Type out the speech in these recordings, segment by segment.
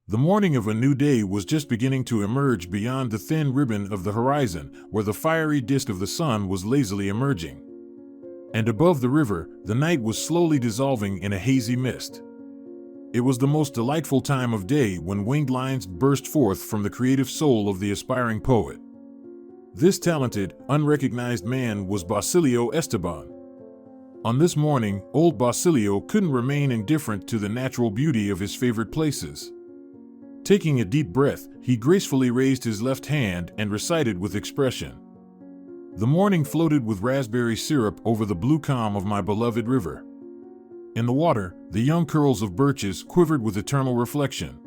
The morning of a new day was just beginning to emerge beyond the thin ribbon of the horizon, where the fiery disk of the sun was lazily emerging. And above the river, the night was slowly dissolving in a hazy mist. It was the most delightful time of day when winged lines burst forth from the creative soul of the aspiring poet. This talented, unrecognized man was Basilio Esteban. On this morning, old Basilio couldn't remain indifferent to the natural beauty of his favorite places. Taking a deep breath, he gracefully raised his left hand and recited with expression. The morning floated with raspberry syrup over the blue calm of my beloved river. In the water, the young curls of birches quivered with eternal reflection.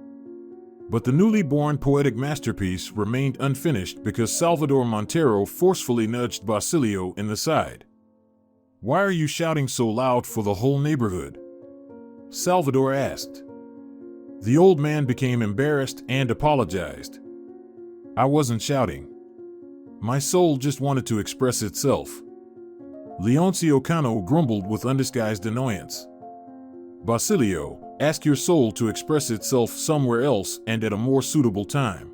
But the newly born poetic masterpiece remained unfinished because Salvador Montero forcefully nudged Basilio in the side. "Why are you shouting so loud for the whole neighborhood?" Salvador asked. The old man became embarrassed and apologized. "I wasn't shouting. My soul just wanted to express itself." Leoncio Cano grumbled with undisguised annoyance. "Basilio, ask your soul to express itself somewhere else and at a more suitable time.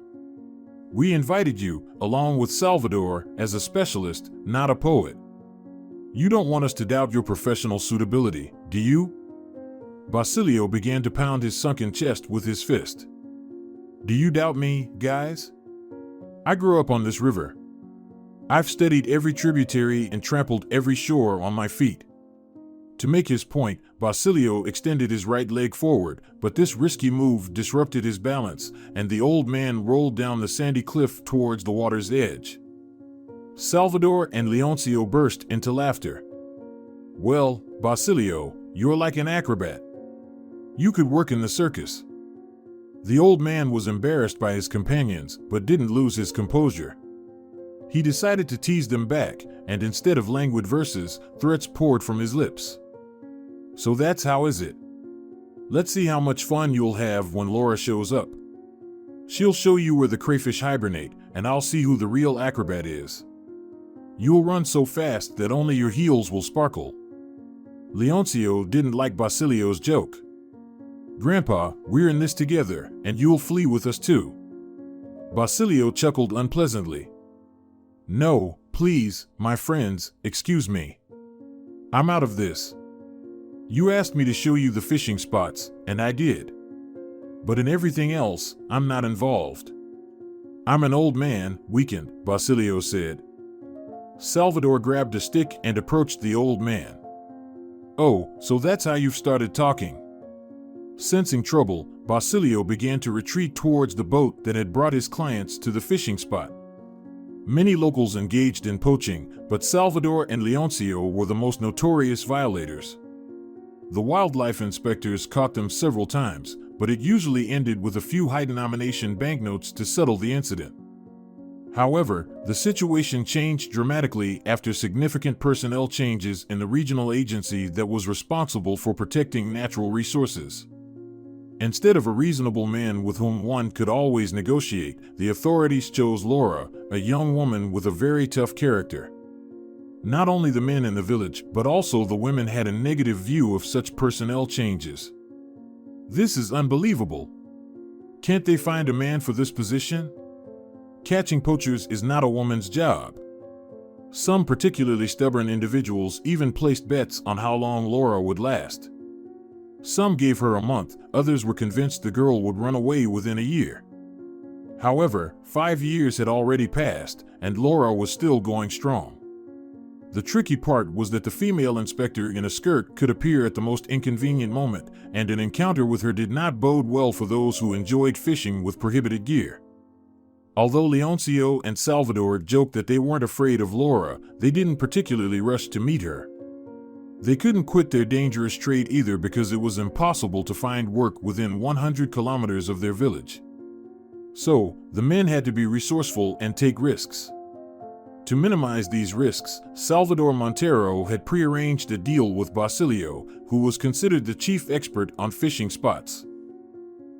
We invited you, along with Salvador, as a specialist, not a poet. You don't want us to doubt your professional suitability, do you?" Basilio began to pound his sunken chest with his fist. "Do you doubt me, guys? I grew up on this river. I've studied every tributary and trampled every shore on my feet." To make his point, Basilio extended his right leg forward, but this risky move disrupted his balance, and the old man rolled down the sandy cliff towards the water's edge. Salvador and Leoncio burst into laughter. "Well, Basilio, you're like an acrobat. You could work in the circus." The old man was embarrassed by his companions, but didn't lose his composure. He decided to tease them back, and instead of languid verses, threats poured from his lips. "So that's how is it? Let's see how much fun you'll have when Laura shows up. She'll show you where the crayfish hibernate, and I'll see who the real acrobat is. You'll run so fast that only your heels will sparkle." Leoncio didn't like Basilio's joke. "Grandpa, we're in this together, and you'll flee with us too." Basilio chuckled unpleasantly. "No, please, my friends, excuse me. I'm out of this. You asked me to show you the fishing spots, and I did. But in everything else, I'm not involved." "I'm an old man, weakened," Basilio said. Salvador grabbed a stick and approached the old man. "Oh, so that's how you've started talking." Sensing trouble, Basilio began to retreat towards the boat that had brought his clients to the fishing spot. Many locals engaged in poaching, but Salvador and Leoncio were the most notorious violators. The wildlife inspectors caught them several times, but it usually ended with a few high-denomination banknotes to settle the incident. However, the situation changed dramatically after significant personnel changes in the regional agency that was responsible for protecting natural resources. Instead of a reasonable man with whom one could always negotiate, the authorities chose Laura, a young woman with a very tough character. Not only the men in the village, but also the women had a negative view of such personnel changes. "This is unbelievable. Can't they find a man for this position? Catching poachers is not a woman's job." Some particularly stubborn individuals even placed bets on how long Laura would last. Some gave her a month, others were convinced the girl would run away within a year. However, 5 years had already passed, and Laura was still going strong. The tricky part was that the female inspector in a skirt could appear at the most inconvenient moment, and an encounter with her did not bode well for those who enjoyed fishing with prohibited gear. Although Leoncio and Salvador joked that they weren't afraid of Laura, they didn't particularly rush to meet her. They couldn't quit their dangerous trade either because it was impossible to find work within 100 kilometers of their village. So, the men had to be resourceful and take risks. To minimize these risks, Salvador Montero had prearranged a deal with Basilio, who was considered the chief expert on fishing spots.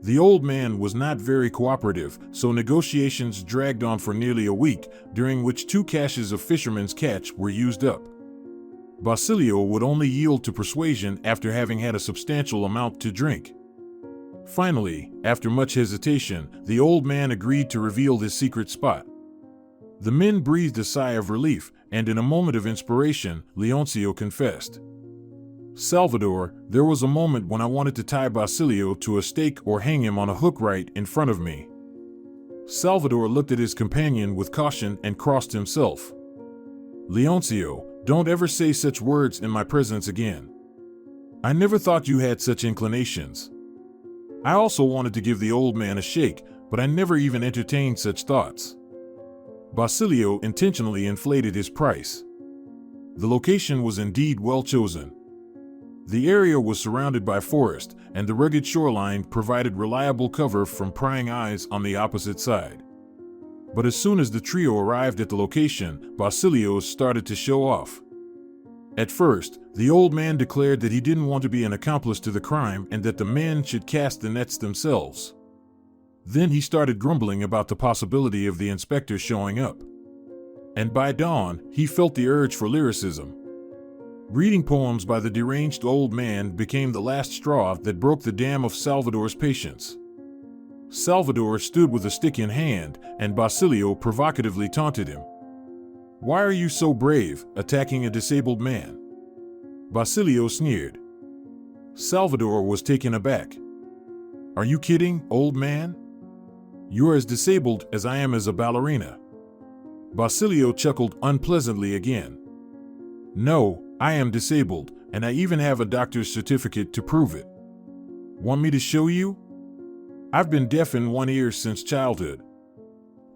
The old man was not very cooperative, so negotiations dragged on for nearly a week, during which 2 caches of fishermen's catch were used up. Basilio would only yield to persuasion after having had a substantial amount to drink. Finally, after much hesitation, the old man agreed to reveal his secret spot. The men breathed a sigh of relief, and in a moment of inspiration, Leoncio confessed. Salvador, there was a moment when I wanted to tie Basilio to a stake or hang him on a hook right in front of me. Salvador looked at his companion with caution and crossed himself. Leoncio, don't ever say such words in my presence again. I never thought you had such inclinations. I also wanted to give the old man a shake, but I never even entertained such thoughts. Basilio intentionally inflated his price. The location was indeed well chosen. The area was surrounded by forest, and the rugged shoreline provided reliable cover from prying eyes on the opposite side. But as soon as the trio arrived at the location, Basilio started to show off. At first, the old man declared that he didn't want to be an accomplice to the crime and that the men should cast the nets themselves. Then he started grumbling about the possibility of the inspector showing up. And by dawn, he felt the urge for lyricism. Reading poems by the deranged old man became the last straw that broke the dam of Salvador's patience. Salvador stood with a stick in hand, and Basilio provocatively taunted him. Why are you so brave, attacking a disabled man? Basilio sneered. Salvador was taken aback. Are you kidding, old man? You're as disabled as I am as a ballerina. Basilio chuckled unpleasantly again. No, I am disabled, and I even have a doctor's certificate to prove it. Want me to show you? I've been deaf in one ear since childhood.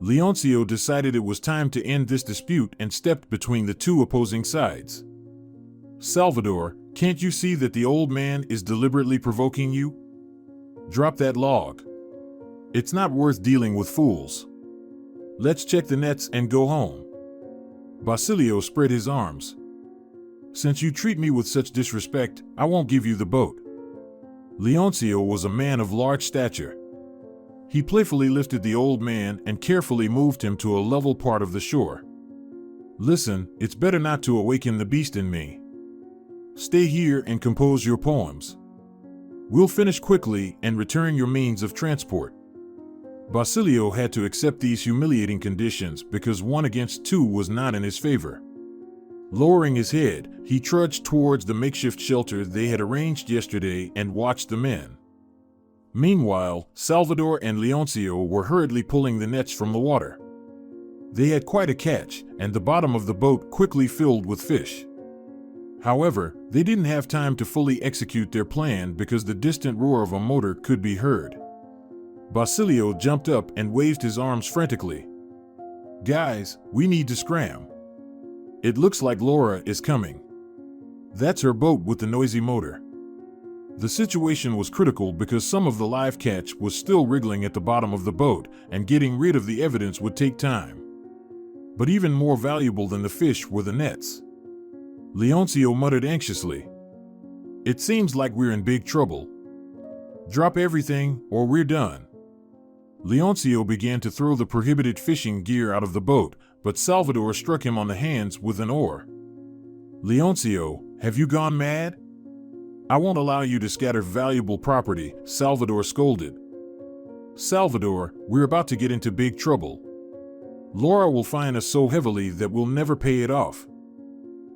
Leoncio decided it was time to end this dispute and stepped between the two opposing sides. Salvador, can't you see that the old man is deliberately provoking you? Drop that log. It's not worth dealing with fools. Let's check the nets and go home. Basilio spread his arms. Since you treat me with such disrespect, I won't give you the boat. Leoncio was a man of large stature. He playfully lifted the old man and carefully moved him to a level part of the shore. Listen, it's better not to awaken the beast in me. Stay here and compose your poems. We'll finish quickly and return your means of transport. Basilio had to accept these humiliating conditions because 1 against 2 was not in his favor. Lowering his head, he trudged towards the makeshift shelter they had arranged yesterday and watched the men. Meanwhile, Salvador and Leoncio were hurriedly pulling the nets from the water. They had quite a catch, and the bottom of the boat quickly filled with fish. However, they didn't have time to fully execute their plan because the distant roar of a motor could be heard. Basilio jumped up and waved his arms frantically. Guys, we need to scram. It looks like Laura is coming. That's her boat with the noisy motor. The situation was critical because some of the live catch was still wriggling at the bottom of the boat, and getting rid of the evidence would take time. But even more valuable than the fish were the nets. Leoncio muttered anxiously. It seems like we're in big trouble. Drop everything, or we're done. Leoncio began to throw the prohibited fishing gear out of the boat, but Salvador struck him on the hands with an oar. Leoncio, have you gone mad? I won't allow you to scatter valuable property, Salvador scolded. Salvador, we're about to get into big trouble. Laura will fine us so heavily that we'll never pay it off.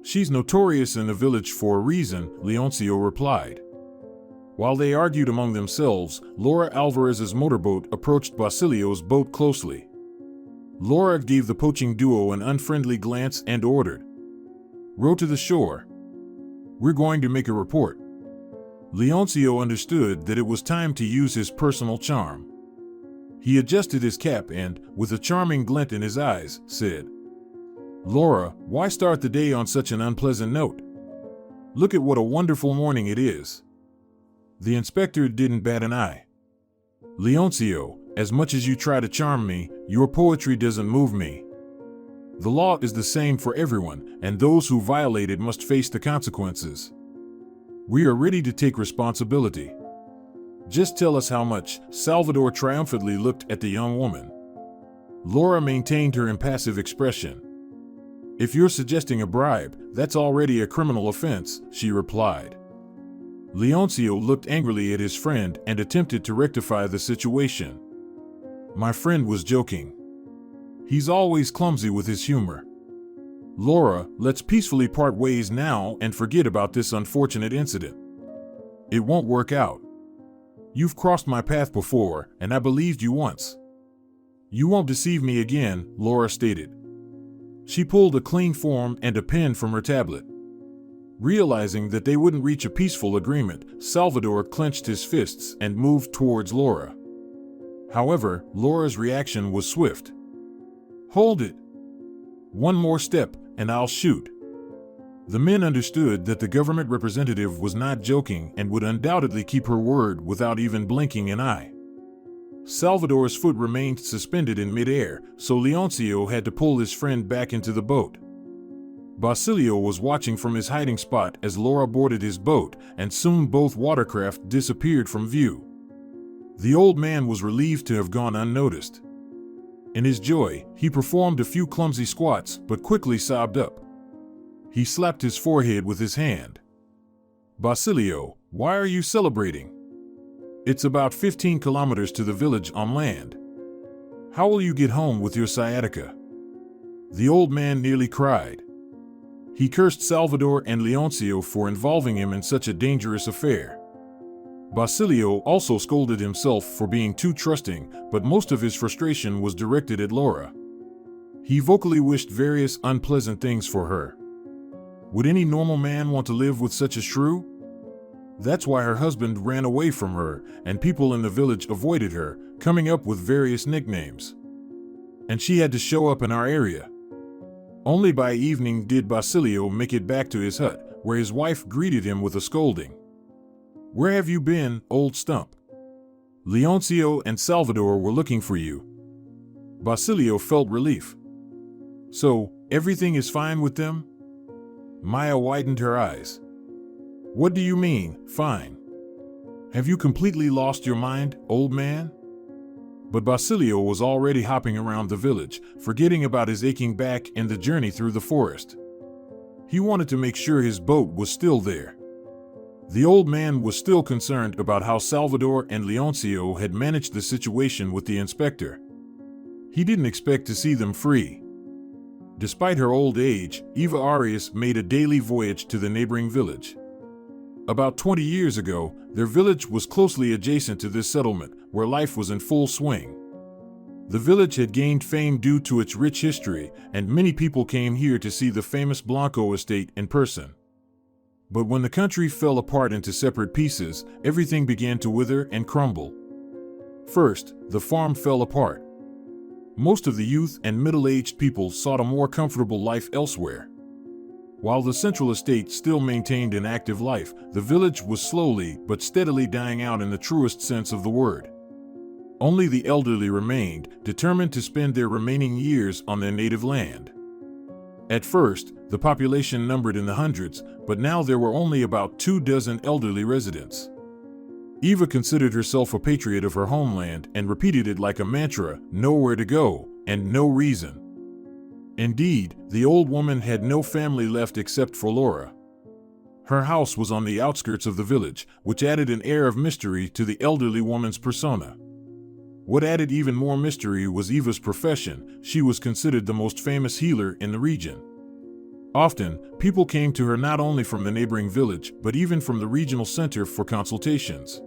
She's notorious in the village for a reason, Leoncio replied. While they argued among themselves, Laura Alvarez's motorboat approached Basilio's boat closely. Laura gave the poaching duo an unfriendly glance and ordered, "Row to the shore. We're going to make a report." Leoncio understood that it was time to use his personal charm. He adjusted his cap and, with a charming glint in his eyes, said, "Laura, why start the day on such an unpleasant note? Look at what a wonderful morning it is." The inspector didn't bat an eye. "Leoncio, as much as you try to charm me, your poetry doesn't move me. The law is the same for everyone, and those who violate it must face the consequences. We are ready to take responsibility. Just tell us how much." Salvador triumphantly looked at the young woman. Laura maintained her impassive expression. "If you're suggesting a bribe, that's already a criminal offense," she replied. Leoncio looked angrily at his friend and attempted to rectify the situation. My friend was joking. He's always clumsy with his humor. Laura, let's peacefully part ways now and forget about this unfortunate incident. It won't work out. You've crossed my path before, and I believed you once. You won't deceive me again, Laura stated. She pulled a clean form and a pen from her tablet. Realizing that they wouldn't reach a peaceful agreement, Salvador clenched his fists and moved towards Laura. However, Laura's reaction was swift. Hold it. One more step, and I'll shoot. The men understood that the government representative was not joking and would undoubtedly keep her word without even blinking an eye. Salvador's foot remained suspended in midair, so Leoncio had to pull his friend back into the boat. Basilio was watching from his hiding spot as Laura boarded his boat, and soon both watercraft disappeared from view. The old man was relieved to have gone unnoticed. In his joy, he performed a few clumsy squats but quickly sobbed up. He slapped his forehead with his hand. Basilio, why are you celebrating? It's about 15 kilometers to the village on land. How will you get home with your sciatica? The old man nearly cried. He cursed Salvador and Leoncio for involving him in such a dangerous affair. Basilio also scolded himself for being too trusting, but most of his frustration was directed at Laura. He vocally wished various unpleasant things for her. Would any normal man want to live with such a shrew? That's why her husband ran away from her, and people in the village avoided her, coming up with various nicknames. And she had to show up in our area. Only by evening did Basilio make it back to his hut, where his wife greeted him with a scolding. Where have you been, old stump? Leoncio and Salvador were looking for you. Basilio felt relief. So, everything is fine with them? Maya widened her eyes. What do you mean, fine? Have you completely lost your mind, old man? But Basilio was already hopping around the village, forgetting about his aching back and the journey through the forest. He wanted to make sure his boat was still there. The old man was still concerned about how Salvador and Leoncio had managed the situation with the inspector. He didn't expect to see them free. Despite her old age, Eva Arias made a daily voyage to the neighboring village. About 20 years ago, their village was closely adjacent to this settlement, where life was in full swing. The village had gained fame due to its rich history, and many people came here to see the famous Blanco estate in person. But when the country fell apart into separate pieces, everything began to wither and crumble. First, the farm fell apart. Most of the youth and middle-aged people sought a more comfortable life elsewhere. While the central estate still maintained an active life, the village was slowly but steadily dying out in the truest sense of the word. Only the elderly remained, determined to spend their remaining years on their native land. At first, the population numbered in the hundreds, but now there were only about 24 elderly residents. Eva considered herself a patriot of her homeland and repeated it like a mantra, nowhere to go, and no reason. Indeed, the old woman had no family left except for Laura. Her house was on the outskirts of the village, which added an air of mystery to the elderly woman's persona. What added even more mystery was Eva's profession. She was considered the most famous healer in the region. Often, people came to her not only from the neighboring village, but even from the regional center for consultations.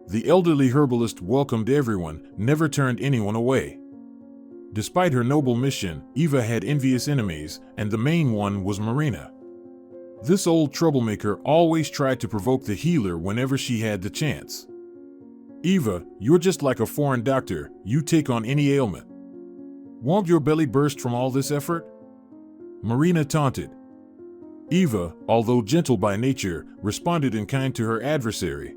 The elderly herbalist welcomed everyone, never turned anyone away. Despite her noble mission, Eva had envious enemies, and the main one was Marina. This old troublemaker always tried to provoke the healer whenever she had the chance. Eva, you're just like a foreign doctor, you take on any ailment. Won't your belly burst from all this effort? Marina taunted. Eva, although gentle by nature, responded in kind to her adversary.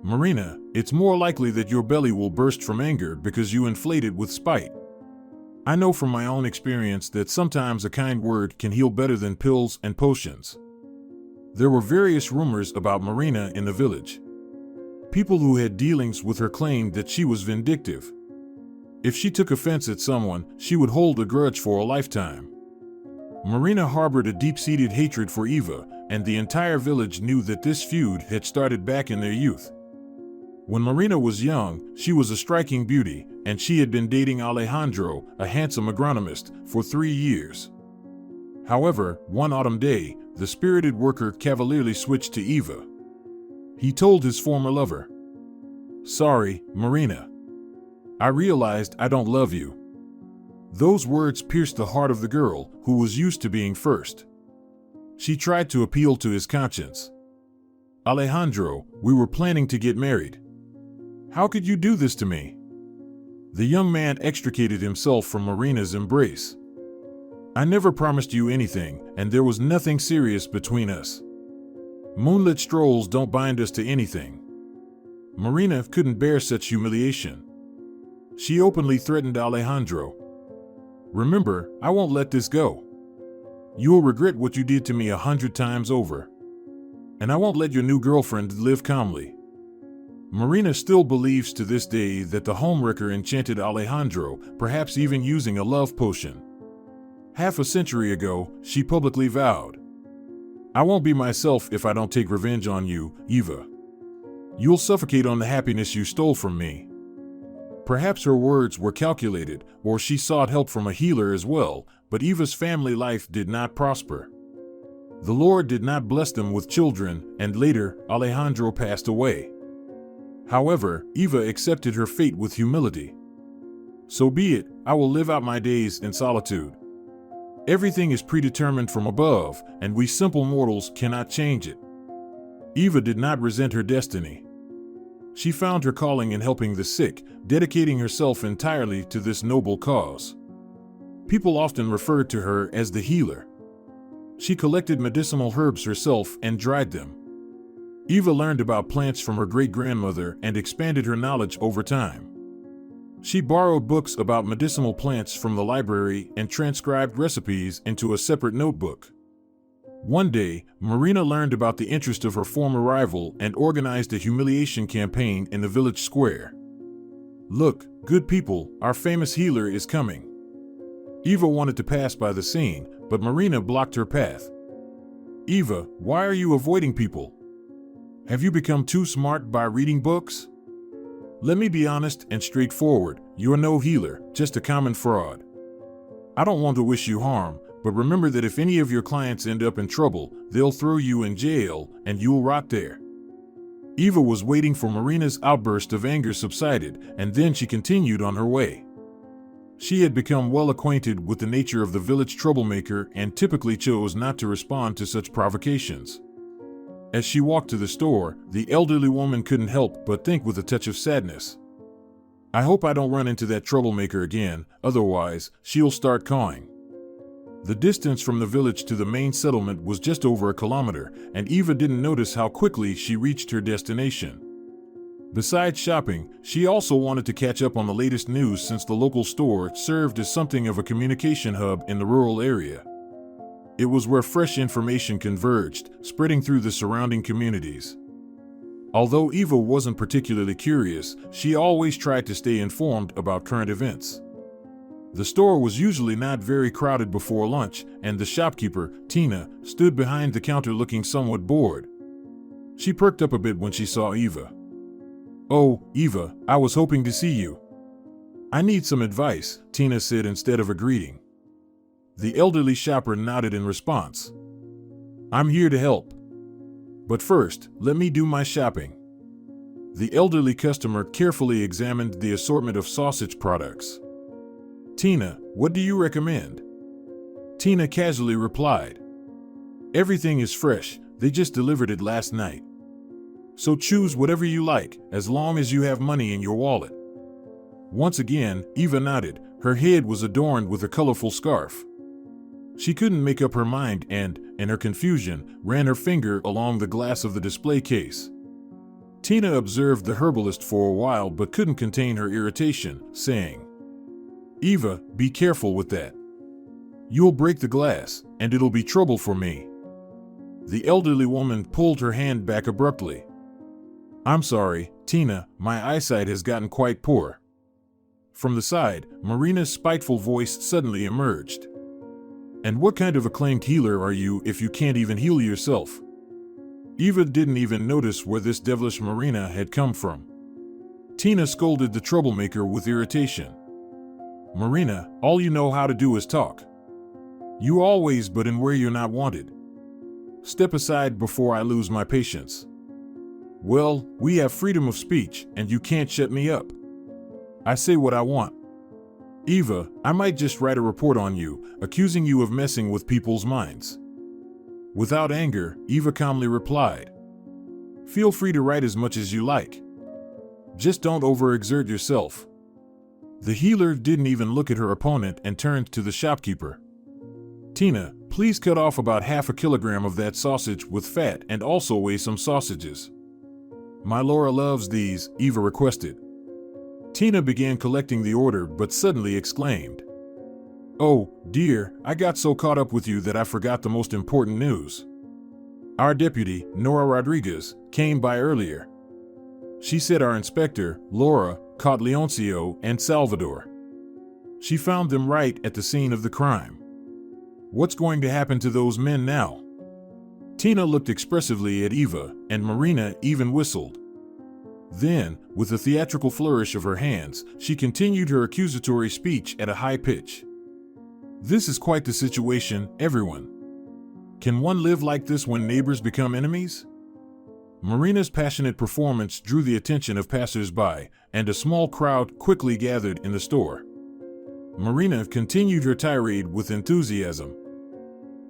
Marina, it's more likely that your belly will burst from anger because you inflate it with spite. I know from my own experience that sometimes a kind word can heal better than pills and potions. There were various rumors about Marina in the village. People who had dealings with her claimed that she was vindictive. If she took offense at someone, she would hold a grudge for a lifetime. Marina harbored a deep-seated hatred for Eva, and the entire village knew that this feud had started back in their youth. When Marina was young, she was a striking beauty, and she had been dating Alejandro, a handsome agronomist, for 3 years. However, one autumn day, the spirited worker cavalierly switched to Eva. He told his former lover, "Sorry, Marina. I realized I don't love you." Those words pierced the heart of the girl, who was used to being first. She tried to appeal to his conscience. "Alejandro, we were planning to get married. How could you do this to me?" The young man extricated himself from Marina's embrace. "I never promised you anything, and there was nothing serious between us. Moonlit strolls don't bind us to anything." Marina couldn't bear such humiliation. She openly threatened Alejandro. "Remember, I won't let this go. You'll regret what you did to me 100 times over. And I won't let your new girlfriend live calmly." Marina still believes to this day that the homewrecker enchanted Alejandro, perhaps even using a love potion. Half a century ago, she publicly vowed, "I won't be myself if I don't take revenge on you, Eva. You'll suffocate on the happiness you stole from me." Perhaps her words were calculated, or she sought help from a healer as well, but Eva's family life did not prosper. The Lord did not bless them with children, and later, Alejandro passed away. However, Eva accepted her fate with humility. "So be it, I will live out my days in solitude. Everything is predetermined from above, and we simple mortals cannot change it." Eva did not resent her destiny. She found her calling in helping the sick, dedicating herself entirely to this noble cause. People often referred to her as the healer. She collected medicinal herbs herself and dried them. Eva learned about plants from her great-grandmother and expanded her knowledge over time. She borrowed books about medicinal plants from the library and transcribed recipes into a separate notebook. One day, Marina learned about the interest of her former rival and organized a humiliation campaign in the village square. "Look, good people, our famous healer is coming." Eva wanted to pass by the scene, but Marina blocked her path. "Eva, why are you avoiding people? Have you become too smart by reading books? Let me be honest and straightforward, you're no healer, just a common fraud. I don't want to wish you harm, but remember that if any of your clients end up in trouble, they'll throw you in jail and you'll rot there." Eva was waiting for Marina's outburst of anger subsided, and then she continued on her way. She had become well acquainted with the nature of the village troublemaker and typically chose not to respond to such provocations. As she walked to the store, the elderly woman couldn't help but think with a touch of sadness, "I hope I don't run into that troublemaker again, otherwise, she'll start cawing." The distance from the village to the main settlement was just over a kilometer, and Eva didn't notice how quickly she reached her destination. Besides shopping, she also wanted to catch up on the latest news since the local store served as something of a communication hub in the rural area. It was where fresh information converged, spreading through the surrounding communities. Although Eva wasn't particularly curious, she always tried to stay informed about current events. The store was usually not very crowded before lunch, and the shopkeeper, Tina, stood behind the counter looking somewhat bored. She perked up a bit when she saw Eva. "Oh, Eva, I was hoping to see you." "I need some advice," Tina said instead of a greeting. The elderly shopper nodded in response. "I'm here to help. But first, let me do my shopping." The elderly customer carefully examined the assortment of sausage products. "Tina, what do you recommend?" Tina casually replied, "Everything is fresh, they just delivered it last night. So choose whatever you like, as long as you have money in your wallet." Once again, Eva nodded. Her head was adorned with a colorful scarf. She couldn't make up her mind and, in her confusion, ran her finger along the glass of the display case. Tina observed the herbalist for a while but couldn't contain her irritation, saying, "Eva, be careful with that. You'll break the glass, and it'll be trouble for me." The elderly woman pulled her hand back abruptly. "I'm sorry, Tina, my eyesight has gotten quite poor." From the side, Marina's spiteful voice suddenly emerged. And what kind of acclaimed healer are you if you can't even heal yourself? Eva didn't even notice where this devilish Marina had come from. Tina scolded the troublemaker with irritation. Marina, all you know how to do is talk. You always but in where you're not wanted. Step aside before I lose my patience. Well, we have freedom of speech, and you can't shut me up. I say what I want. Eva, I might just write a report on you, accusing you of messing with people's minds. Without anger, Eva calmly replied. Feel free to write as much as you like. Just don't overexert yourself. The healer didn't even look at her opponent and turned to the shopkeeper. Tina, please cut off about half a kilogram of that sausage with fat and also weigh some sausages. My Laura loves these, Eva requested. Tina began collecting the order but suddenly exclaimed, Oh, dear, I got so caught up with you that I forgot the most important news. Our deputy, Nora Rodriguez, came by earlier. She said our inspector, Laura, caught Leoncio and Salvador. She found them right at the scene of the crime. What's going to happen to those men now? Tina looked expressively at Eva, and Marina even whistled. Then, with a theatrical flourish of her hands, she continued her accusatory speech at a high pitch. This is quite the situation, everyone. Can one live like this when neighbors become enemies? Marina's passionate performance drew the attention of passers-by, and a small crowd quickly gathered in the store. Marina continued her tirade with enthusiasm.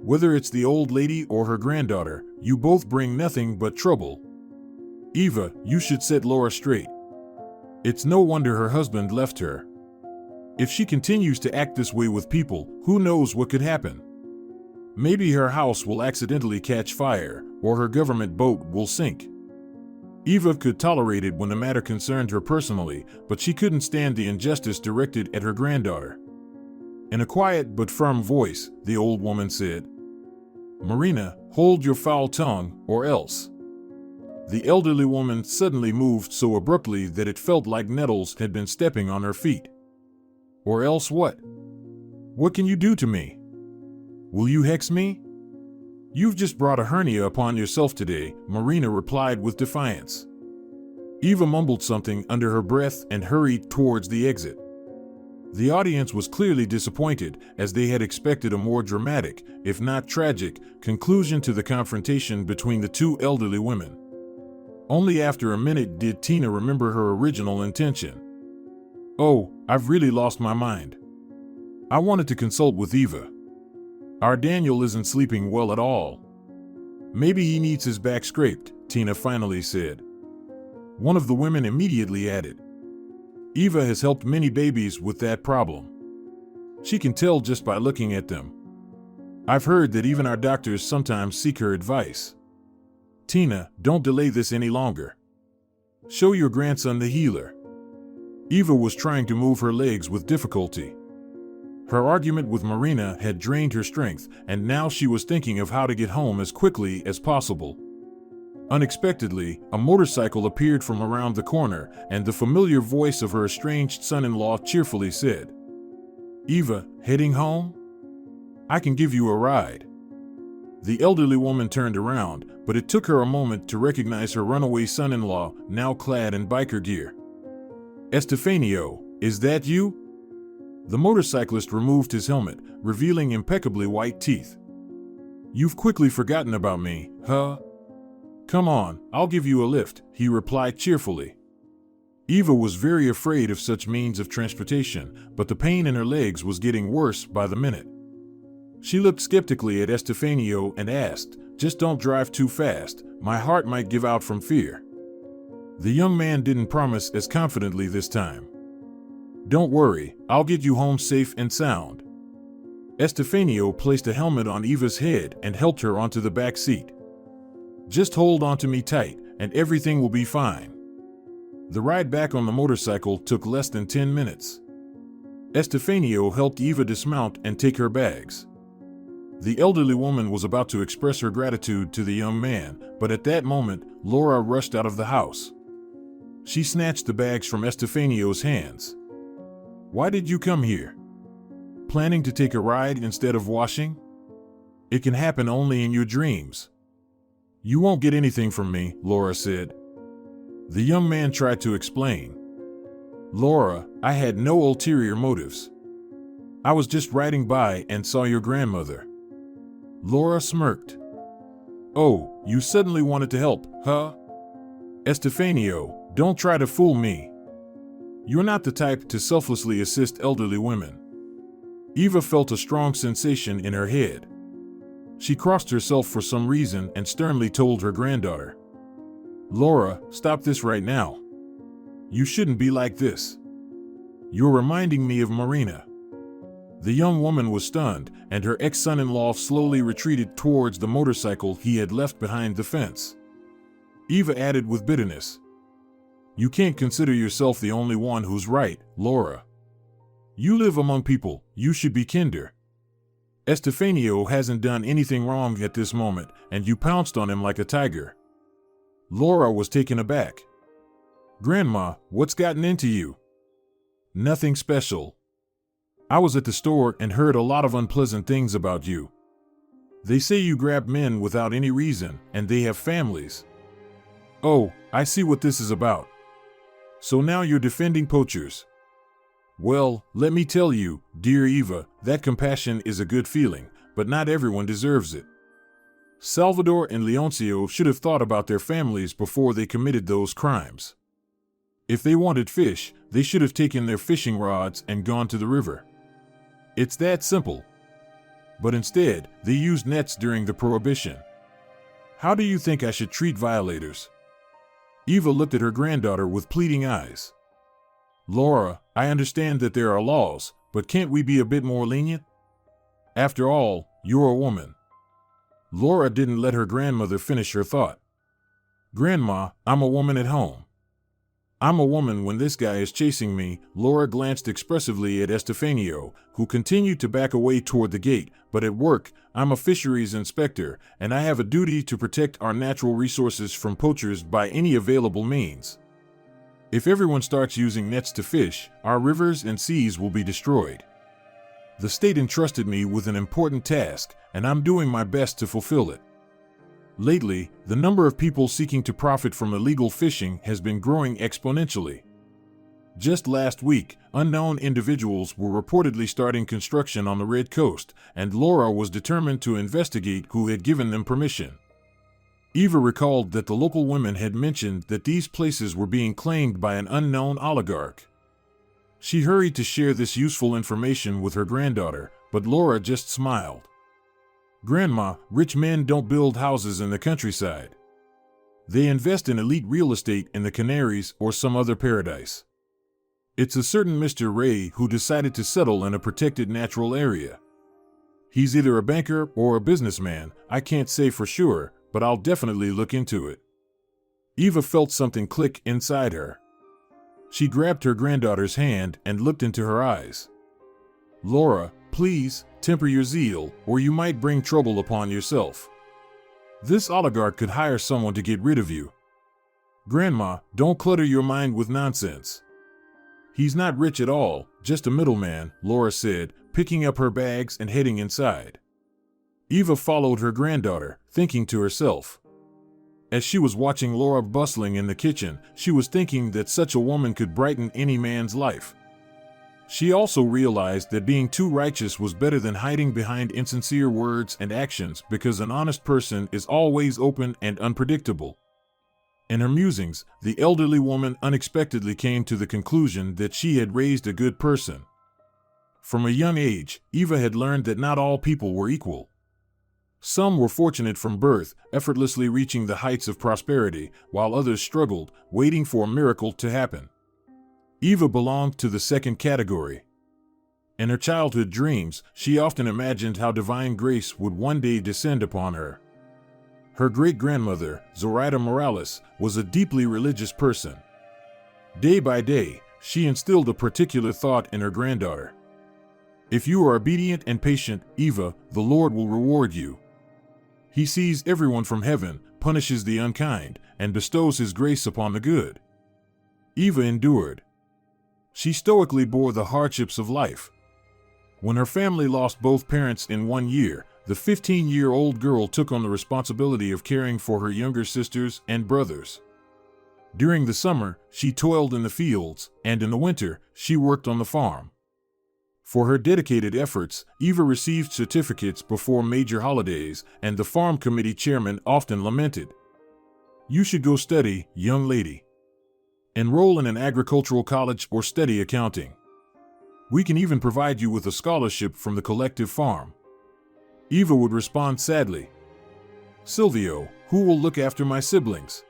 Whether it's the old lady or her granddaughter, you both bring nothing but trouble. Eva, you should set Laura straight. It's no wonder her husband left her. If she continues to act this way with people, who knows what could happen? Maybe her house will accidentally catch fire, or her government boat will sink. Eva could tolerate it when the matter concerned her personally, but she couldn't stand the injustice directed at her granddaughter. In a quiet but firm voice, the old woman said, Marina, hold your foul tongue, or else. The elderly woman suddenly moved so abruptly that it felt like nettles had been stepping on her feet. Or else what? What can you do to me? Will you hex me? You've just brought a hernia upon yourself today, Marina replied with defiance. Eva mumbled something under her breath and hurried towards the exit. The audience was clearly disappointed, as they had expected a more dramatic, if not tragic, conclusion to the confrontation between the two elderly women. Only after a minute did Tina remember her original intention. Oh, I've really lost my mind. I wanted to consult with Eva. Our Daniel isn't sleeping well at all. Maybe he needs his back scraped, Tina finally said. One of the women immediately added, Eva has helped many babies with that problem. She can tell just by looking at them. I've heard that even our doctors sometimes seek her advice. Tina, don't delay this any longer. Show your grandson the healer. Eva was trying to move her legs with difficulty. Her argument with Marina had drained her strength, and now she was thinking of how to get home as quickly as possible. Unexpectedly, a motorcycle appeared from around the corner, and the familiar voice of her estranged son-in-law cheerfully said, Eva, heading home? I can give you a ride. The elderly woman turned around, but it took her a moment to recognize her runaway son-in-law, now clad in biker gear. Estefanio, is that you? The motorcyclist removed his helmet, revealing impeccably white teeth. You've quickly forgotten about me, huh? Come on, I'll give you a lift, he replied cheerfully. Eva was very afraid of such means of transportation, but the pain in her legs was getting worse by the minute. She looked skeptically at Estefanio and asked, Just don't drive too fast, my heart might give out from fear. The young man didn't promise as confidently this time. Don't worry, I'll get you home safe and sound. Estefanio placed a helmet on Eva's head and helped her onto the back seat. Just hold onto me tight, and everything will be fine. The ride back on the motorcycle took less than 10 minutes. Estefanio helped Eva dismount and take her bags. The elderly woman was about to express her gratitude to the young man, but at that moment, Laura rushed out of the house. She snatched the bags from Estefanio's hands. Why did you come here? Planning to take a ride instead of washing? It can happen only in your dreams. You won't get anything from me, Laura said. The young man tried to explain. Laura, I had no ulterior motives. I was just riding by and saw your grandmother. Laura smirked. Oh, you suddenly wanted to help, huh? Estefanio, don't try to fool me. You're not the type to selflessly assist elderly women. Eva felt a strong sensation in her head. She crossed herself for some reason and sternly told her granddaughter, Laura, stop this right now. You shouldn't be like this. You're reminding me of Marina. The young woman was stunned, and her ex-son-in-law slowly retreated towards the motorcycle he had left behind the fence. Eva added with bitterness, You can't consider yourself the only one who's right, Laura. You live among people, you should be kinder. Estefanio hasn't done anything wrong at this moment, and you pounced on him like a tiger. Laura was taken aback. Grandma, what's gotten into you? Nothing special. I was at the store and heard a lot of unpleasant things about you. They say you grab men without any reason, and they have families. Oh, I see what this is about. So now you're defending poachers. Well, let me tell you, dear Eva, that compassion is a good feeling, but not everyone deserves it. Salvador and Leoncio should have thought about their families before they committed those crimes. If they wanted fish, they should have taken their fishing rods and gone to the river. It's that simple. But instead, they used nets during the prohibition. How do you think I should treat violators? Eva looked at her granddaughter with pleading eyes. Laura, I understand that there are laws, but can't we be a bit more lenient? After all, you're a woman. Laura didn't let her grandmother finish her thought. Grandma, I'm a woman at home. I'm a woman when this guy is chasing me. Laura glanced expressively at Estefanio, who continued to back away toward the gate, but at work, I'm a fisheries inspector, and I have a duty to protect our natural resources from poachers by any available means. If everyone starts using nets to fish, our rivers and seas will be destroyed. The state entrusted me with an important task, and I'm doing my best to fulfill it. Lately, the number of people seeking to profit from illegal fishing has been growing exponentially. Just last week, unknown individuals were reportedly starting construction on the Red Coast, and Laura was determined to investigate who had given them permission. Eva recalled that the local women had mentioned that these places were being claimed by an unknown oligarch. She hurried to share this useful information with her granddaughter, but Laura just smiled. Grandma, rich men don't build houses in the countryside. They invest in elite real estate in the Canaries or some other paradise. It's a certain Mr. Ray who decided to settle in a protected natural area. He's either a banker or a businessman, I can't say for sure, but I'll definitely look into it. Eva felt something click inside her. She grabbed her granddaughter's hand and looked into her eyes. Laura, please, temper your zeal, or you might bring trouble upon yourself. This oligarch could hire someone to get rid of you. Grandma, don't clutter your mind with nonsense. He's not rich at all, just a middleman, Laura said, picking up her bags and heading inside. Eva followed her granddaughter, thinking to herself. As she was watching Laura bustling in the kitchen, she was thinking that such a woman could brighten any man's life. She also realized that being too righteous was better than hiding behind insincere words and actions, because an honest person is always open and unpredictable. In her musings, the elderly woman unexpectedly came to the conclusion that she had raised a good person. From a young age, Eva had learned that not all people were equal. Some were fortunate from birth, effortlessly reaching the heights of prosperity, while others struggled, waiting for a miracle to happen. Eva belonged to the second category. In her childhood dreams, she often imagined how divine grace would one day descend upon her. Her great-grandmother, Zoraida Morales, was a deeply religious person. Day by day, she instilled a particular thought in her granddaughter. If you are obedient and patient, Eva, the Lord will reward you. He sees everyone from heaven, punishes the unkind, and bestows his grace upon the good. Eva endured. She stoically bore the hardships of life. When her family lost both parents in 1 year, the 15-year-old girl took on the responsibility of caring for her younger sisters and brothers. During the summer, she toiled in the fields, and in the winter, she worked on the farm. For her dedicated efforts, Eva received certificates before major holidays, and the farm committee chairman often lamented, "You should go study, young lady. Enroll in an agricultural college or study accounting. We can even provide you with a scholarship from the collective farm." Eva would respond sadly, "Silvio, who will look after my siblings?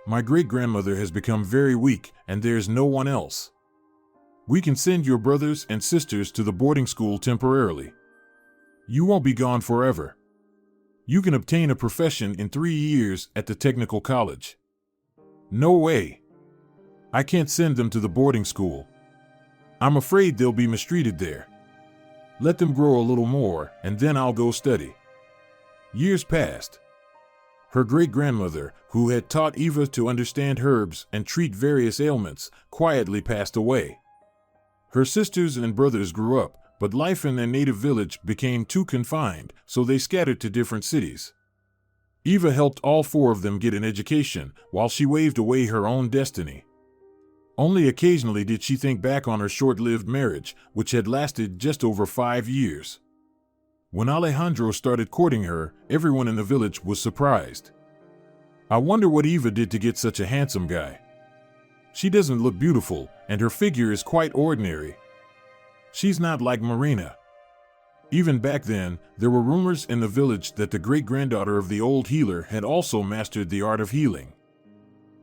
My great-grandmother has become very weak, and there's no one else. We can send your brothers and sisters to the boarding school temporarily. You won't be gone forever. You can obtain a profession in 3 years at the technical college." "No way. I can't send them to the boarding school. I'm afraid they'll be mistreated there. Let them grow a little more, and then I'll go study." Years passed. Her great-grandmother, who had taught Eva to understand herbs and treat various ailments, quietly passed away. Her sisters and brothers grew up, but life in their native village became too confined, so they scattered to different cities. Eva helped all 4 of them get an education, while she waved away her own destiny. Only occasionally did she think back on her short-lived marriage, which had lasted just over 5 years. When Alejandro started courting her, everyone in the village was surprised. "I wonder what Eva did to get such a handsome guy. She doesn't look beautiful, and her figure is quite ordinary. She's not like Marina." Even back then, there were rumors in the village that the great-granddaughter of the old healer had also mastered the art of healing.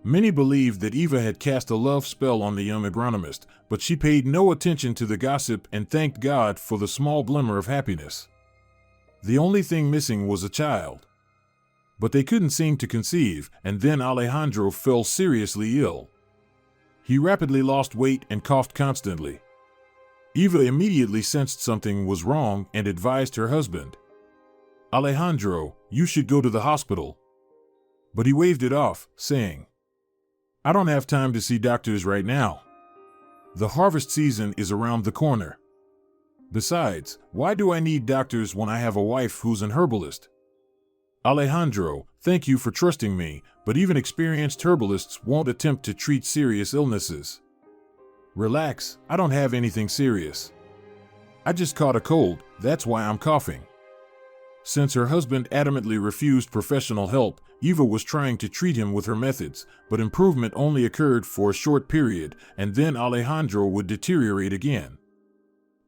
Many believed that Eva had cast a love spell on the young agronomist, but she paid no attention to the gossip and thanked God for the small glimmer of happiness. The only thing missing was a child. But they couldn't seem to conceive, and then Alejandro fell seriously ill. He rapidly lost weight and coughed constantly. Eva immediately sensed something was wrong and advised her husband, "Alejandro, you should go to the hospital." But he waved it off, saying, "I don't have time to see doctors right now. The harvest season is around the corner. Besides, why do I need doctors when I have a wife who's an herbalist? Alejandro, thank you for trusting me, but even experienced herbalists won't attempt to treat serious illnesses. Relax, I don't have anything serious. I just caught a cold, that's why I'm coughing." Since her husband adamantly refused professional help, Eva was trying to treat him with her methods, but improvement only occurred for a short period, and then Alejandro would deteriorate again.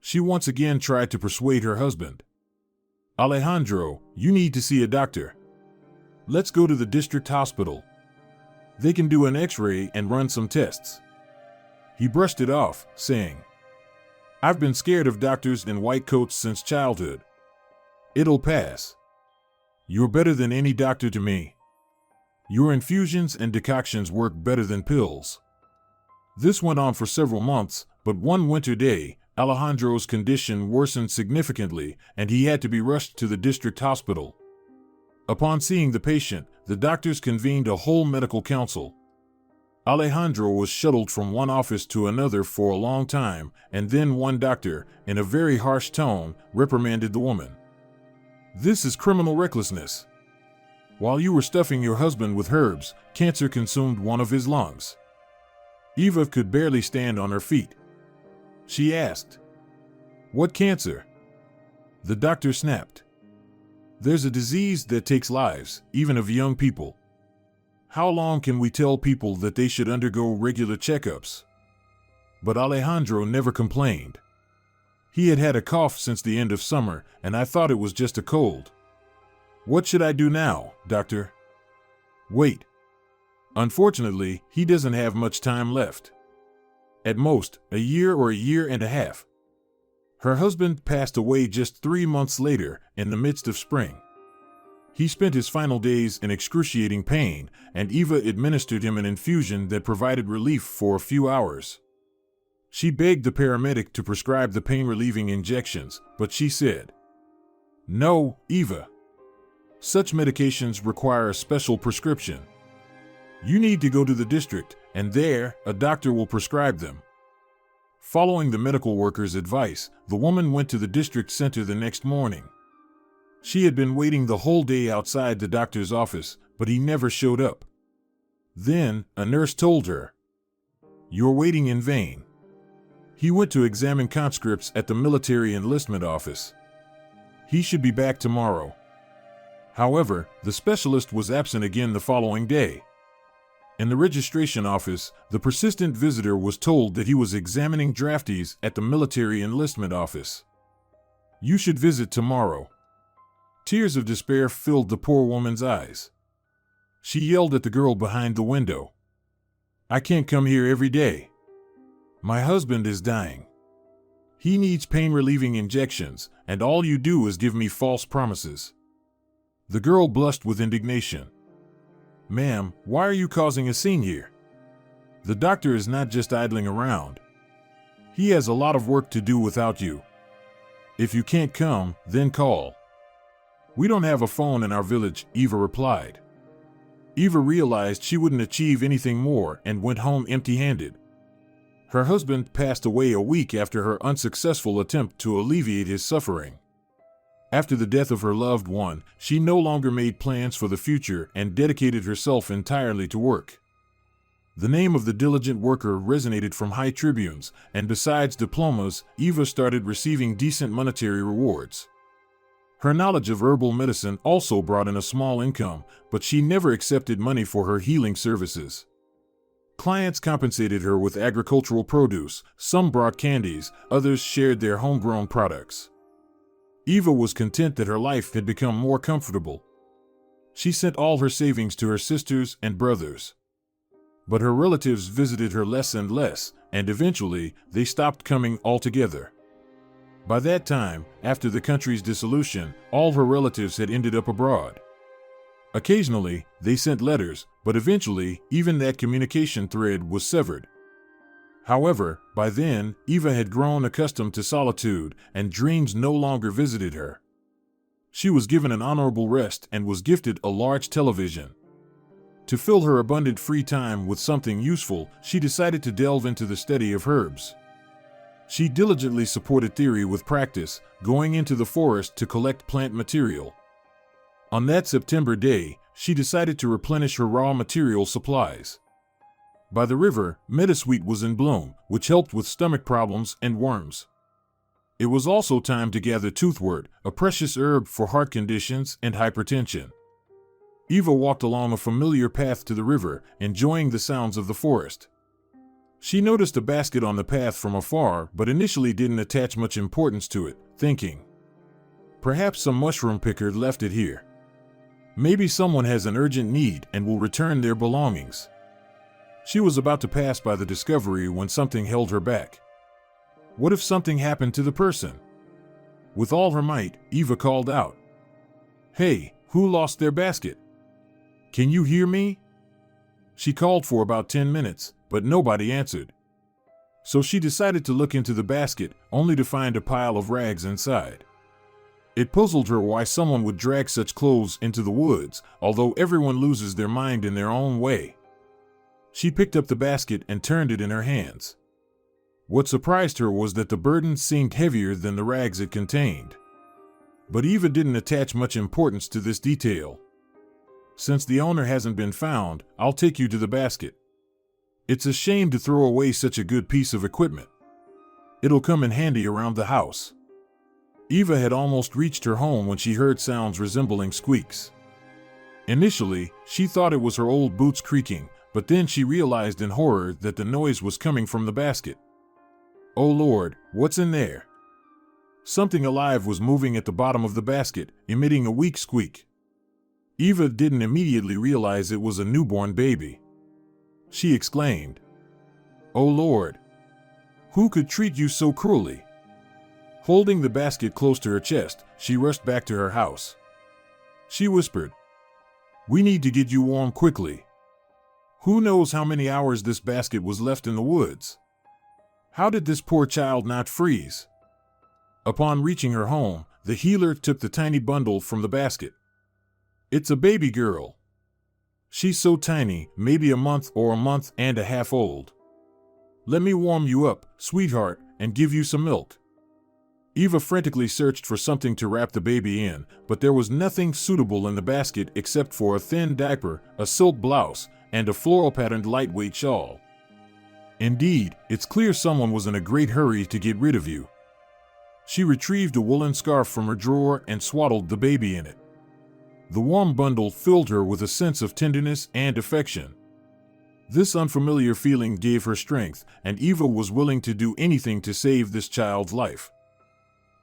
She once again tried to persuade her husband. "Alejandro, you need to see a doctor. Let's go to the district hospital. They can do an X-ray and run some tests." He brushed it off, saying, "I've been scared of doctors in white coats since childhood. It'll pass. You're better than any doctor to me. Your infusions and decoctions work better than pills." This went on for several months, but one winter day, Alejandro's condition worsened significantly, and he had to be rushed to the district hospital. Upon seeing the patient, the doctors convened a whole medical council. Alejandro was shuttled from one office to another for a long time, and then one doctor, in a very harsh tone, reprimanded the woman. "This is criminal recklessness. While you were stuffing your husband with herbs, cancer consumed one of his lungs." Eva could barely stand on her feet. She asked, "What cancer?" The doctor snapped, "There's a disease that takes lives, even of young people. How long can we tell people that they should undergo regular checkups?" But Alejandro never complained. He had had a cough since the end of summer, and I thought it was just a cold. "What should I do now, doctor?" "Wait. Unfortunately, he doesn't have much time left. At most, a year or a year and a half." Her husband passed away just 3 months later, in the midst of spring. He spent his final days in excruciating pain, and Eva administered him an infusion that provided relief for a few hours. She begged the paramedic to prescribe the pain-relieving injections, but she said, "No, Eva. Such medications require a special prescription. You need to go to the district, and there, a doctor will prescribe them." Following the medical worker's advice, the woman went to the district center the next morning. She had been waiting the whole day outside the doctor's office, but he never showed up. Then, a nurse told her, "You're waiting in vain." He went to examine conscripts at the military enlistment office. He should be back tomorrow. However, the specialist was absent again the following day. In the registration office, the persistent visitor was told that he was examining draftees at the military enlistment office. "You should visit tomorrow." Tears of despair filled the poor woman's eyes. She yelled at the girl behind the window, "I can't come here every day. My husband is dying. He needs pain-relieving injections, and all you do is give me false promises." The girl blushed with indignation. "Ma'am, why are you causing a scene here? The doctor is not just idling around. He has a lot of work to do without you. If you can't come, then call." "We don't have a phone in our village," Eva replied. Eva realized she wouldn't achieve anything more and went home empty-handed. Her husband passed away a week after her unsuccessful attempt to alleviate his suffering. After the death of her loved one, she no longer made plans for the future and dedicated herself entirely to work. The name of the diligent worker resonated from high tribunes, and besides diplomas, Eva started receiving decent monetary rewards. Her knowledge of herbal medicine also brought in a small income, but she never accepted money for her healing services. Clients compensated her with agricultural produce, some brought candies, others shared their homegrown products. Eva was content that her life had become more comfortable. She sent all her savings to her sisters and brothers. But her relatives visited her less and less, and eventually they stopped coming altogether. By that time, after the country's dissolution, all her relatives had ended up abroad. Occasionally, they sent letters, but eventually, even that communication thread was severed. However, by then, Eva had grown accustomed to solitude, and dreams no longer visited her. She was given an honorable rest and was gifted a large television. To fill her abundant free time with something useful, she decided to delve into the study of herbs. She diligently supported theory with practice, going into the forest to collect plant material. On that September day, she decided to replenish her raw material supplies. By the river, meadowsweet was in bloom, which helped with stomach problems and worms. It was also time to gather toothwort, a precious herb for heart conditions and hypertension. Eva walked along a familiar path to the river, enjoying the sounds of the forest. She noticed a basket on the path from afar, but initially didn't attach much importance to it, thinking, "Perhaps some mushroom picker left it here. Maybe someone has an urgent need and will return their belongings." She was about to pass by the discovery when something held her back. What if something happened to the person? With all her might, Eva called out, "Hey, who lost their basket? Can you hear me?" She called for about 10 minutes, but nobody answered. So she decided to look into the basket, only to find a pile of rags inside. It puzzled her why someone would drag such clothes into the woods, although everyone loses their mind in their own way. She picked up the basket and turned it in her hands. What surprised her was that the burden seemed heavier than the rags it contained. But Eva didn't attach much importance to this detail. "Since the owner hasn't been found, I'll take you to the basket. It's a shame to throw away such a good piece of equipment. It'll come in handy around the house." Eva had almost reached her home when she heard sounds resembling squeaks. Initially, she thought it was her old boots creaking, but then she realized in horror that the noise was coming from the basket. "Oh Lord, what's in there?" Something alive was moving at the bottom of the basket, emitting a weak squeak. Eva didn't immediately realize it was a newborn baby. She exclaimed, "Oh Lord, who could treat you so cruelly?" Holding the basket close to her chest, she rushed back to her house. She whispered, "We need to get you warm quickly. Who knows how many hours this basket was left in the woods? How did this poor child not freeze?" Upon reaching her home, the healer took the tiny bundle from the basket. "It's a baby girl. She's so tiny, maybe a month or a month and a half old. Let me warm you up, sweetheart, and give you some milk." Eva frantically searched for something to wrap the baby in, but there was nothing suitable in the basket except for a thin diaper, a silk blouse, and a floral-patterned lightweight shawl. Indeed, it's clear someone was in a great hurry to get rid of you. She retrieved a woolen scarf from her drawer and swaddled the baby in it. The warm bundle filled her with a sense of tenderness and affection. This unfamiliar feeling gave her strength, and Eva was willing to do anything to save this child's life.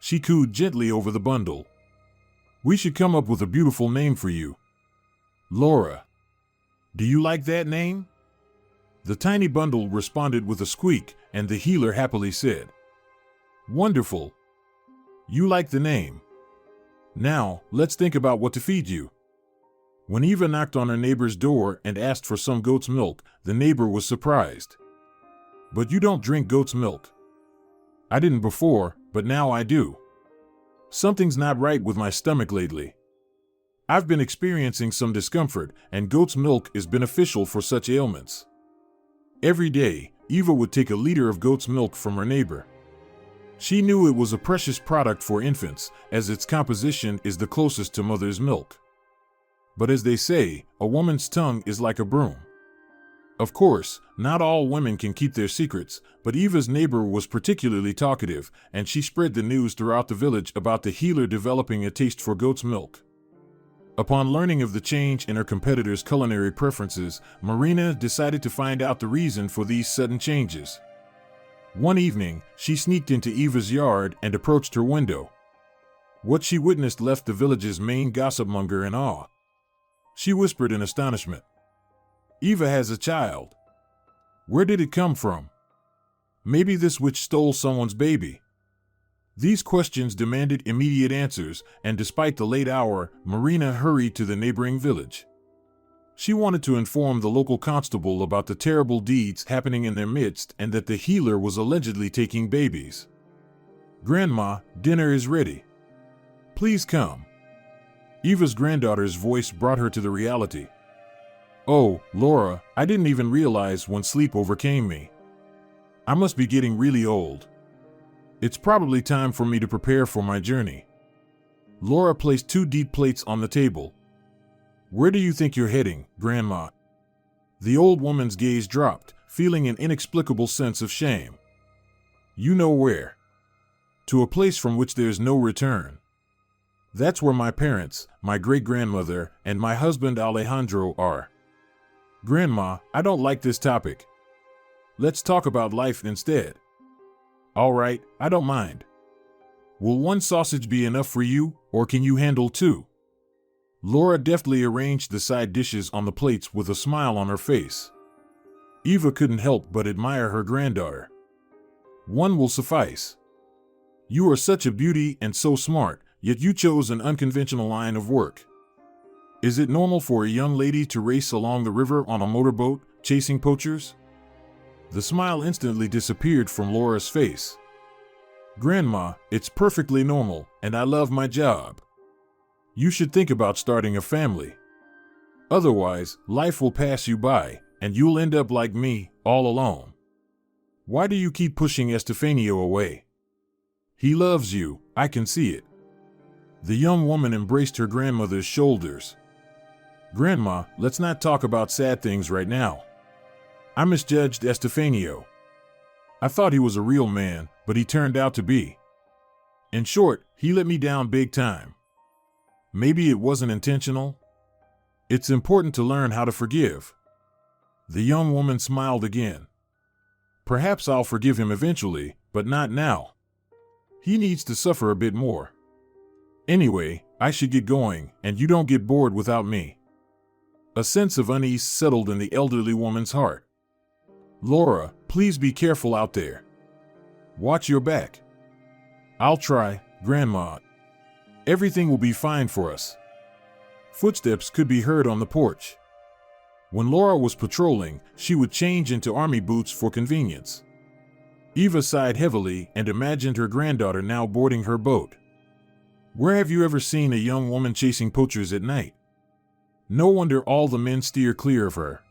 She cooed gently over the bundle. "We should come up with a beautiful name for you. Laura. Do you like that name?" The tiny bundle responded with a squeak, and the healer happily said, "Wonderful. You like the name. Now, let's think about what to feed you." When Eva knocked on her neighbor's door and asked for some goat's milk, the neighbor was surprised. "But you don't drink goat's milk." "I didn't before, but now I do. Something's not right with my stomach lately. I've been experiencing some discomfort, and goat's milk is beneficial for such ailments." Every day, Eva would take a liter of goat's milk from her neighbor. She knew it was a precious product for infants, as its composition is the closest to mother's milk. But as they say, a woman's tongue is like a broom. Of course, not all women can keep their secrets, but Eva's neighbor was particularly talkative, and she spread the news throughout the village about the healer developing a taste for goat's milk. Upon learning of the change in her competitor's culinary preferences, Marina decided to find out the reason for these sudden changes. One evening, she sneaked into Eva's yard and approached her window. What she witnessed left the village's main gossipmonger in awe. She whispered in astonishment, "Eva has a child. Where did it come from? Maybe this witch stole someone's baby." These questions demanded immediate answers, and despite the late hour, Marina hurried to the neighboring village. She wanted to inform the local constable about the terrible deeds happening in their midst and that the healer was allegedly taking babies. "Grandma, dinner is ready. Please come." Eva's granddaughter's voice brought her to the reality. "Oh, Laura, I didn't even realize when sleep overcame me. I must be getting really old. It's probably time for me to prepare for my journey." Laura placed 2 deep plates on the table. "Where do you think you're heading, Grandma?" The old woman's gaze dropped, feeling an inexplicable sense of shame. "You know where. To a place from which there's no return. That's where my parents, my great-grandmother, and my husband Alejandro are." "Grandma, I don't like this topic. Let's talk about life instead." "All right, I don't mind. Will 1 sausage be enough for you, or can you handle 2? Laura deftly arranged the side dishes on the plates with a smile on her face. Eva couldn't help but admire her granddaughter. "1 will suffice. You are such a beauty and so smart, yet you chose an unconventional line of work. Is it normal for a young lady to race along the river on a motorboat, chasing poachers?" The smile instantly disappeared from Laura's face. "Grandma, it's perfectly normal, and I love my job. You should think about starting a family. Otherwise, life will pass you by, and you'll end up like me, all alone. Why do you keep pushing Estefanio away? He loves you, I can see it." The young woman embraced her grandmother's shoulders. "Grandma, let's not talk about sad things right now. I misjudged Estefanio. I thought he was a real man, but he turned out to be. In short, he let me down big time. Maybe it wasn't intentional. It's important to learn how to forgive." The young woman smiled again. "Perhaps I'll forgive him eventually, but not now. He needs to suffer a bit more. Anyway, I should get going, and you don't get bored without me." A sense of unease settled in the elderly woman's heart. "Laura, please be careful out there. Watch your back." "I'll try, Grandma. Everything will be fine for us." Footsteps could be heard on the porch. When Laura was patrolling, she would change into army boots for convenience. Eva sighed heavily and imagined her granddaughter now boarding her boat. Where have you ever seen a young woman chasing poachers at night? No wonder all the men steer clear of her.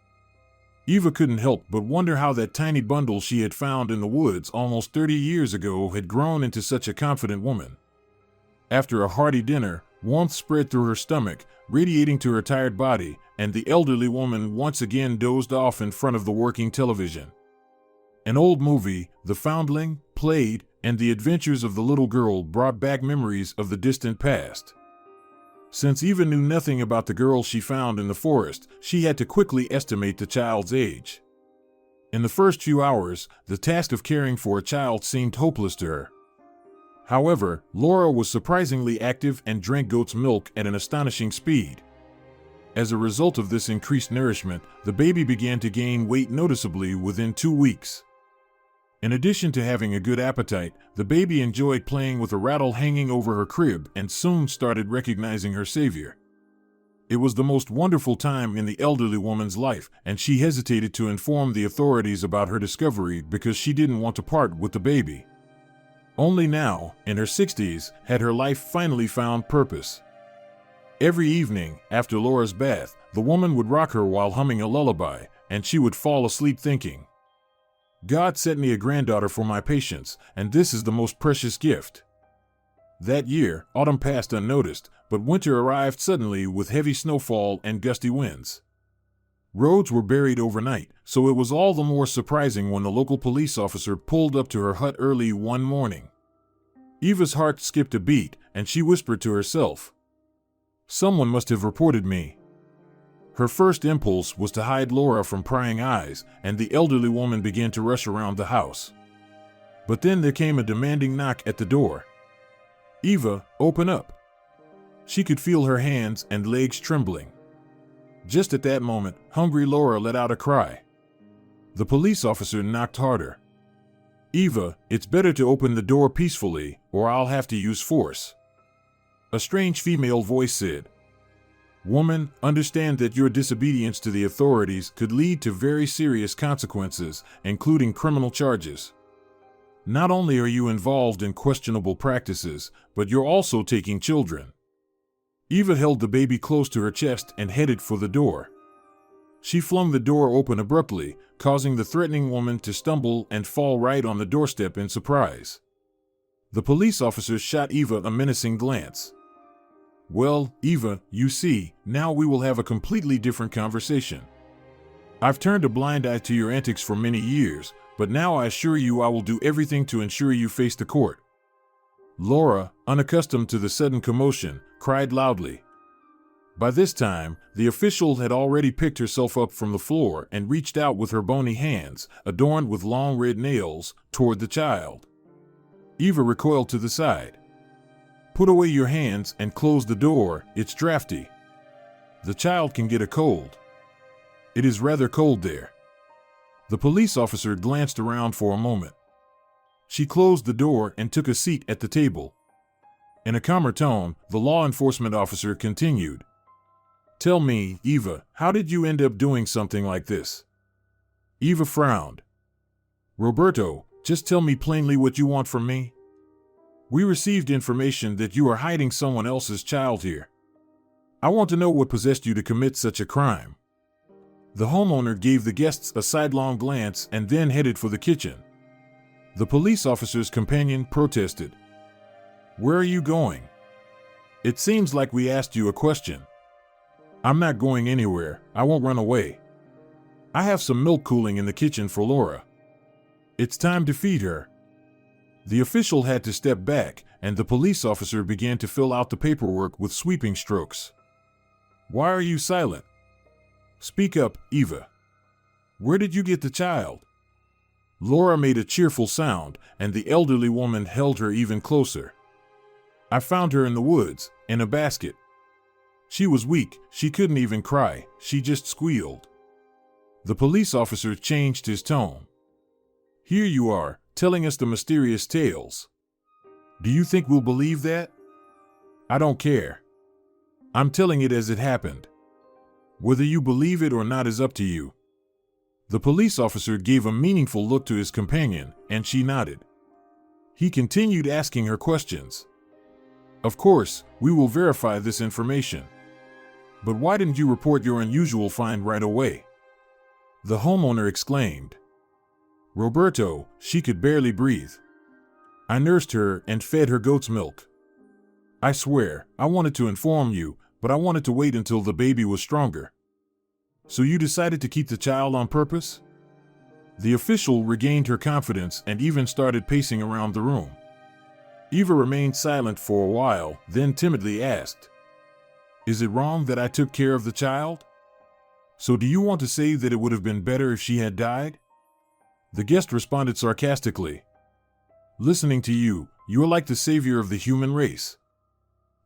Eva couldn't help but wonder how that tiny bundle she had found in the woods almost 30 years ago had grown into such a confident woman. After a hearty dinner, warmth spread through her stomach, radiating to her tired body, and the elderly woman once again dozed off in front of the working television. An old movie, The Foundling, played, and the adventures of the little girl brought back memories of the distant past. Since Eva knew nothing about the girl she found in the forest, she had to quickly estimate the child's age. In the first few hours, the task of caring for a child seemed hopeless to her. However, Laura was surprisingly active and drank goat's milk at an astonishing speed. As a result of this increased nourishment, the baby began to gain weight noticeably within 2 weeks. In addition to having a good appetite, the baby enjoyed playing with a rattle hanging over her crib and soon started recognizing her savior. It was the most wonderful time in the elderly woman's life, and she hesitated to inform the authorities about her discovery because she didn't want to part with the baby. Only now, in her 60s, had her life finally found purpose. Every evening, after Laura's bath, the woman would rock her while humming a lullaby, and she would fall asleep thinking, "God sent me a granddaughter for my patients, and this is the most precious gift." That year, autumn passed unnoticed, but winter arrived suddenly with heavy snowfall and gusty winds. Roads were buried overnight, so it was all the more surprising when the local police officer pulled up to her hut early one morning. Eva's heart skipped a beat, and she whispered to herself, "Someone must have reported me." Her first impulse was to hide Laura from prying eyes, and the elderly woman began to rush around the house. But then there came a demanding knock at the door. "Eva, open up." She could feel her hands and legs trembling. Just at that moment, hungry Laura let out a cry. The police officer knocked harder. "Eva, it's better to open the door peacefully, or I'll have to use force." A strange female voice said, "Woman, understand that your disobedience to the authorities could lead to very serious consequences, including criminal charges. Not only are you involved in questionable practices, but you're also taking children." Eva held the baby close to her chest and headed for the door. She flung the door open abruptly, causing the threatening woman to stumble and fall right on the doorstep in surprise. The police officer shot Eva a menacing glance. "Well, Eva, you see, now we will have a completely different conversation. I've turned a blind eye to your antics for many years, but now I assure you I will do everything to ensure you face the court." Laura, unaccustomed to the sudden commotion, cried loudly. By this time, the official had already picked herself up from the floor and reached out with her bony hands, adorned with long red nails, toward the child. Eva recoiled to the side. "Put away your hands and close the door, it's drafty. The child can get a cold. It is rather cold there." The police officer glanced around for a moment. She closed the door and took a seat at the table. In a calmer tone, the law enforcement officer continued, "Tell me, Eva, how did you end up doing something like this?" Eva frowned. "Roberto, just tell me plainly what you want from me. We received information that you are hiding someone else's child here. I want to know what possessed you to commit such a crime." The homeowner gave the guests a sidelong glance and then headed for the kitchen. The police officer's companion protested. "Where are you going? It seems like we asked you a question." "I'm not going anywhere. I won't run away. I have some milk cooling in the kitchen for Laura. It's time to feed her." The official had to step back, and the police officer began to fill out the paperwork with sweeping strokes. "Why are you silent? Speak up, Eva. Where did you get the child?" Laura made a cheerful sound, and the elderly woman held her even closer. "I found her in the woods, in a basket. She was weak, she couldn't even cry, she just squealed." The police officer changed his tone. "Here you are, telling us the mysterious tales. Do you think we'll believe that? I don't care. I'm telling it as it happened. Whether you believe it or not is up to you." The police officer gave a meaningful look to his companion, and she nodded. He continued asking her questions. "Of course, we will verify this information. But why didn't you report your unusual find right away?" The homeowner exclaimed. Roberto, she could barely breathe. I nursed her and fed her goat's milk. I swear, I wanted to inform you, but I wanted to wait until the baby was stronger. So you decided to keep the child on purpose? The official regained her confidence and even started pacing around the room. Eva remained silent for a while, then timidly asked, Is it wrong that I took care of the child? So do you want to say that it would have been better if she had died? The guest responded sarcastically. Listening to you, you are like the savior of the human race.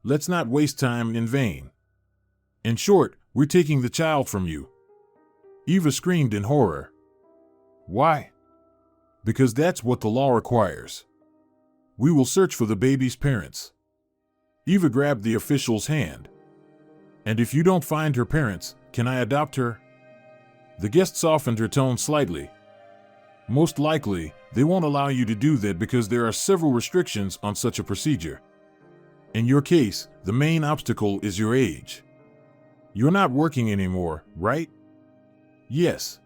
Let's not waste time in vain. In short, we're taking the child from you. Eva screamed in horror. Why? Because that's what the law requires. We will search for the baby's parents. Eva grabbed the official's hand. And if you don't find her parents, can I adopt her? The guest softened her tone slightly. Most likely, they won't allow you to do that because there are several restrictions on such a procedure. In your case, the main obstacle is your age. You're not working anymore, right? Yes.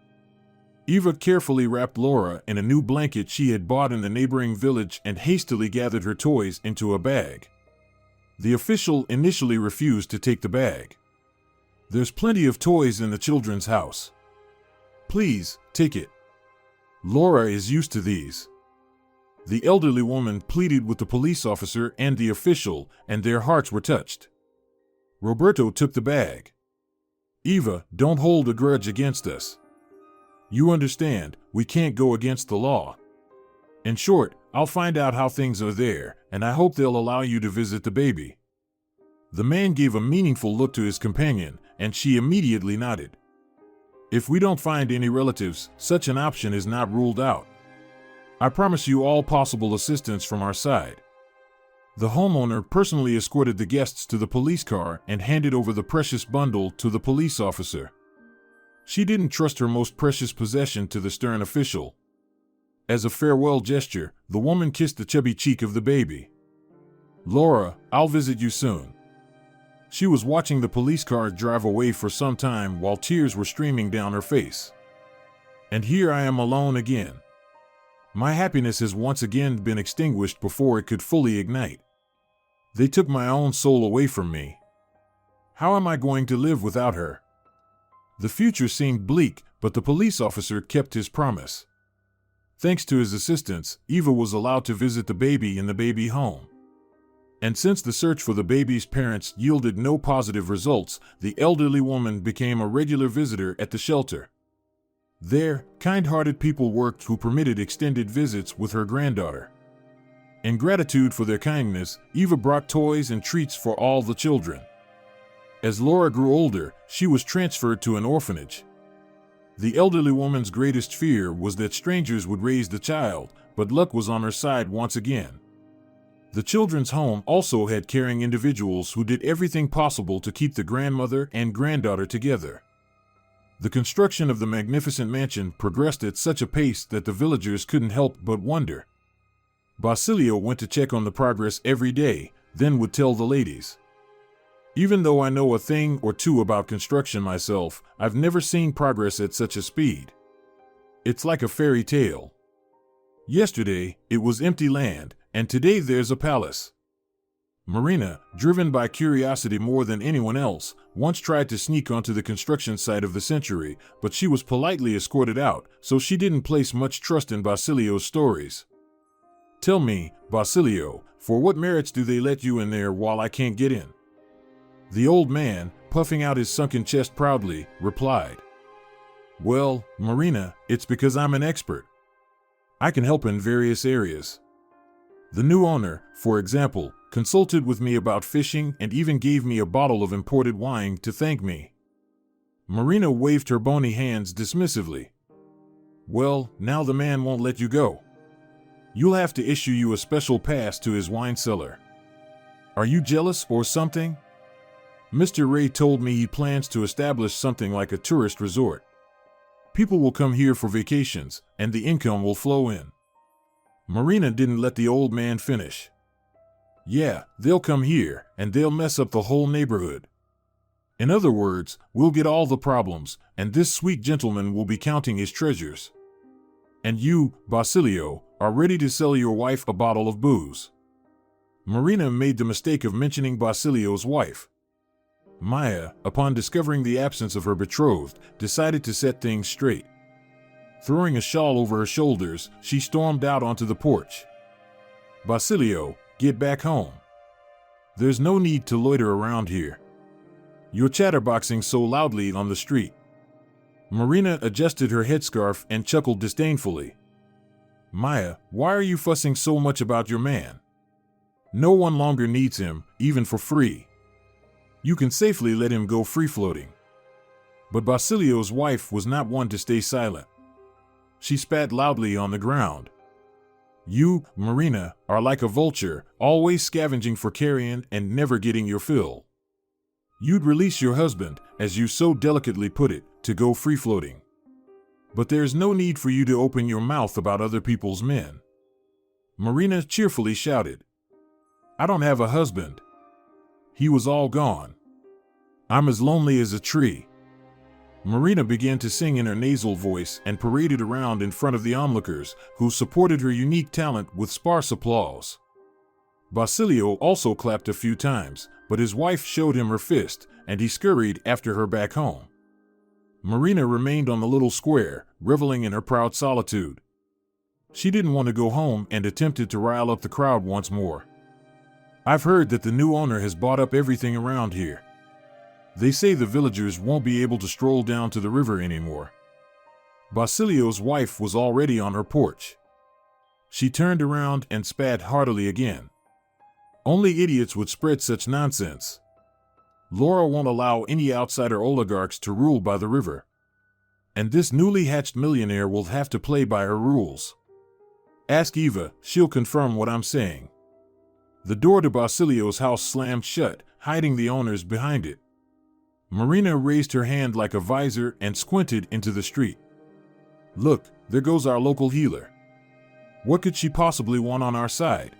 Eva carefully wrapped Laura in a new blanket she had bought in the neighboring village and hastily gathered her toys into a bag. The official initially refused to take the bag. There's plenty of toys in the children's house. Please, take it. Laura is used to these. The elderly woman pleaded with the police officer and the official, and their hearts were touched. Roberto took the bag. Eva, don't hold a grudge against us. You understand, we can't go against the law. In short, I'll find out how things are there, and I hope they'll allow you to visit the baby. The man gave a meaningful look to his companion, and she immediately nodded. If we don't find any relatives, such an option is not ruled out. I promise you all possible assistance from our side. The homeowner personally escorted the guests to the police car and handed over the precious bundle to the police officer. She didn't trust her most precious possession to the stern official. As a farewell gesture, the woman kissed the chubby cheek of the baby. Laura, I'll visit you soon. She was watching the police car drive away for some time while tears were streaming down her face. And here I am alone again. My happiness has once again been extinguished before it could fully ignite. They took my own soul away from me. How am I going to live without her? The future seemed bleak, but the police officer kept his promise. Thanks to his assistance, Eva was allowed to visit the baby in the baby home. And since the search for the baby's parents yielded no positive results, the elderly woman became a regular visitor at the shelter. There, kind-hearted people worked who permitted extended visits with her granddaughter. In gratitude for their kindness, Eva brought toys and treats for all the children. As Laura grew older, she was transferred to an orphanage. The elderly woman's greatest fear was that strangers would raise the child, but luck was on her side once again. The children's home also had caring individuals who did everything possible to keep the grandmother and granddaughter together. The construction of the magnificent mansion progressed at such a pace that the villagers couldn't help but wonder. Basilio went to check on the progress every day, then would tell the ladies. Even though I know a thing or two about construction myself, I've never seen progress at such a speed. It's like a fairy tale. Yesterday, it was empty land, and today there's a palace. Marina, driven by curiosity more than anyone else, once tried to sneak onto the construction site of the century, but she was politely escorted out, so she didn't place much trust in Basilio's stories. Tell me, Basilio, for what merits do they let you in there while I can't get in? The old man, puffing out his sunken chest proudly, replied. Well, Marina, it's because I'm an expert. I can help in various areas. The new owner, for example, consulted with me about fishing and even gave me a bottle of imported wine to thank me. Marina waved her bony hands dismissively. Well, now the man won't let you go. You'll have to issue you a special pass to his wine cellar. Are you jealous or something? Mr. Ray told me he plans to establish something like a tourist resort. People will come here for vacations, and the income will flow in. Marina didn't let the old man finish. Yeah, they'll come here, and they'll mess up the whole neighborhood. In other words, we'll get all the problems, and this sweet gentleman will be counting his treasures. And you, Basilio, are ready to sell your wife a bottle of booze. Marina made the mistake of mentioning Basilio's wife. Maya, upon discovering the absence of her betrothed, decided to set things straight. Throwing a shawl over her shoulders, she stormed out onto the porch. Basilio, get back home. There's no need to loiter around here. You're chatterboxing so loudly on the street. Marina adjusted her headscarf and chuckled disdainfully. Maya, why are you fussing so much about your man? No one longer needs him, even for free. You can safely let him go free-floating. But Basilio's wife was not one to stay silent. She spat loudly on the ground. You, Marina, are like a vulture, always scavenging for carrion and never getting your fill. You'd release your husband, as you so delicately put it, to go free-floating. But there's no need for you to open your mouth about other people's men. Marina cheerfully shouted. I don't have a husband. He was all gone. I'm as lonely as a tree. Marina began to sing in her nasal voice and paraded around in front of the onlookers, who supported her unique talent with sparse applause. Basilio also clapped a few times, but his wife showed him her fist, and he scurried after her back home. Marina remained on the little square, reveling in her proud solitude. She didn't want to go home and attempted to rile up the crowd once more. I've heard that the new owner has bought up everything around here. They say the villagers won't be able to stroll down to the river anymore. Basilio's wife was already on her porch. She turned around and spat heartily again. Only idiots would spread such nonsense. Laura won't allow any outsider oligarchs to rule by the river. And this newly hatched millionaire will have to play by her rules. Ask Eva, she'll confirm what I'm saying. The door to Basilio's house slammed shut, hiding the owners behind it. Marina raised her hand like a visor and squinted into the street. Look, there goes our local healer. What could she possibly want on our side?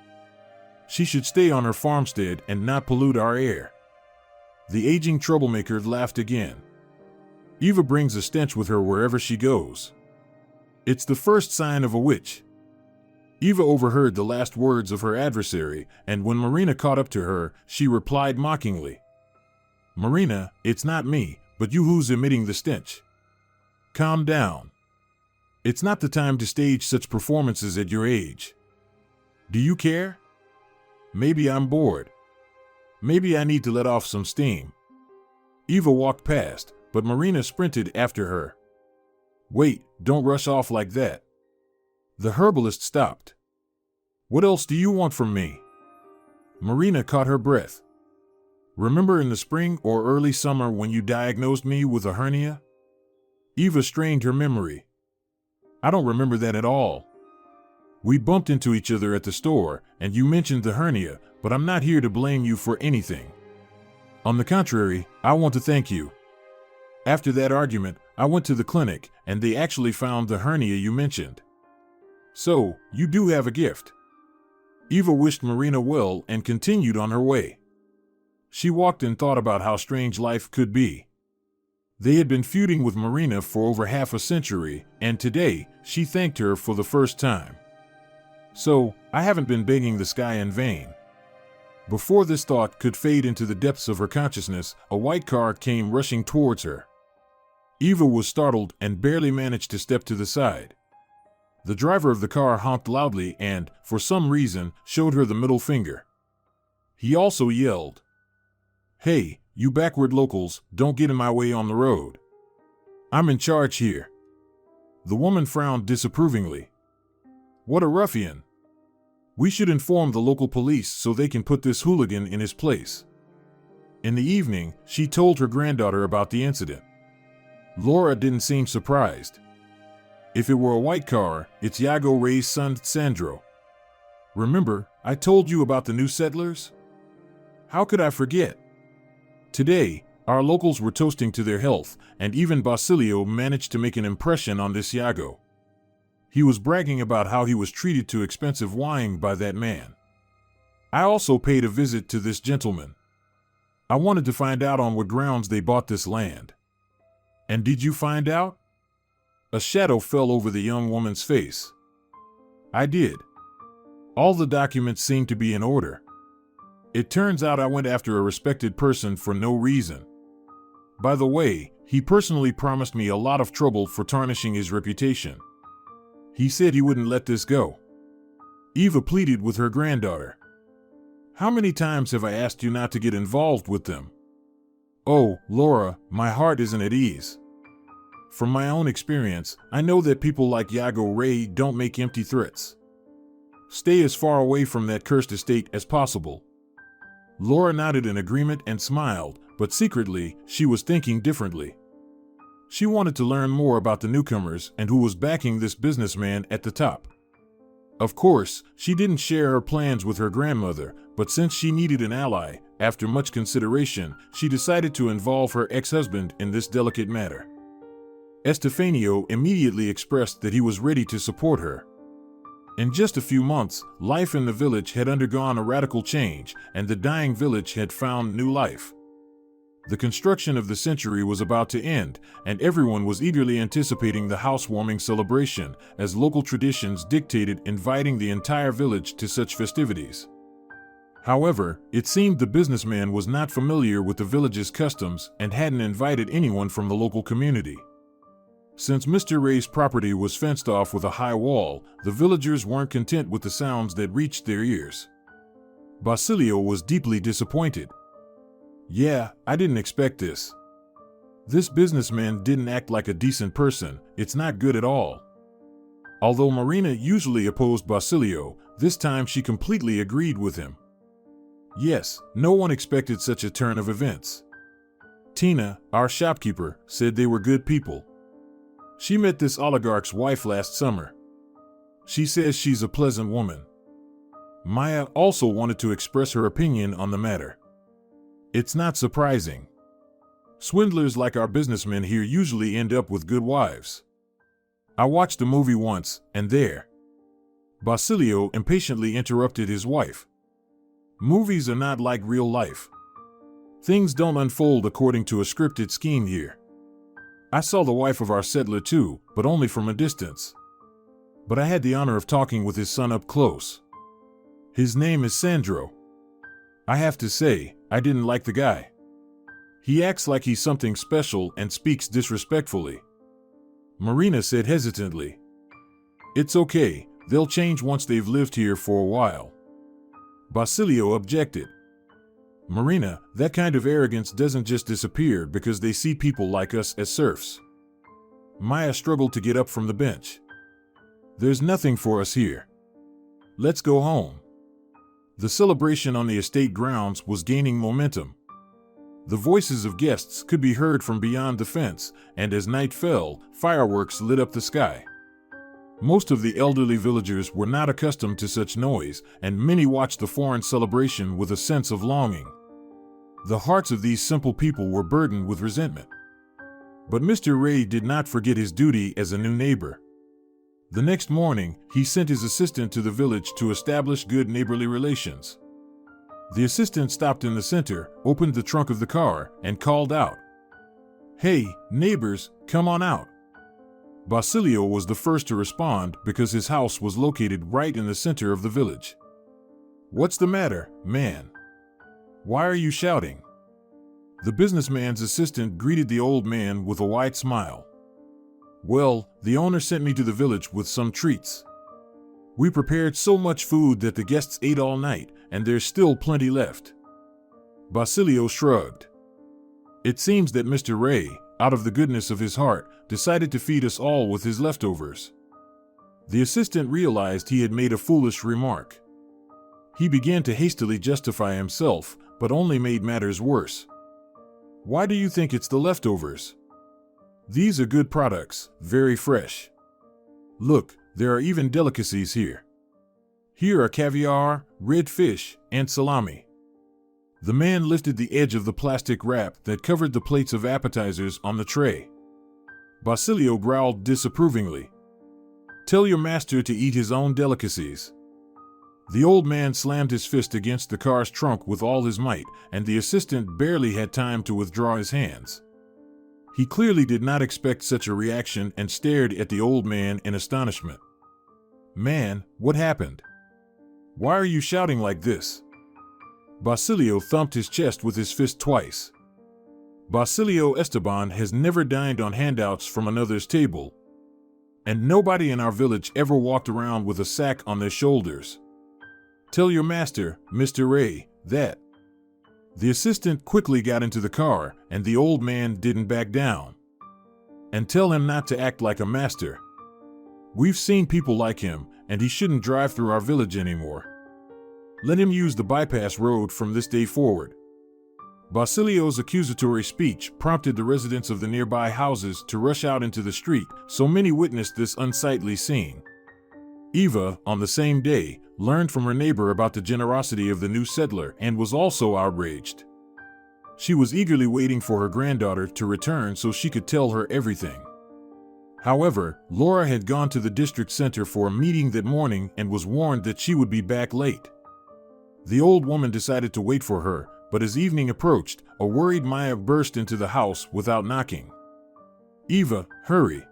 She should stay on her farmstead and not pollute our air. The aging troublemaker laughed again. Eva brings a stench with her wherever she goes. It's the first sign of a witch. Eva overheard the last words of her adversary, and when Marina caught up to her, she replied mockingly. Marina, it's not me, but you who's emitting the stench. Calm down. It's not the time to stage such performances at your age. Do you care? Maybe I'm bored. Maybe I need to let off some steam. Eva walked past, but Marina sprinted after her. Wait, don't rush off like that. The herbalist stopped. What else do you want from me? Marina caught her breath. Remember in the spring or early summer when you diagnosed me with a hernia? Eva strained her memory. I don't remember that at all. We bumped into each other at the store, and you mentioned the hernia, but I'm not here to blame you for anything. On the contrary, I want to thank you. After that argument, I went to the clinic, and they actually found the hernia you mentioned. So, you do have a gift. Eva wished Marina well and continued on her way. She walked and thought about how strange life could be. They had been feuding with Marina for over half a century, and today, she thanked her for the first time. So, I haven't been begging the sky in vain. Before this thought could fade into the depths of her consciousness, a white car came rushing towards her. Eva was startled and barely managed to step to the side. The driver of the car honked loudly and, for some reason, showed her the middle finger. He also yelled, Hey, you backward locals, don't get in my way on the road. I'm in charge here. The woman frowned disapprovingly. What a ruffian. We should inform the local police so they can put this hooligan in his place. In the evening, she told her granddaughter about the incident. Laura didn't seem surprised. If it were a white car, it's Iago Rey's son Sandro. Remember, I told you about the new settlers? How could I forget? Today, our locals were toasting to their health, and even Basilio managed to make an impression on this Iago. He was bragging about how he was treated to expensive wine by that man. I also paid a visit to this gentleman. I wanted to find out on what grounds they bought this land. And did you find out? A shadow fell over the young woman's face. I did. All the documents seemed to be in order. It turns out I went after a respected person for no reason. By the way, he personally promised me a lot of trouble for tarnishing his reputation. He said he wouldn't let this go. Eva pleaded with her granddaughter. How many times have I asked you not to get involved with them? Oh, Laura, my heart isn't at ease. From my own experience, I know that people like Yago Ray don't make empty threats. Stay as far away from that cursed estate as possible. Laura nodded in agreement and smiled, but secretly, she was thinking differently. She wanted to learn more about the newcomers and who was backing this businessman at the top. Of course, she didn't share her plans with her grandmother, but since she needed an ally, after much consideration, she decided to involve her ex-husband in this delicate matter. Estefanio immediately expressed that he was ready to support her. In just a few months, life in the village had undergone a radical change, and the dying village had found new life. The construction of the century was about to end, and everyone was eagerly anticipating the housewarming celebration, as local traditions dictated inviting the entire village to such festivities. However, it seemed the businessman was not familiar with the village's customs and hadn't invited anyone from the local community. Since Mr. Ray's property was fenced off with a high wall, the villagers weren't content with the sounds that reached their ears. Basilio was deeply disappointed. Yeah, I didn't expect this. This businessman didn't act like a decent person. It's not good at all. Although Marina usually opposed Basilio, this time she completely agreed with him. Yes, no one expected such a turn of events. Tina, our shopkeeper, said they were good people. She met this oligarch's wife last summer. She says she's a pleasant woman. Maya also wanted to express her opinion on the matter. It's not surprising. Swindlers like our businessmen here usually end up with good wives. I watched a movie once, and there. Basilio impatiently interrupted his wife. Movies are not like real life. Things don't unfold according to a scripted scheme here. I saw the wife of our settler too, but only from a distance. But I had the honor of talking with his son up close. His name is Sandro. I have to say, I didn't like the guy. He acts like he's something special and speaks disrespectfully. Marina said hesitantly. It's okay, they'll change once they've lived here for a while. Basilio objected. Marina, that kind of arrogance doesn't just disappear because they see people like us as serfs. Maya struggled to get up from the bench. There's nothing for us here. Let's go home. The celebration on the estate grounds was gaining momentum. The voices of guests could be heard from beyond the fence, and as night fell, fireworks lit up the sky. Most of the elderly villagers were not accustomed to such noise, and many watched the foreign celebration with a sense of longing. The hearts of these simple people were burdened with resentment. But Mr. Ray did not forget his duty as a new neighbor. The next morning, he sent his assistant to the village to establish good neighborly relations. The assistant stopped in the center, opened the trunk of the car, and called out, "Hey, neighbors, come on out." Basilio was the first to respond because his house was located right in the center of the village. "What's the matter, man? Why are you shouting?" The businessman's assistant greeted the old man with a wide smile. "Well, the owner sent me to the village with some treats. We prepared so much food that the guests ate all night, and there's still plenty left." Basilio shrugged. It seems that Mr. Ray, out of the goodness of his heart, decided to feed us all with his leftovers. The assistant realized he had made a foolish remark. He began to hastily justify himself, but only made matters worse. "Why do you think it's the leftovers? These are good products, very fresh. Look, there are even delicacies here. Here are caviar, red fish, and salami." The man lifted the edge of the plastic wrap that covered the plates of appetizers on the tray. Basilio growled disapprovingly. "Tell your master to eat his own delicacies." The old man slammed his fist against the car's trunk with all his might, and the assistant barely had time to withdraw his hands. He clearly did not expect such a reaction and stared at the old man in astonishment. "Man, what happened? Why are you shouting like this?" Basilio thumped his chest with his fist twice. Basilio Esteban has never dined on handouts from another's table, and nobody in our village ever walked around with a sack on their shoulders. "Tell your master, Mr. Ray, that." The assistant quickly got into the car, and the old man didn't back down. "And tell him not to act like a master. We've seen people like him, and he shouldn't drive through our village anymore. Let him use the bypass road from this day forward." Basilio's accusatory speech prompted the residents of the nearby houses to rush out into the street, so many witnessed this unsightly scene. Eva, on the same day, learned from her neighbor about the generosity of the new settler and was also outraged. She was eagerly waiting for her granddaughter to return so she could tell her everything. However, Laura had gone to the district center for a meeting that morning and was warned that she would be back late. The old woman decided to wait for her, but as evening approached, a worried Maya burst into the house without knocking. "Eva, hurry.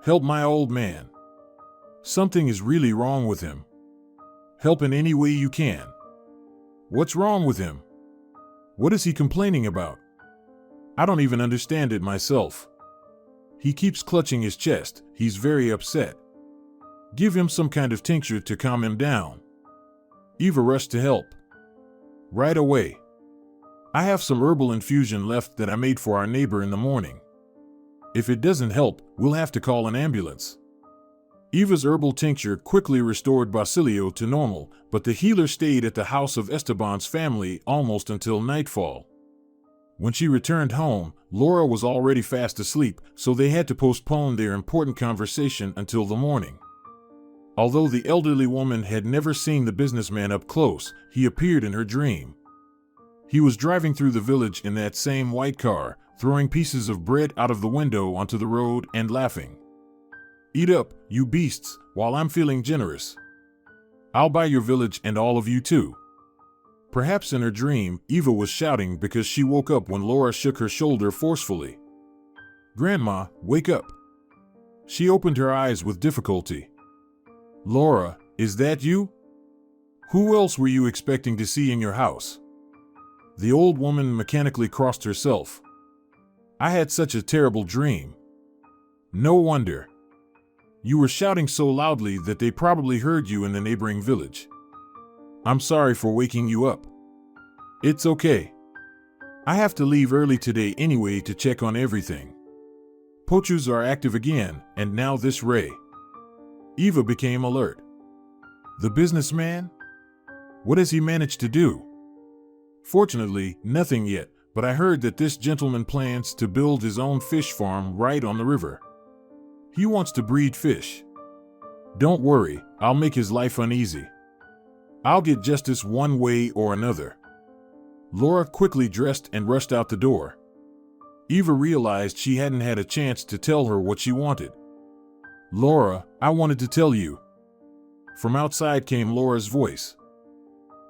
Help my old man. Something is really wrong with him. Help in any way you can." "What's wrong with him? What is he complaining about? I don't even understand it myself. He keeps clutching his chest, he's very upset. Give him some kind of tincture to calm him down." Eva rushed to help. "Right away. I have some herbal infusion left that I made for our neighbor in the morning. If it doesn't help, we'll have to call an ambulance." Eva's herbal tincture quickly restored Basilio to normal, but the healer stayed at the house of Esteban's family almost until nightfall. When she returned home, Laura was already fast asleep, so they had to postpone their important conversation until the morning. Although the elderly woman had never seen the businessman up close, he appeared in her dream. He was driving through the village in that same white car, throwing pieces of bread out of the window onto the road and laughing. "Eat up, you beasts, while I'm feeling generous. I'll buy your village and all of you too." Perhaps in her dream, Eva was shouting because she woke up when Laura shook her shoulder forcefully. "Grandma, wake up." She opened her eyes with difficulty. "Laura, is that you? Who else were you expecting to see in your house?" The old woman mechanically crossed herself. "I had such a terrible dream." "No wonder. You were shouting so loudly that they probably heard you in the neighboring village. I'm sorry for waking you up." "It's okay. I have to leave early today anyway to check on everything. Poachers are active again, and now this Ray." Eva became alert. "The businessman? What has he managed to do?" "Fortunately, nothing yet, but I heard that this gentleman plans to build his own fish farm right on the river. He wants to breed fish. Don't worry, I'll make his life uneasy. I'll get justice one way or another." Laura quickly dressed and rushed out the door. Eva realized she hadn't had a chance to tell her what she wanted. "Laura, I wanted to tell you." From outside came Laura's voice.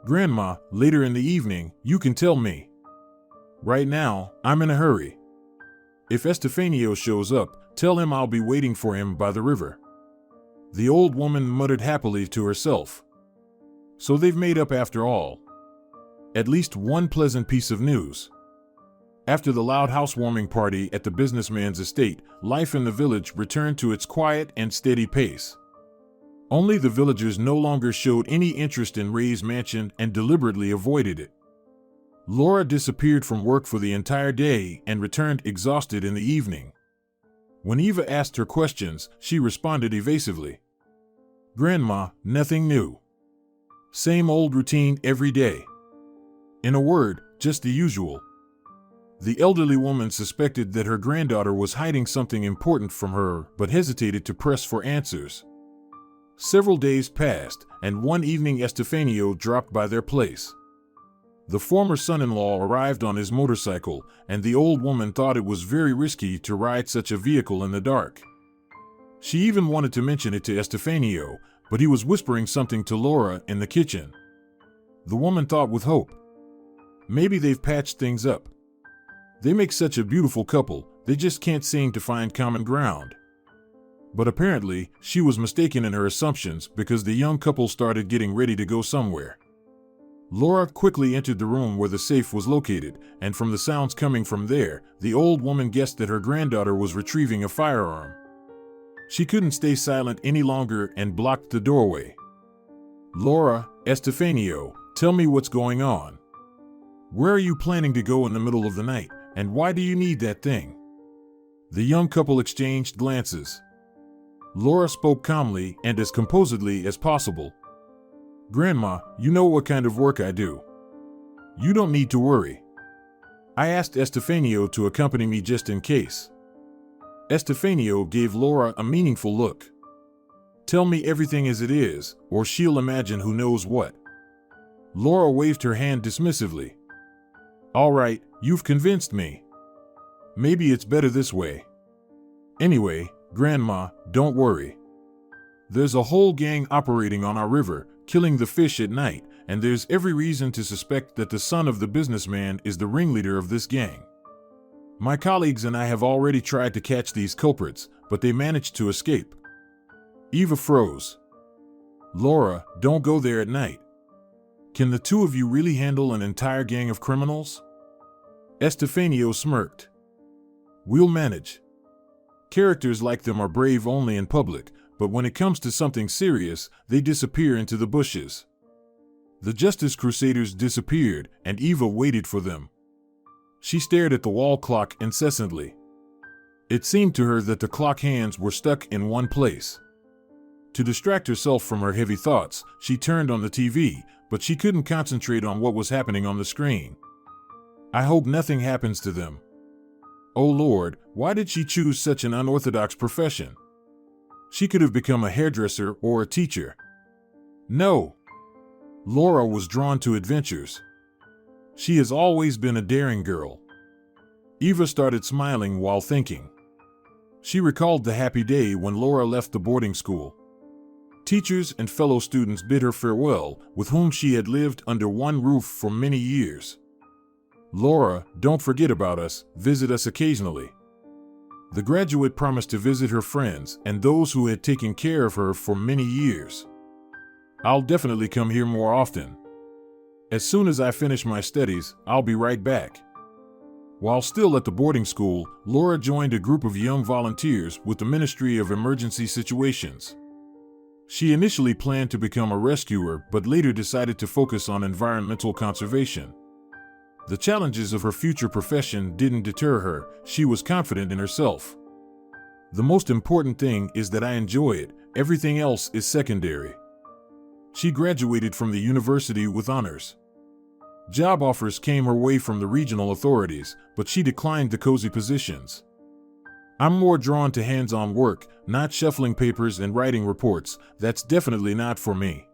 "Grandma, later in the evening, you can tell me. Right now, I'm in a hurry. If Estefanio shows up, tell him I'll be waiting for him by the river." The old woman muttered happily to herself. So they've made up after all. At least one pleasant piece of news. After the loud housewarming party at the businessman's estate, life in the village returned to its quiet and steady pace. Only the villagers no longer showed any interest in Ray's mansion and deliberately avoided it. Laura disappeared from work for the entire day and returned exhausted in the evening. When Eva asked her questions, she responded evasively. "Grandma, nothing new. Same old routine every day. In a word, just the usual." The elderly woman suspected that her granddaughter was hiding something important from her, but hesitated to press for answers. Several days passed, and one evening Estefanio dropped by their place. The former son-in-law arrived on his motorcycle, and the old woman thought it was very risky to ride such a vehicle in the dark. She even wanted to mention it to Estefanio, but he was whispering something to Laura in the kitchen. The woman thought with hope. Maybe they've patched things up. They make such a beautiful couple, they just can't seem to find common ground. But apparently, she was mistaken in her assumptions because the young couple started getting ready to go somewhere. Laura quickly entered the room where the safe was located, and from the sounds coming from there, the old woman guessed that her granddaughter was retrieving a firearm. She couldn't stay silent any longer and blocked the doorway. "Laura, Estefanio, tell me what's going on. Where are you planning to go in the middle of the night, and why do you need that thing?" The young couple exchanged glances. Laura spoke calmly and as composedly as possible. "Grandma, you know what kind of work I do. You don't need to worry. I asked Estefanio to accompany me just in case." Estefanio gave Laura a meaningful look. "Tell me everything as it is, or she'll imagine who knows what." Laura waved her hand dismissively. "All right, you've convinced me. Maybe it's better this way. Anyway, Grandma, don't worry. There's a whole gang operating on our river, killing the fish at night, and there's every reason to suspect that the son of the businessman is the ringleader of this gang. My colleagues and I have already tried to catch these culprits, but they managed to escape." Eva froze. "Laura, don't go there at night. Can the two of you really handle an entire gang of criminals?" Estefanio smirked. "We'll manage. Characters like them are brave only in public, but when it comes to something serious, they disappear into the bushes." The Justice Crusaders disappeared, and Eva waited for them. She stared at the wall clock incessantly. It seemed to her that the clock hands were stuck in one place. To distract herself from her heavy thoughts, she turned on the TV, but she couldn't concentrate on what was happening on the screen. "I hope nothing happens to them. Oh Lord, why did she choose such an unorthodox profession? She could have become a hairdresser or a teacher." No. Laura was drawn to adventures. She has always been a daring girl. Eva started smiling while thinking. She recalled the happy day when Laura left the boarding school. Teachers and fellow students bid her farewell, with whom she had lived under one roof for many years. "Laura, don't forget about us, visit us occasionally." The graduate promised to visit her friends and those who had taken care of her for many years. "I'll definitely come here more often. As soon as I finish my studies, I'll be right back." While still at the boarding school, Laura joined a group of young volunteers with the Ministry of Emergency Situations. She initially planned to become a rescuer, but later decided to focus on environmental conservation. The challenges of her future profession didn't deter her. She was confident in herself. "The most important thing is that I enjoy it. Everything else is secondary." She graduated from the university with honors. Job offers came her way from the regional authorities, but she declined the cozy positions. "I'm more drawn to hands-on work, not shuffling papers and writing reports. That's definitely not for me."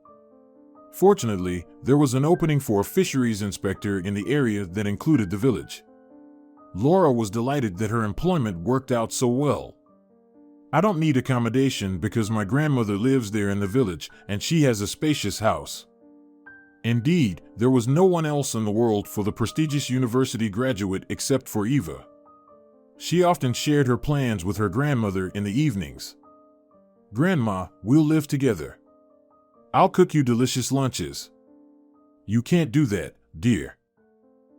Fortunately, there was an opening for a fisheries inspector in the area that included the village. Laura was delighted that her employment worked out so well. "I don't need accommodation because my grandmother lives there in the village, and she has a spacious house." Indeed, there was no one else in the world for the prestigious university graduate except for Eva. She often shared her plans with her grandmother in the evenings. "Grandma, we'll live together. I'll cook you delicious lunches." "You can't do that, dear.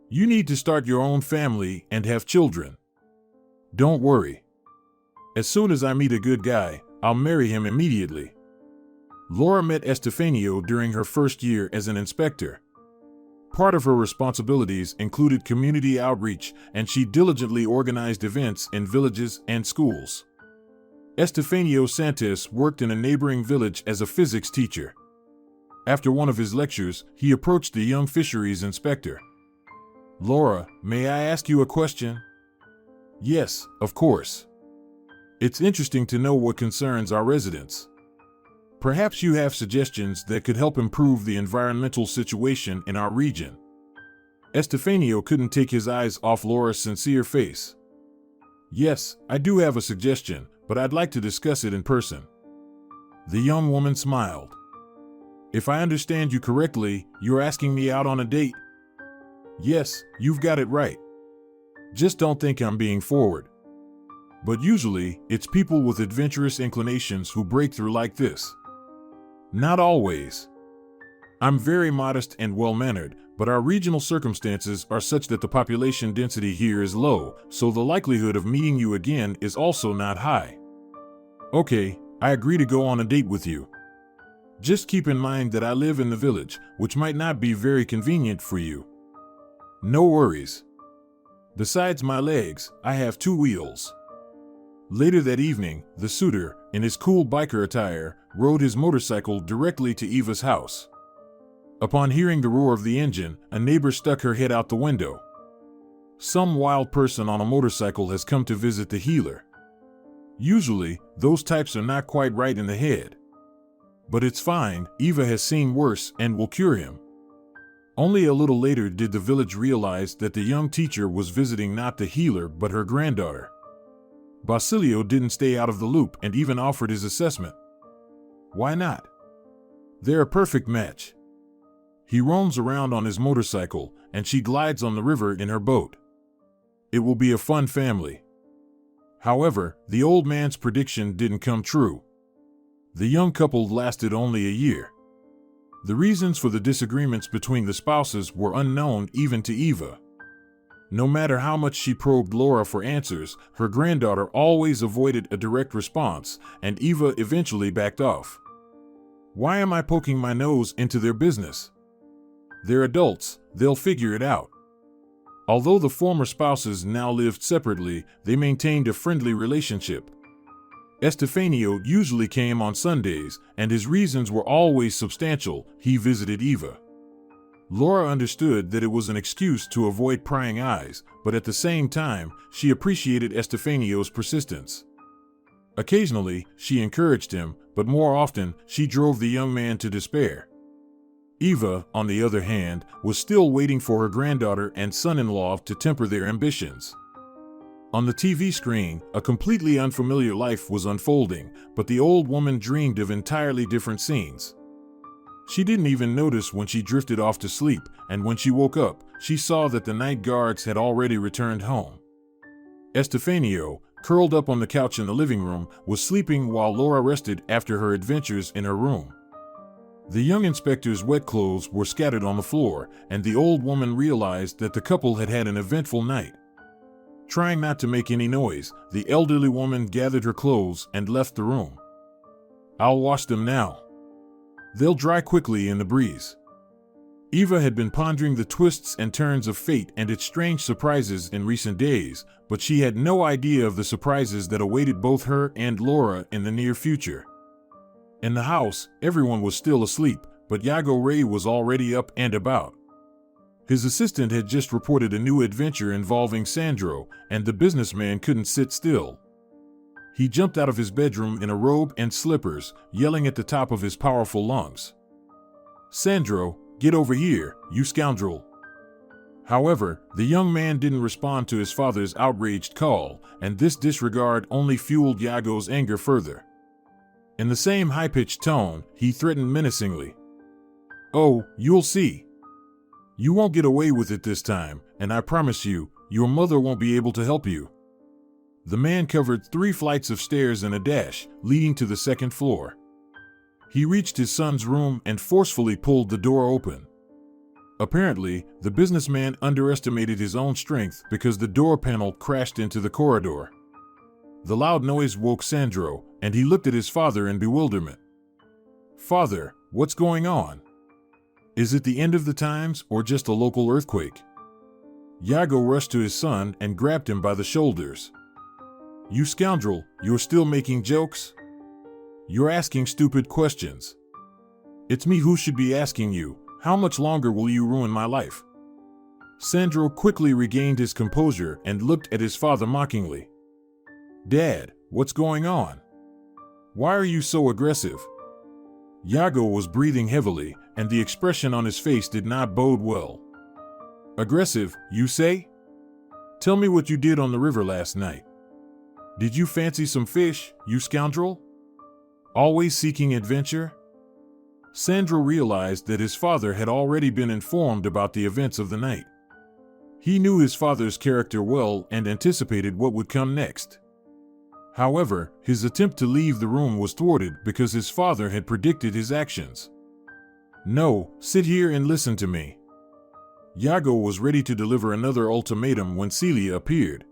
You need to start your own family and have children." "Don't worry. As soon as I meet a good guy, I'll marry him immediately." Laura met Estefanio during her first year as an inspector. Part of her responsibilities included community outreach, and she diligently organized events in villages and schools. Estefanio Santos worked in a neighboring village as a physics teacher. After one of his lectures, he approached the young fisheries inspector. "Laura, may I ask you a question?" "Yes, of course. It's interesting to know what concerns our residents. Perhaps you have suggestions that could help improve the environmental situation in our region." Estefanio couldn't take his eyes off Laura's sincere face. "Yes, I do have a suggestion, but I'd like to discuss it in person." The young woman smiled. If I understand you correctly, you're asking me out on a date? Yes, you've got it right. Just don't think I'm being forward. But usually, it's people with adventurous inclinations who break through like this. Not always. I'm very modest and well-mannered, but our regional circumstances are such that the population density here is low, so the likelihood of meeting you again is also not high. Okay, I agree to go on a date with you. Just keep in mind that I live in the village, which might not be very convenient for you. No worries. Besides my legs, I have 2 wheels. Later that evening, the suitor, in his cool biker attire, rode his motorcycle directly to Eva's house. Upon hearing the roar of the engine, a neighbor stuck her head out the window. Some wild person on a motorcycle has come to visit the healer. Usually, those types are not quite right in the head. But it's fine, Eva has seen worse and will cure him. Only a little later did the village realize that the young teacher was visiting not the healer but her granddaughter. Basilio didn't stay out of the loop and even offered his assessment. Why not? They're a perfect match. He roams around on his motorcycle, and she glides on the river in her boat. It will be a fun family. However, the old man's prediction didn't come true. The young couple lasted only a year. The reasons for the disagreements between the spouses were unknown even to Eva. No matter how much she probed Laura for answers, her granddaughter always avoided a direct response, and Eva eventually backed off. Why am I poking my nose into their business? They're adults, they'll figure it out. Although the former spouses now lived separately, they maintained a friendly relationship. Estefanio usually came on Sundays, and his reasons were always substantial. He visited Eva. Laura understood that it was an excuse to avoid prying eyes, but at the same time, she appreciated Estefanio's persistence. Occasionally, she encouraged him, but more often, she drove the young man to despair. Eva, on the other hand, was still waiting for her granddaughter and son-in-law to temper their ambitions. On the TV screen, a completely unfamiliar life was unfolding, but the old woman dreamed of entirely different scenes. She didn't even notice when she drifted off to sleep, and when she woke up, she saw that the night guards had already returned home. Estefanio, curled up on the couch in the living room, was sleeping while Laura rested after her adventures in her room. The young inspector's wet clothes were scattered on the floor, and the old woman realized that the couple had had an eventful night. Trying not to make any noise, the elderly woman gathered her clothes and left the room. I'll wash them now. They'll dry quickly in the breeze. Eva had been pondering the twists and turns of fate and its strange surprises in recent days, but she had no idea of the surprises that awaited both her and Laura in the near future. In the house, everyone was still asleep, but Yago Ray was already up and about. His assistant had just reported a new adventure involving Sandro, and the businessman couldn't sit still. He jumped out of his bedroom in a robe and slippers, yelling at the top of his powerful lungs. "Sandro, get over here, you scoundrel!" However, the young man didn't respond to his father's outraged call, and this disregard only fueled Yago's anger further. In the same high-pitched tone, he threatened menacingly. "Oh, you'll see. You won't get away with it this time, and I promise you, your mother won't be able to help you." The man covered 3 flights of stairs in a dash, leading to the 2nd floor. He reached his son's room and forcefully pulled the door open. Apparently, the businessman underestimated his own strength because the door panel crashed into the corridor. The loud noise woke Sandro, and he looked at his father in bewilderment. "Father, what's going on? Is it the end of the times or just a local earthquake?" Yago rushed to his son and grabbed him by the shoulders. "You scoundrel, you're still making jokes? You're asking stupid questions. It's me who should be asking you, how much longer will you ruin my life?" Sandro quickly regained his composure and looked at his father mockingly. "Dad, what's going on? Why are you so aggressive?" Yago was breathing heavily, and the expression on his face did not bode well. "Aggressive, you say? Tell me what you did on the river last night. Did you fancy some fish, you scoundrel?" Always seeking adventure? Sandro realized that his father had already been informed about the events of the night. He knew his father's character well and anticipated what would come next. However, his attempt to leave the room was thwarted because his father had predicted his actions. No, sit here and listen to me. Iago was ready to deliver another ultimatum when Celia appeared.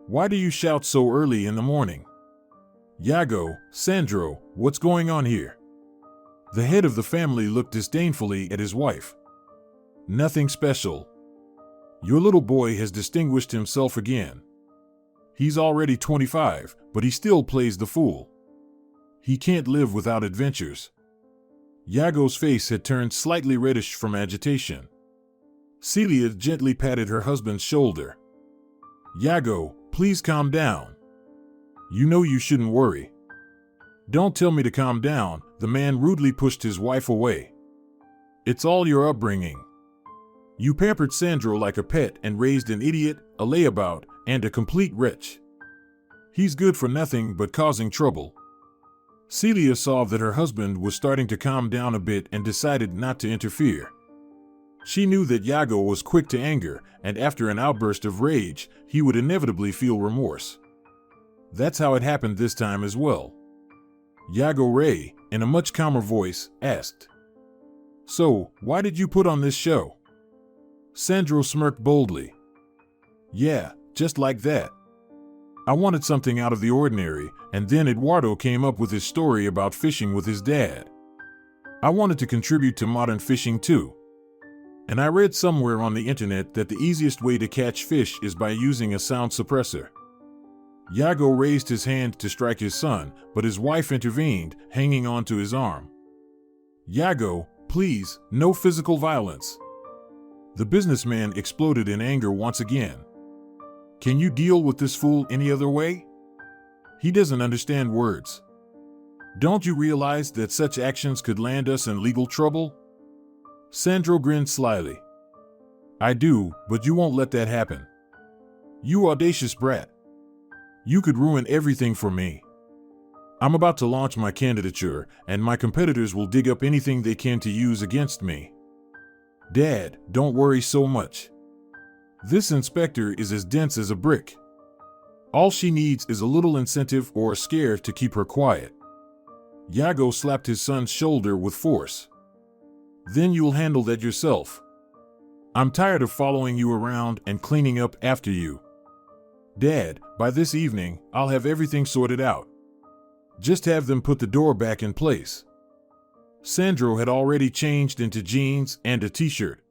Why do you shout so early in the morning? Iago, Sandro, what's going on here? The head of the family looked disdainfully at his wife. Nothing special. Your little boy has distinguished himself again. He's already 25, but he still plays the fool. He can't live without adventures. Iago's face had turned slightly reddish from agitation. Celia gently patted her husband's shoulder. Iago, please calm down. You know you shouldn't worry. Don't tell me to calm down, the man rudely pushed his wife away. It's all your upbringing. You pampered Sandro like a pet and raised an idiot, a layabout, and a complete wretch. He's good for nothing but causing trouble. Celia saw that her husband was starting to calm down a bit and decided not to interfere. She knew that Iago was quick to anger, and after an outburst of rage, he would inevitably feel remorse. That's how it happened this time as well. Iago Ray, in a much calmer voice, asked, So, why did you put on this show? Sandro smirked boldly. Yeah, just like that. I wanted something out of the ordinary, and then Eduardo came up with his story about fishing with his dad. I wanted to contribute to modern fishing too. And I read somewhere on the internet that the easiest way to catch fish is by using a sound suppressor. Iago raised his hand to strike his son, but his wife intervened, hanging onto his arm. Iago, please, no physical violence. The businessman exploded in anger once again. Can you deal with this fool any other way? He doesn't understand words. Don't you realize that such actions could land us in legal trouble? Sandro grinned slyly. I do, but you won't let that happen. You audacious brat. You could ruin everything for me. I'm about to launch my candidature, and my competitors will dig up anything they can to use against me. Dad, don't worry so much. This inspector is as dense as a brick. All she needs is a little incentive or a scare to keep her quiet. Iago slapped his son's shoulder with force. Then you'll handle that yourself. I'm tired of following you around and cleaning up after you. Dad, by this evening, I'll have everything sorted out. Just have them put the door back in place. Sandro had already changed into jeans and a t-shirt.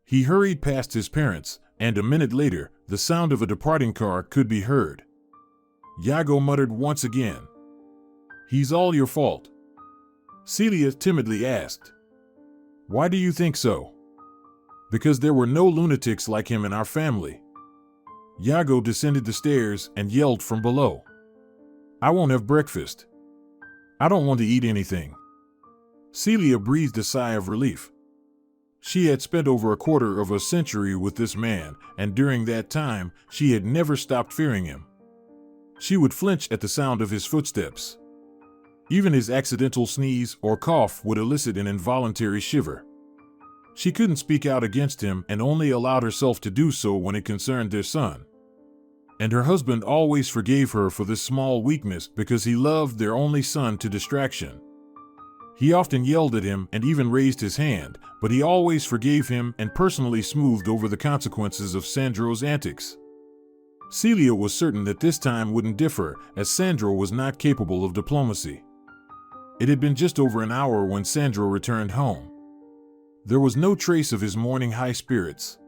He hurried past his parents, and a minute later, the sound of a departing car could be heard. Iago muttered once again. He's all your fault. Celia timidly asked. Why do you think so? Because there were no lunatics like him in our family. Iago descended the stairs and yelled from below. I won't have breakfast. I don't want to eat anything. Celia breathed a sigh of relief. She had spent over a quarter of a century with this man, and during that time, she had never stopped fearing him. She would flinch at the sound of his footsteps. Even his accidental sneeze or cough would elicit an involuntary shiver. She couldn't speak out against him and only allowed herself to do so when it concerned their son. And her husband always forgave her for this small weakness because he loved their only son to distraction. He often yelled at him and even raised his hand, but he always forgave him and personally smoothed over the consequences of Sandro's antics. Celia was certain that this time wouldn't differ, as Sandro was not capable of diplomacy. It had been just over an hour when Sandro returned home. There was no trace of his morning high spirits.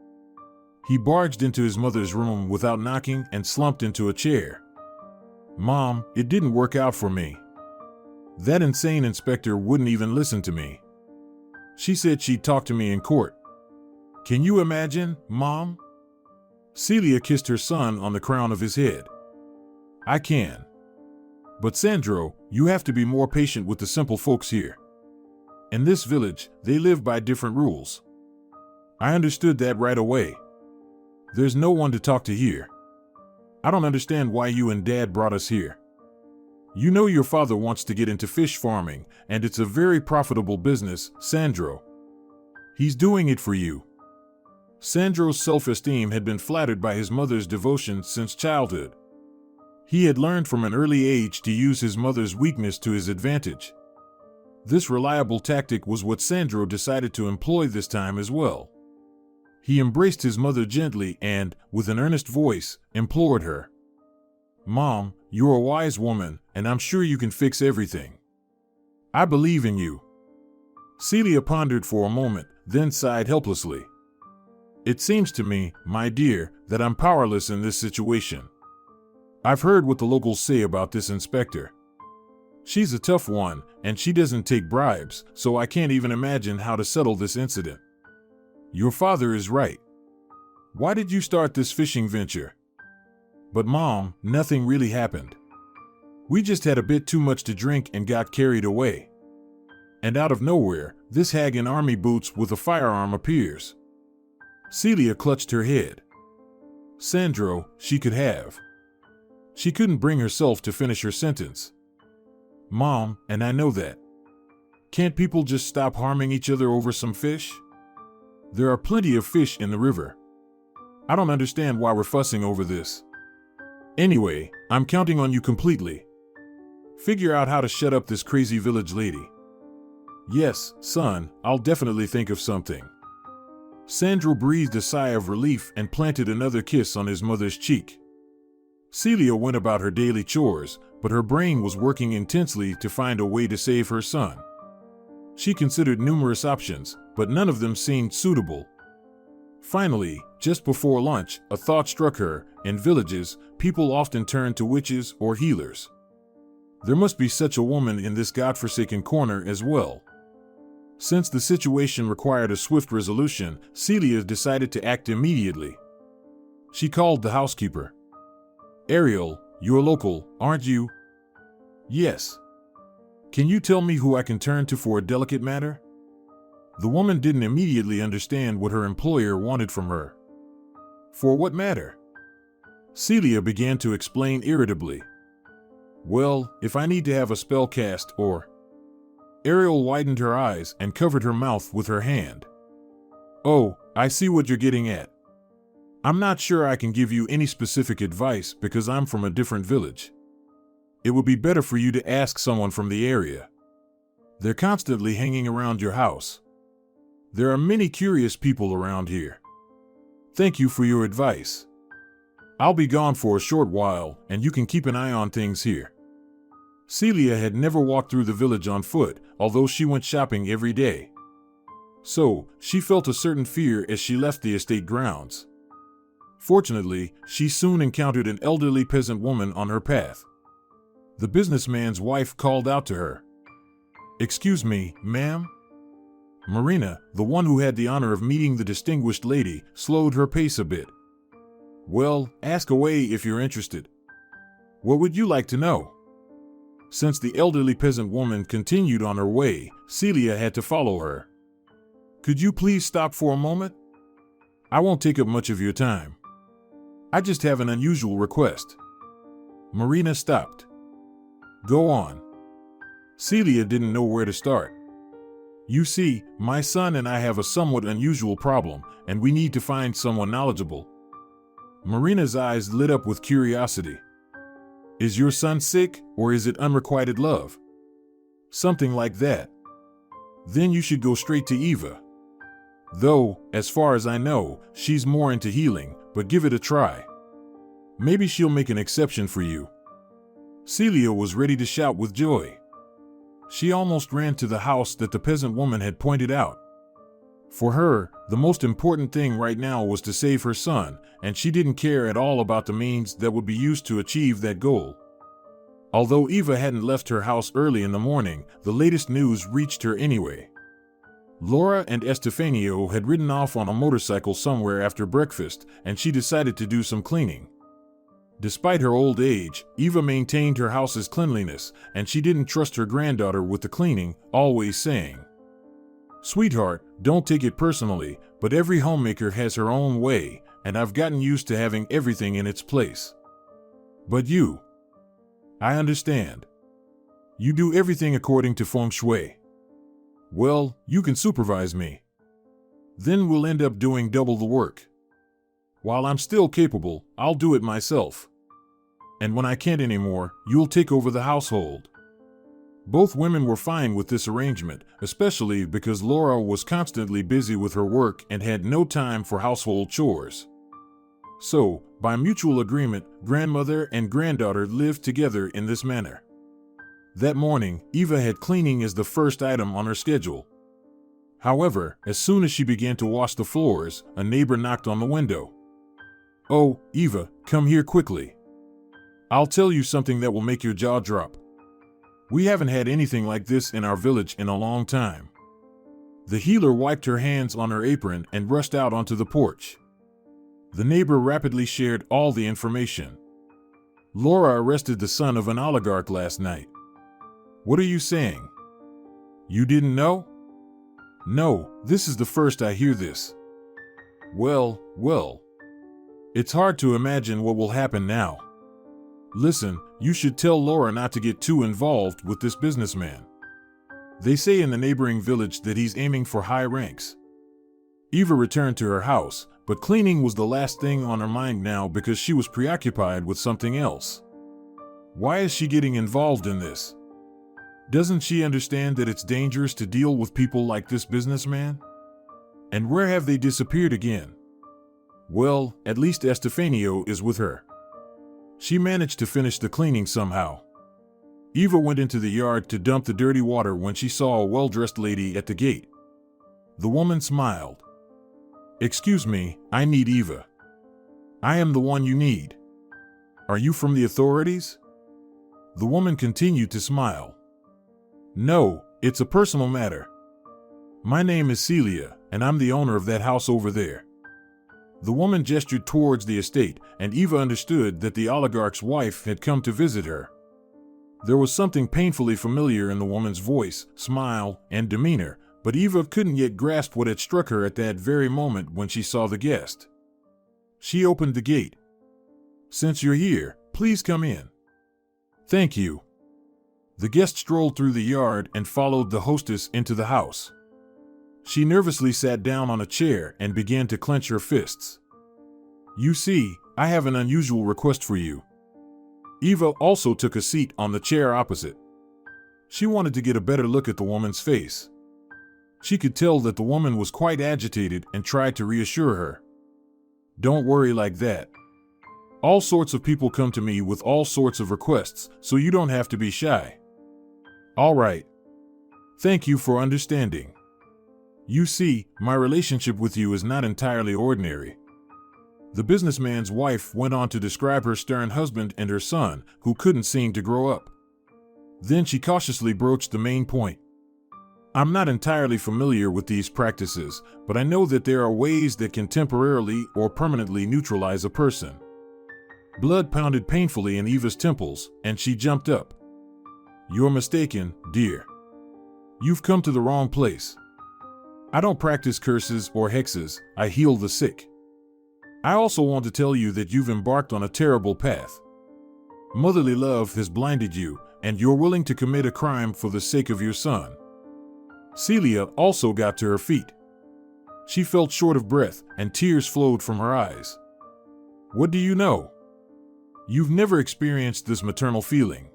He barged into his mother's room without knocking and slumped into a chair. Mom, it didn't work out for me. That insane inspector wouldn't even listen to me. She said she'd talk to me in court. Can you imagine, Mom? Celia kissed her son on the crown of his head. I can. But Sandro, you have to be more patient with the simple folks here. In this village, they live by different rules. I understood that right away. There's no one to talk to here. I don't understand why you and Dad brought us here. You know your father wants to get into fish farming, and it's a very profitable business, Sandro. He's doing it for you. Sandro's self-esteem had been flattered by his mother's devotion since childhood. He had learned from an early age to use his mother's weakness to his advantage. This reliable tactic was what Sandro decided to employ this time as well. He embraced his mother gently and, with an earnest voice, implored her. Mom, you're a wise woman, and I'm sure you can fix everything. I believe in you. Celia pondered for a moment, then sighed helplessly. It seems to me, my dear, that I'm powerless in this situation. I've heard what the locals say about this inspector. She's a tough one, and she doesn't take bribes, so I can't even imagine how to settle this incident. Your father is right. Why did you start this fishing venture? But Mom, nothing really happened. We just had a bit too much to drink and got carried away. And out of nowhere, this hag in army boots with a firearm appears. Celia clutched her head. Sandro, she could have. She couldn't bring herself to finish her sentence. Mom, and I know that. Can't people just stop harming each other over some fish? There are plenty of fish in the river. I don't understand why we're fussing over this. Anyway, I'm counting on you completely. Figure out how to shut up this crazy village lady. Yes, son, I'll definitely think of something. Sandro breathed a sigh of relief and planted another kiss on his mother's cheek. Celia went about her daily chores, but her brain was working intensely to find a way to save her son. She considered numerous options, but none of them seemed suitable. Finally, just before lunch, a thought struck her. In villages, people often turn to witches or healers. There must be such a woman in this godforsaken corner as well. Since the situation required a swift resolution, Celia decided to act immediately. She called the housekeeper. Ariel, you're local, aren't you? Yes. Can you tell me who I can turn to for a delicate matter? The woman didn't immediately understand what her employer wanted from her. For what matter? Celia began to explain irritably. Well, if I need to have a spell cast or... Ariel widened her eyes and covered her mouth with her hand. Oh, I see what you're getting at. I'm not sure I can give you any specific advice because I'm from a different village. It would be better for you to ask someone from the area. They're constantly hanging around your house. There are many curious people around here. Thank you for your advice. I'll be gone for a short while, and you can keep an eye on things here. Celia had never walked through the village on foot, although she went shopping every day. So, she felt a certain fear as she left the estate grounds. Fortunately, she soon encountered an elderly peasant woman on her path. The businessman's wife called out to her. Excuse me, ma'am? Marina, the one who had the honor of meeting the distinguished lady, slowed her pace a bit. Well, ask away if you're interested. What would you like to know? Since the elderly peasant woman continued on her way, Celia had to follow her. Could you please stop for a moment? I won't take up much of your time. I just have an unusual request. Marina stopped. Go on. Celia didn't know where to start. You see, my son and I have a somewhat unusual problem, and we need to find someone knowledgeable. Marina's eyes lit up with curiosity. Is your son sick, or is it unrequited love? Something like that. Then you should go straight to Eva. Though, as far as I know, she's more into healing, but give it a try. Maybe she'll make an exception for you. Celia was ready to shout with joy. She almost ran to the house that the peasant woman had pointed out. For her, the most important thing right now was to save her son, and she didn't care at all about the means that would be used to achieve that goal. Although Eva hadn't left her house early in the morning, the latest news reached her anyway. Laura and Estefanio had ridden off on a motorcycle somewhere after breakfast, and she decided to do some cleaning. Despite her old age, Eva maintained her house's cleanliness, and she didn't trust her granddaughter with the cleaning, always saying, Sweetheart, don't take it personally, but every homemaker has her own way, and I've gotten used to having everything in its place. But you. I understand. You do everything according to feng shui. Well, you can supervise me. Then we'll end up doing double the work. While I'm still capable, I'll do it myself. And when I can't anymore, you'll take over the household. Both women were fine with this arrangement, especially because Laura was constantly busy with her work and had no time for household chores. So, by mutual agreement, grandmother and granddaughter lived together in this manner. That morning, Eva had cleaning as the first item on her schedule. However, as soon as she began to wash the floors, a neighbor knocked on the window. "Oh, Eva, come here quickly. I'll tell you something that will make your jaw drop. We haven't had anything like this in our village in a long time." The healer wiped her hands on her apron and rushed out onto the porch. The neighbor rapidly shared all the information. "Laura arrested the son of an oligarch last night." "What are you saying? You didn't know?" "No, this is the first I hear this." Well. It's hard to imagine what will happen now. Listen, you should tell Laura not to get too involved with this businessman. They say in the neighboring village that he's aiming for high ranks. Eva returned to her house, but cleaning was the last thing on her mind now because she was preoccupied with something else. Why is she getting involved in this? Doesn't she understand that it's dangerous to deal with people like this businessman? And where have they disappeared again? Well, at least Estefanio is with her. She managed to finish the cleaning somehow. Eva went into the yard to dump the dirty water when she saw a well-dressed lady at the gate. The woman smiled. "Excuse me, I need Eva." "I am the one you need. Are you from the authorities?" The woman continued to smile. "No, it's a personal matter. My name is Celia, and I'm the owner of that house over there." The woman gestured towards the estate, and Eva understood that the oligarch's wife had come to visit her. There was something painfully familiar in the woman's voice, smile, and demeanor, but Eva couldn't yet grasp what had struck her at that very moment when she saw the guest. She opened the gate. "Since you're here, please come in." "Thank you." The guest strolled through the yard and followed the hostess into the house. She nervously sat down on a chair and began to clench her fists. "You see, I have an unusual request for you." Eva also took a seat on the chair opposite. She wanted to get a better look at the woman's face. She could tell that the woman was quite agitated and tried to reassure her. "Don't worry like that. All sorts of people come to me with all sorts of requests, so you don't have to be shy." "All right. Thank you for understanding. You see, my relationship with you is not entirely ordinary." The businessman's wife went on to describe her stern husband and her son, who couldn't seem to grow up. Then she cautiously broached the main point. "I'm not entirely familiar with these practices, but I know that there are ways that can temporarily or permanently neutralize a person." Blood pounded painfully in Eva's temples, and she jumped up. "You're mistaken, dear. You've come to the wrong place. I don't practice curses or hexes, I heal the sick. I also want to tell you that you've embarked on a terrible path. Motherly love has blinded you, and you're willing to commit a crime for the sake of your son." Celia also got to her feet. She felt short of breath, and tears flowed from her eyes. "What do you know? You've never experienced this maternal feeling.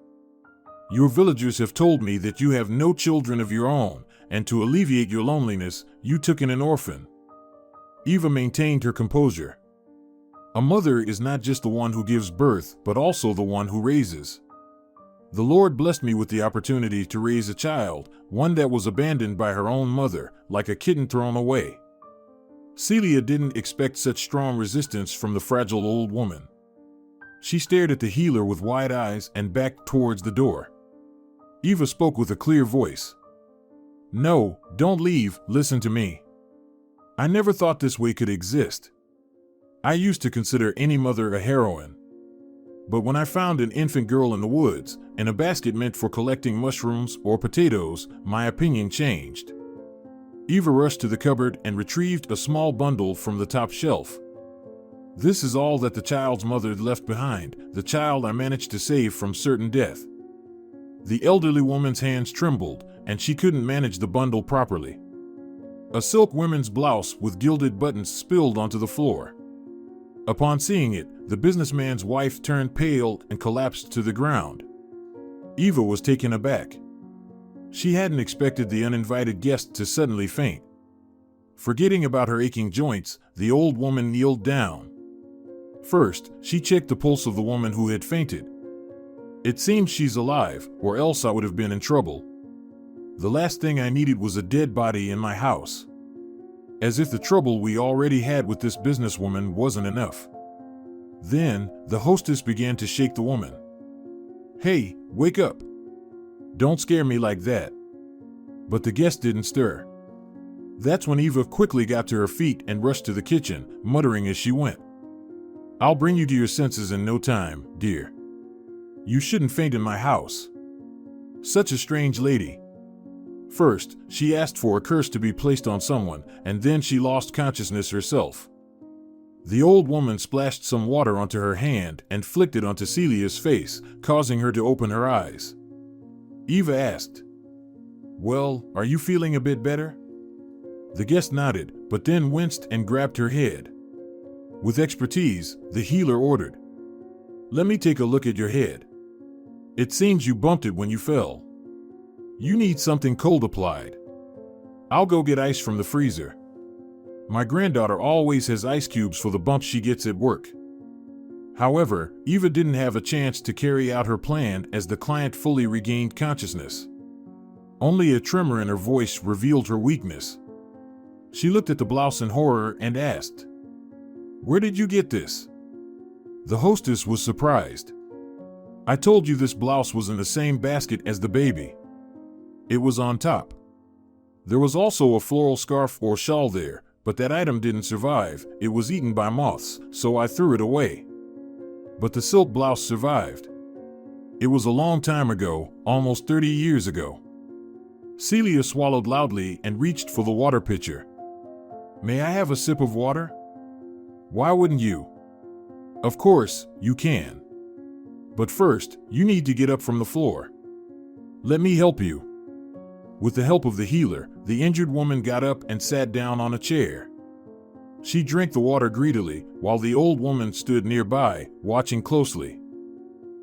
Your villagers have told me that you have no children of your own, and to alleviate your loneliness, you took in an orphan." Eva maintained her composure. A mother is not just the one who gives birth, but also the one who raises. The Lord blessed me with the opportunity to raise a child, one that was abandoned by her own mother, like a kitten thrown away. Celia didn't expect such strong resistance from the fragile old woman. She stared at the healer with wide eyes and backed towards the door. Eva spoke with a clear voice. "No, don't leave, listen to me. I never thought this way could exist. I used to consider any mother a heroine. But when I found an infant girl in the woods, in a basket meant for collecting mushrooms or potatoes, my opinion changed." Eva rushed to the cupboard and retrieved a small bundle from the top shelf. "This is all that the child's mother left behind, the child I managed to save from certain death." The elderly woman's hands trembled, and she couldn't manage the bundle properly. A silk women's blouse with gilded buttons spilled onto the floor. Upon seeing it, the businessman's wife turned pale and collapsed to the ground. Eva was taken aback. She hadn't expected the uninvited guest to suddenly faint. Forgetting about her aching joints, the old woman kneeled down. First, she checked the pulse of the woman who had fainted. It seems she's alive, or else I would have been in trouble. The last thing I needed was a dead body in my house. As if the trouble we already had with this businesswoman wasn't enough. Then, the hostess began to shake the woman. "Hey, wake up. Don't scare me like that." But the guest didn't stir. That's when Eva quickly got to her feet and rushed to the kitchen, muttering as she went, "I'll bring you to your senses in no time, dear. You shouldn't faint in my house." Such a strange lady. First, she asked for a curse to be placed on someone, and then she lost consciousness herself. The old woman splashed some water onto her hand and flicked it onto Celia's face, causing her to open her eyes. Eva asked, "Well, are you feeling a bit better?" The guest nodded, but then winced and grabbed her head. With expertise, the healer ordered, "Let me take a look at your head. It seems you bumped it when you fell. You need something cold applied. I'll go get ice from the freezer. My granddaughter always has ice cubes for the bumps she gets at work." However, Eva didn't have a chance to carry out her plan as the client fully regained consciousness. Only a tremor in her voice revealed her weakness. She looked at the blouse in horror and asked, "Where did you get this?" The hostess was surprised. "I told you this blouse was in the same basket as the baby. It was on top. There was also a floral scarf or shawl there, but that item didn't survive. It was eaten by moths, so I threw it away. But the silk blouse survived. It was a long time ago, almost 30 years ago." Celia swallowed loudly and reached for the water pitcher. "May I have a sip of water?" "Why wouldn't you?" "Of course, you can. But first, you need to get up from the floor. Let me help you." With the help of the healer, the injured woman got up and sat down on a chair. She drank the water greedily, while the old woman stood nearby, watching closely.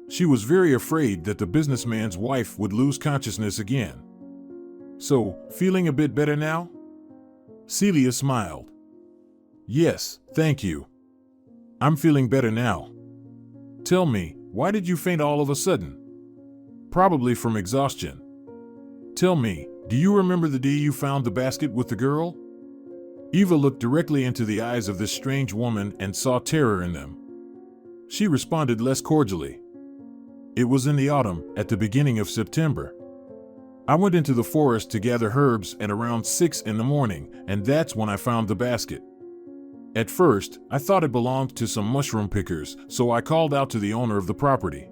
She was very afraid that the businessman's wife would lose consciousness again. "So, feeling a bit better now?" Celia smiled. "Yes, thank you. I'm feeling better now. Tell me, why did you faint all of a sudden?" "Probably from exhaustion. Tell me, do you remember the day you found the basket with the girl?" Eva looked directly into the eyes of this strange woman and saw terror in them. She responded less cordially. "It was in the autumn, at the beginning of September. I went into the forest to gather herbs at around 6 in the morning, and that's when I found the basket. At first, I thought it belonged to some mushroom pickers, so I called out to the owner of the property.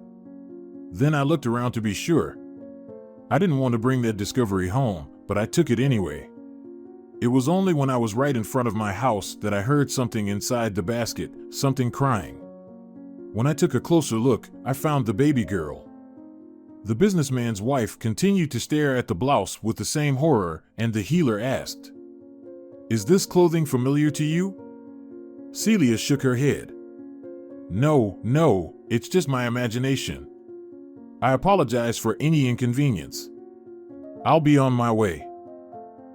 Then I looked around to be sure. I didn't want to bring that discovery home, but I took it anyway. It was only when I was right in front of my house that I heard something inside the basket, something crying. When I took a closer look, I found the baby girl." The businessman's wife continued to stare at the blouse with the same horror, and the healer asked, "Is this clothing familiar to you?" Celia shook her head. No, it's just my imagination. I apologize for any inconvenience. I'll be on my way."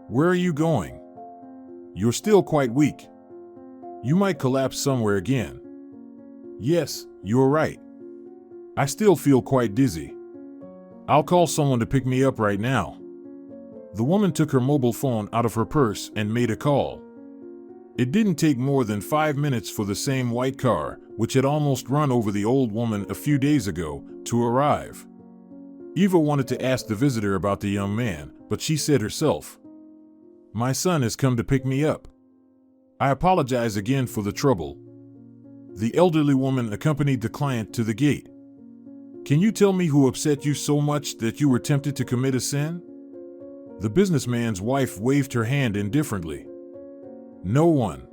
"Where are you going?" "You're still quite weak. You might collapse somewhere again." "Yes, you're right. I still feel quite dizzy. I'll call someone to pick me up right now." The woman took her mobile phone out of her purse and made a call. It didn't take more than 5 minutes for the same white car, which had almost run over the old woman a few days ago, to arrive. Eva wanted to ask the visitor about the young man, but she said herself, "My son has come to pick me up. I apologize again for the trouble." The elderly woman accompanied the client to the gate. "Can you tell me who upset you so much that you were tempted to commit a sin?" The businessman's wife waved her hand indifferently. "No one.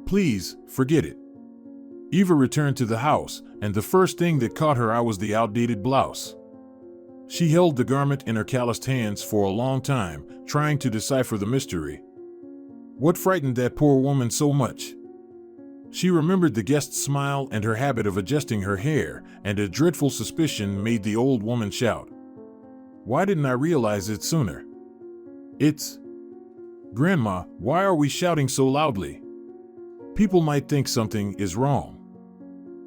Please, forget it." Eva returned to the house, and the first thing that caught her eye was the outdated blouse. She held the garment in her calloused hands for a long time, trying to decipher the mystery. What frightened that poor woman so much? She remembered the guest's smile and her habit of adjusting her hair, and a dreadful suspicion made the old woman shout. Why didn't I realize it sooner? It's... Grandma, why are we shouting so loudly? People might think something is wrong.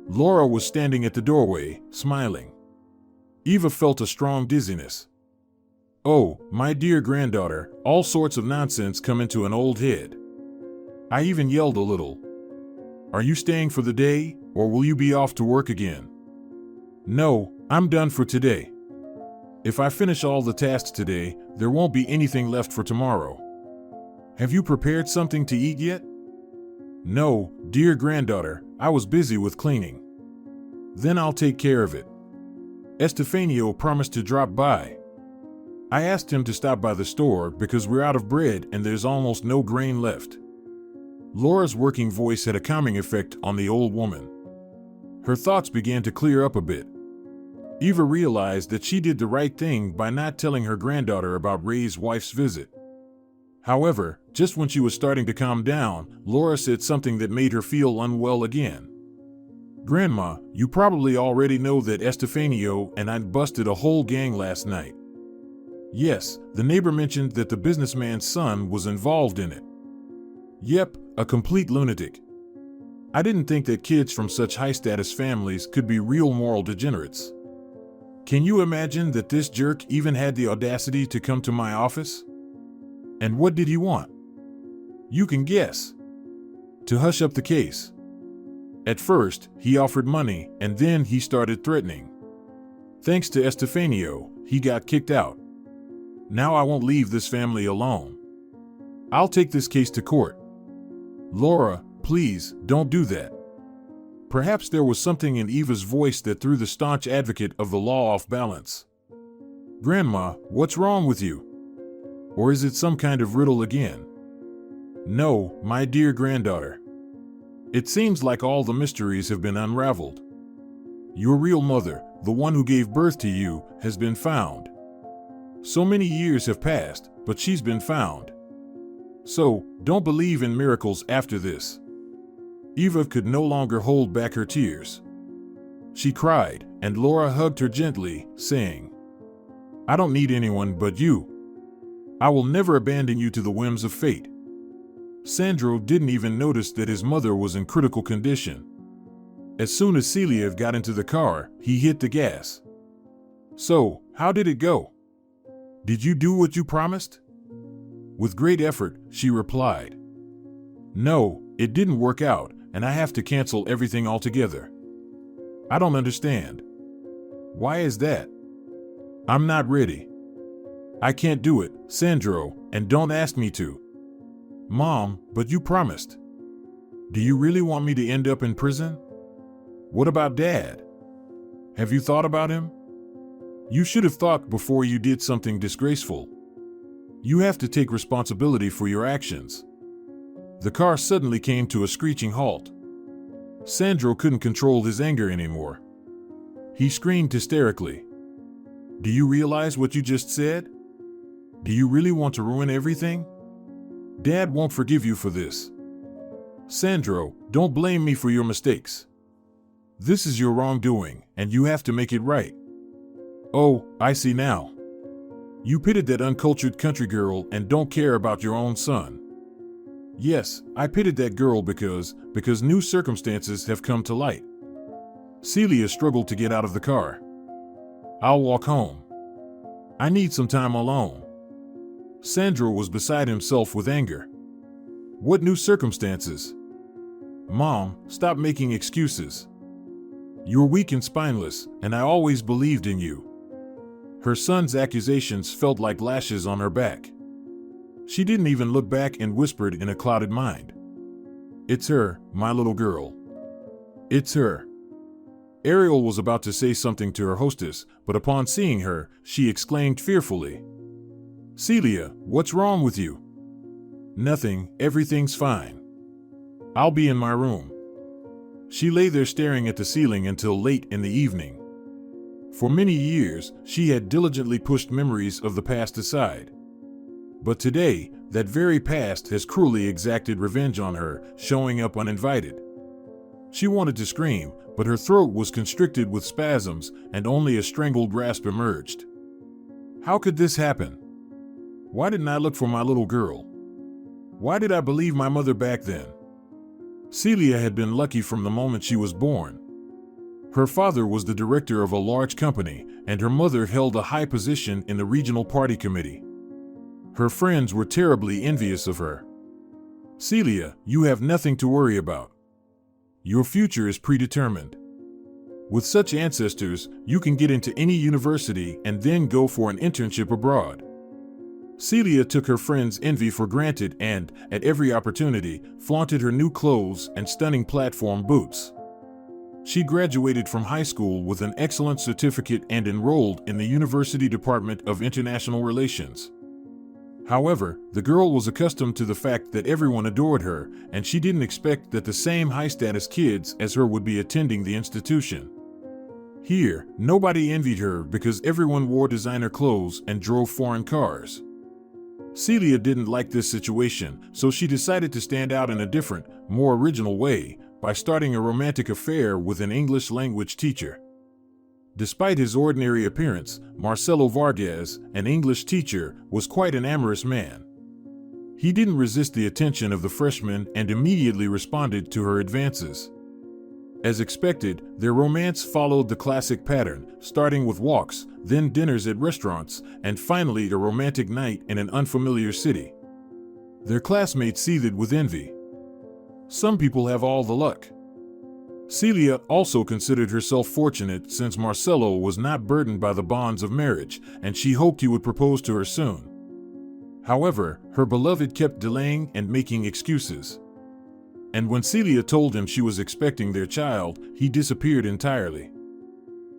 Laura was standing at the doorway, smiling. Eva felt a strong dizziness. Oh, my dear granddaughter, all sorts of nonsense come into an old head. I even yelled a little. Are you staying for the day, or will you be off to work again? No, I'm done for today. If I finish all the tasks today, there won't be anything left for tomorrow. Have you prepared something to eat yet? No, dear granddaughter, I was busy with cleaning. Then I'll take care of it. Estefanio promised to drop by. I asked him to stop by the store because we're out of bread and there's almost no grain left. Laura's working voice had a calming effect on the old woman. Her thoughts began to clear up a bit. Eva realized that she did the right thing by not telling her granddaughter about Ray's wife's visit. However, just when she was starting to calm down, Laura said something that made her feel unwell again. Grandma, you probably already know that Estefanio and I busted a whole gang last night. Yes, the neighbor mentioned that the businessman's son was involved in it. Yep, a complete lunatic. I didn't think that kids from such high-status families could be real moral degenerates. Can you imagine that this jerk even had the audacity to come to my office? And what did he want? You can guess. To hush up the case. At first, he offered money, and then he started threatening. Thanks to Estefanio, he got kicked out. Now I won't leave this family alone. I'll take this case to court. Laura, please, don't do that. Perhaps there was something in Eva's voice that threw the staunch advocate of the law off balance. Grandma, what's wrong with you? Or is it some kind of riddle again? No, my dear granddaughter. It seems like all the mysteries have been unraveled. Your real mother, the one who gave birth to you, has been found. So many years have passed, but she's been found. So, don't believe in miracles after this. Eva could no longer hold back her tears. She cried, and Laura hugged her gently, saying, I don't need anyone but you. I will never abandon you to the whims of fate. Sandro didn't even notice that his mother was in critical condition. As soon as Celia got into the car, he hit the gas. So, how did it go? Did you do what you promised? With great effort, she replied. No, it didn't work out, and I have to cancel everything altogether. I don't understand. Why is that? I'm not ready. I can't do it, Sandro, and don't ask me to. Mom, but you promised. Do you really want me to end up in prison? What about Dad? Have you thought about him? You should have thought before you did something disgraceful. You have to take responsibility for your actions. The car suddenly came to a screeching halt. Sandro couldn't control his anger anymore. He screamed hysterically. Do you realize what you just said? Do you really want to ruin everything? Dad won't forgive you for this. Sandro, don't blame me for your mistakes. This is your wrongdoing, and you have to make it right. Oh, I see now. You pitied that uncultured country girl and don't care about your own son. Yes, I pitied that girl because new circumstances have come to light. Celia struggled to get out of the car. I'll walk home. I need some time alone. Sandro was beside himself with anger. What new circumstances? Mom, stop making excuses. You're weak and spineless, and I always believed in you. Her son's accusations felt like lashes on her back. She didn't even look back and whispered in a clouded mind. It's her, my little girl. It's her. Ariel was about to say something to her hostess, but upon seeing her, she exclaimed fearfully. Celia, what's wrong with you? Nothing, everything's fine. I'll be in my room. She lay there staring at the ceiling until late in the evening. For many years, she had diligently pushed memories of the past aside. But today, that very past has cruelly exacted revenge on her, showing up uninvited. She wanted to scream, but her throat was constricted with spasms, and only a strangled rasp emerged. How could this happen? Why didn't I look for my little girl? Why did I believe my mother back then? Celia had been lucky from the moment she was born. Her father was the director of a large company, and her mother held a high position in the regional party committee. Her friends were terribly envious of her. Celia, you have nothing to worry about. Your future is predetermined. With such ancestors, you can get into any university and then go for an internship abroad. Celia took her friends' envy for granted and, at every opportunity, flaunted her new clothes and stunning platform boots. She graduated from high school with an excellent certificate and enrolled in the University Department of International Relations. However, the girl was accustomed to the fact that everyone adored her, and she didn't expect that the same high-status kids as her would be attending the institution. Here, nobody envied her because everyone wore designer clothes and drove foreign cars. Celia didn't like this situation, so she decided to stand out in a different, more original way by starting a romantic affair with an English language teacher. Despite his ordinary appearance, Marcelo Vargas, an English teacher, was quite an amorous man. He didn't resist the attention of the freshman and immediately responded to her advances. As expected, their romance followed the classic pattern, starting with walks, then dinners at restaurants, and finally a romantic night in an unfamiliar city. Their classmates seethed with envy. Some people have all the luck. Celia also considered herself fortunate since Marcelo was not burdened by the bonds of marriage, and she hoped he would propose to her soon. However, her beloved kept delaying and making excuses. And when Celia told him she was expecting their child, he disappeared entirely.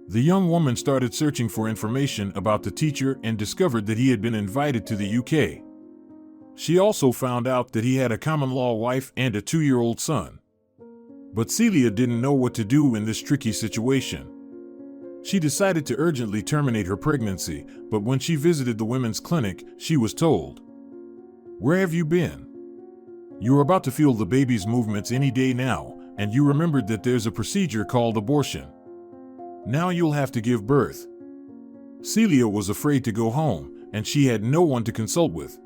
The young woman started searching for information about the teacher and discovered that he had been invited to the UK. She also found out that he had a common-law wife and a 2-year-old son. But Celia didn't know what to do in this tricky situation. She decided to urgently terminate her pregnancy, but when she visited the women's clinic, she was told, "Where have you been? You're about to feel the baby's movements any day now, and you remembered that there's a procedure called abortion. Now you'll have to give birth." Celia was afraid to go home, and she had no one to consult with.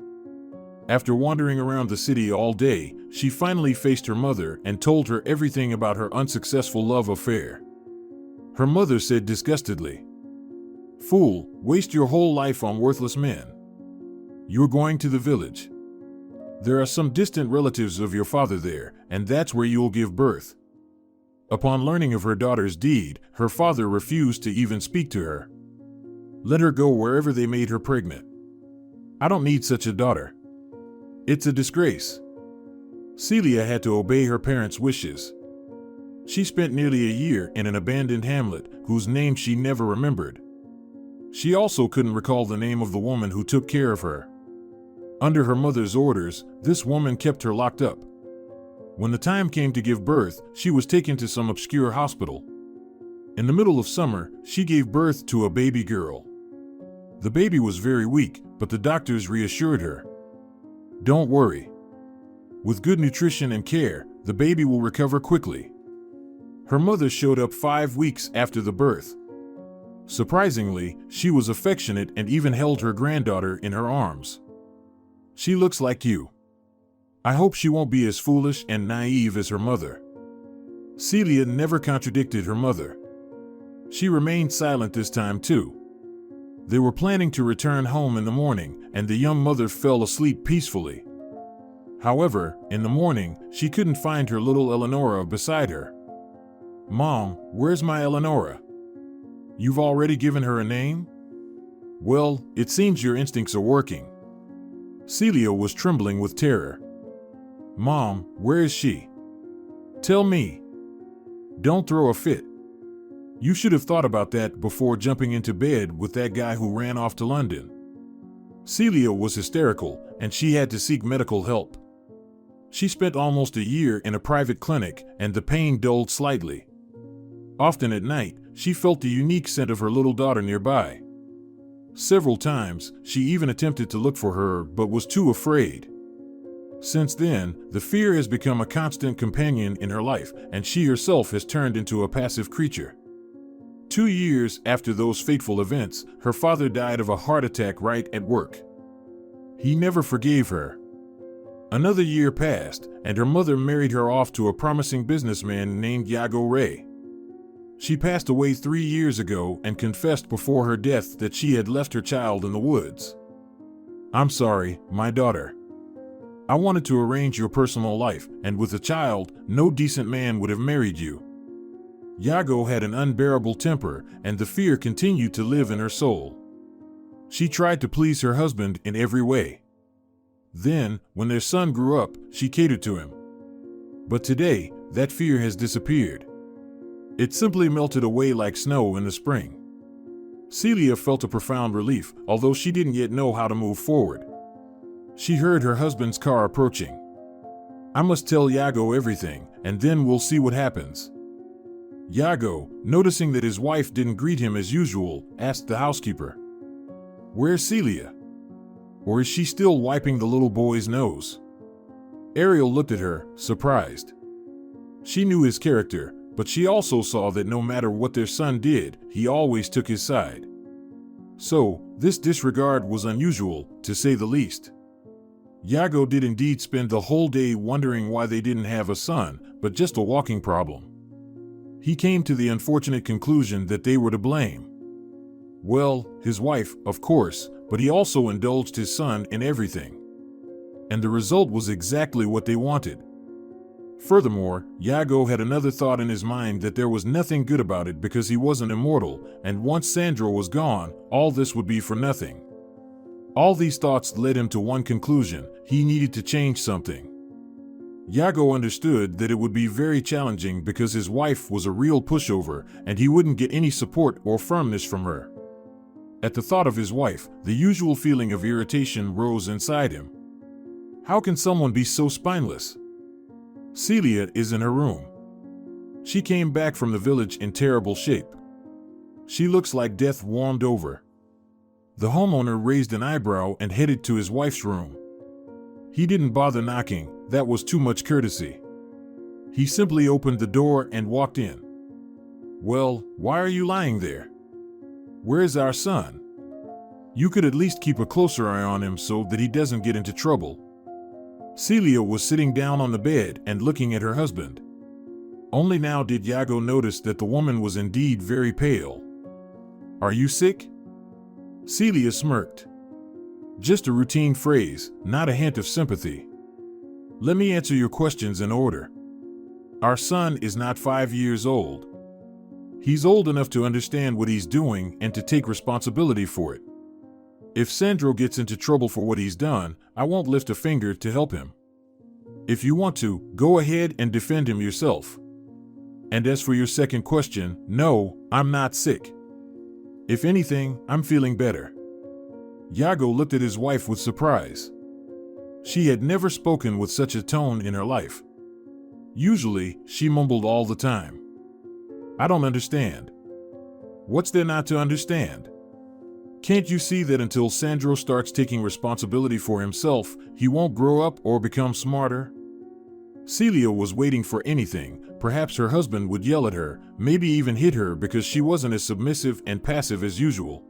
After wandering around the city all day, she finally faced her mother and told her everything about her unsuccessful love affair. Her mother said disgustedly, "Fool, waste your whole life on worthless men. You're going to the village. There are some distant relatives of your father there, and that's where you'll give birth." Upon learning of her daughter's deed, her father refused to even speak to her. Let her go wherever they made her pregnant. I don't need such a daughter. It's a disgrace. Celia had to obey her parents' wishes. She spent nearly a year in an abandoned hamlet, whose name she never remembered. She also couldn't recall the name of the woman who took care of her. Under her mother's orders, this woman kept her locked up. When the time came to give birth, she was taken to some obscure hospital. In the middle of summer, she gave birth to a baby girl. The baby was very weak, but the doctors reassured her. "Don't worry. With good nutrition and care, the baby will recover quickly." Her mother showed up 5 weeks after the birth. Surprisingly, she was affectionate and even held her granddaughter in her arms. "She looks like you. I hope she won't be as foolish and naive as her mother." Celia never contradicted her mother. She remained silent this time too. They were planning to return home in the morning, and the young mother fell asleep peacefully. However, in the morning, she couldn't find her little Eleonora beside her. "Mom, where's my Eleonora? You've already given her a name?" "Well, it seems your instincts are working." Celia was trembling with terror. "Mom, where is she? Tell me. Don't throw a fit. You should have thought about that before jumping into bed with that guy who ran off to London." Celia was hysterical, and she had to seek medical help. She spent almost a year in a private clinic, and the pain dulled slightly. Often at night, she felt the unique scent of her little daughter nearby. Several times, she even attempted to look for her but was too afraid. Since then, the fear has become a constant companion in her life, and she herself has turned into a passive creature. 2 years after those fateful events, her father died of a heart attack right at work. He never forgave her. Another year passed, and her mother married her off to a promising businessman named Iago Ray. She passed away 3 years ago and confessed before her death that she had left her child in the woods. "I'm sorry, my daughter. I wanted to arrange your personal life, and with a child, no decent man would have married you." Iago had an unbearable temper, and the fear continued to live in her soul. She tried to please her husband in every way. Then, when their son grew up, she catered to him. But today, that fear has disappeared. It simply melted away like snow in the spring. Celia felt a profound relief, although she didn't yet know how to move forward. She heard her husband's car approaching. "I must tell Iago everything, and then we'll see what happens." Iago, noticing that his wife didn't greet him as usual, asked the housekeeper, "Where's Celia? Or is she still wiping the little boy's nose?" Ariel looked at her, surprised. She knew his character, but she also saw that no matter what their son did, he always took his side. So, this disregard was unusual, to say the least. Iago did indeed spend the whole day wondering why they didn't have a son, but just a walking problem. He came to the unfortunate conclusion that they were to blame. Well, his wife, of course, but he also indulged his son in everything. And the result was exactly what they wanted. Furthermore, Iago had another thought in his mind that there was nothing good about it because he wasn't immortal, and once Sandro was gone, all this would be for nothing. All these thoughts led him to one conclusion: he needed to change something. Iago understood that it would be very challenging because his wife was a real pushover, and he wouldn't get any support or firmness from her. At the thought of his wife, the usual feeling of irritation rose inside him. How can someone be so spineless? Celia is in her room. She came back from the village in terrible shape. She looks like death warmed over. The homeowner raised an eyebrow and headed to his wife's room. He didn't bother knocking, that was too much courtesy. He simply opened the door and walked in. "Well, why are you lying there? Where's our son? You could at least keep a closer eye on him so that he doesn't get into trouble." Celia was sitting down on the bed and looking at her husband. Only now did Iago notice that the woman was indeed very pale. "Are you sick?" Celia smirked. "Just a routine phrase, not a hint of sympathy. Let me answer your questions in order. Our son is not 5 years old. He's old enough to understand what he's doing and to take responsibility for it. If Sandro gets into trouble for what he's done, I won't lift a finger to help him. If you want to, go ahead and defend him yourself. And as for your second question, no, I'm not sick. If anything, I'm feeling better." Iago looked at his wife with surprise. She had never spoken with such a tone in her life. Usually, she mumbled all the time. "I don't understand." "What's there not to understand? Can't you see that until Sandro starts taking responsibility for himself, he won't grow up or become smarter?" Celia was waiting for anything. Perhaps her husband would yell at her, maybe even hit her because she wasn't as submissive and passive as usual.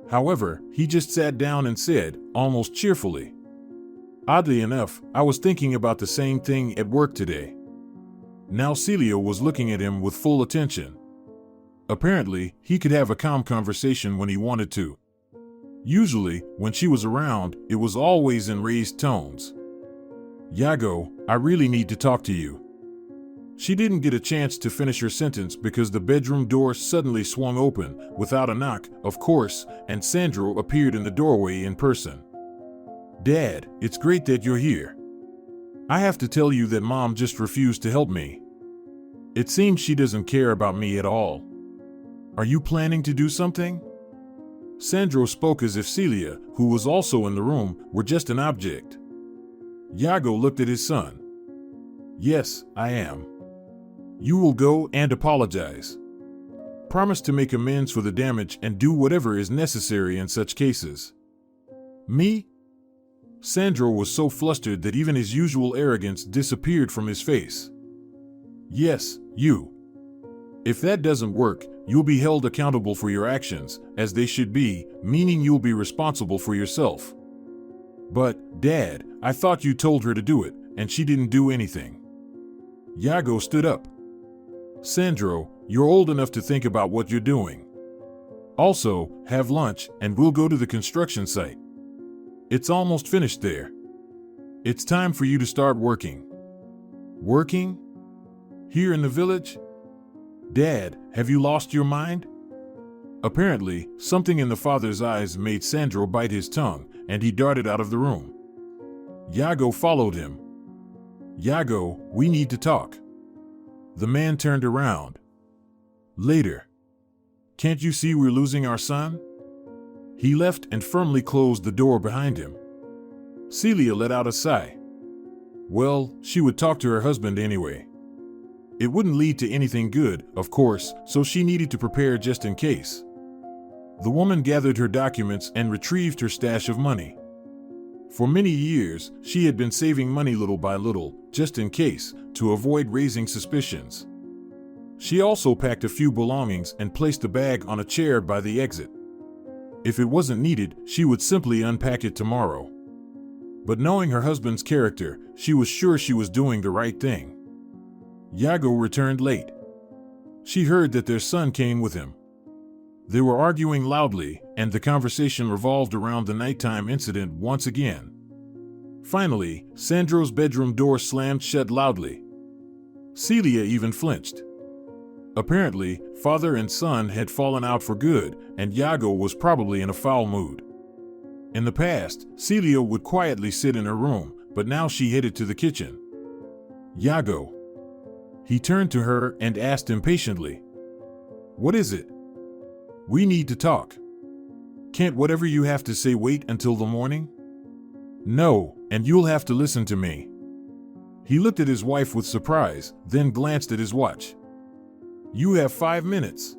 However, he just sat down and said, almost cheerfully, "Oddly enough, I was thinking about the same thing at work today." Now Celia was looking at him with full attention. Apparently, he could have a calm conversation when he wanted to. Usually, when she was around, it was always in raised tones. "Iago, I really need to talk to you." She didn't get a chance to finish her sentence because the bedroom door suddenly swung open, without a knock, of course, and Sandro appeared in the doorway in person. "Dad, it's great that you're here. I have to tell you that Mom just refused to help me. It seems she doesn't care about me at all. Are you planning to do something?" Sandro spoke as if Celia, who was also in the room, were just an object. Iago looked at his son. "Yes, I am. You will go and apologize." Promise to make amends for the damage and do whatever is necessary in such cases. Me? Sandro was so flustered that even his usual arrogance disappeared from his face. Yes, you. If that doesn't work, you'll be held accountable for your actions, as they should be, meaning you'll be responsible for yourself. But, Dad, I thought you told her to do it, and she didn't do anything. Iago stood up. Sandro, you're old enough to think about what you're doing. Also, have lunch, and we'll go to the construction site. It's almost finished there. It's time for you to start working. Working? Here in the village? Dad, have you lost your mind? Apparently, something in the father's eyes made Sandro bite his tongue, and he darted out of the room. Iago followed him. Iago, we need to talk. The man turned around. Later. Can't you see we're losing our son? He left and firmly closed the door behind him. Celia let out a sigh. Well, she would talk to her husband anyway. It wouldn't lead to anything good, of course, so she needed to prepare just in case. The woman gathered her documents and retrieved her stash of money. For many years, she had been saving money little by little, just in case, to avoid raising suspicions. She also packed a few belongings and placed the bag on a chair by the exit. If it wasn't needed, she would simply unpack it tomorrow. But knowing her husband's character, she was sure she was doing the right thing. Iago returned late. She heard that their son came with him. They were arguing loudly, and the conversation revolved around the nighttime incident once again. Finally, Sandro's bedroom door slammed shut loudly. Celia even flinched. Apparently, father and son had fallen out for good, and Iago was probably in a foul mood. In the past, Celia would quietly sit in her room, but now she headed to the kitchen. Iago. He turned to her and asked impatiently. What is it? We need to talk. Can't whatever you have to say wait until the morning? No, and you'll have to listen to me. He looked at his wife with surprise, then glanced at his watch. You have 5 minutes.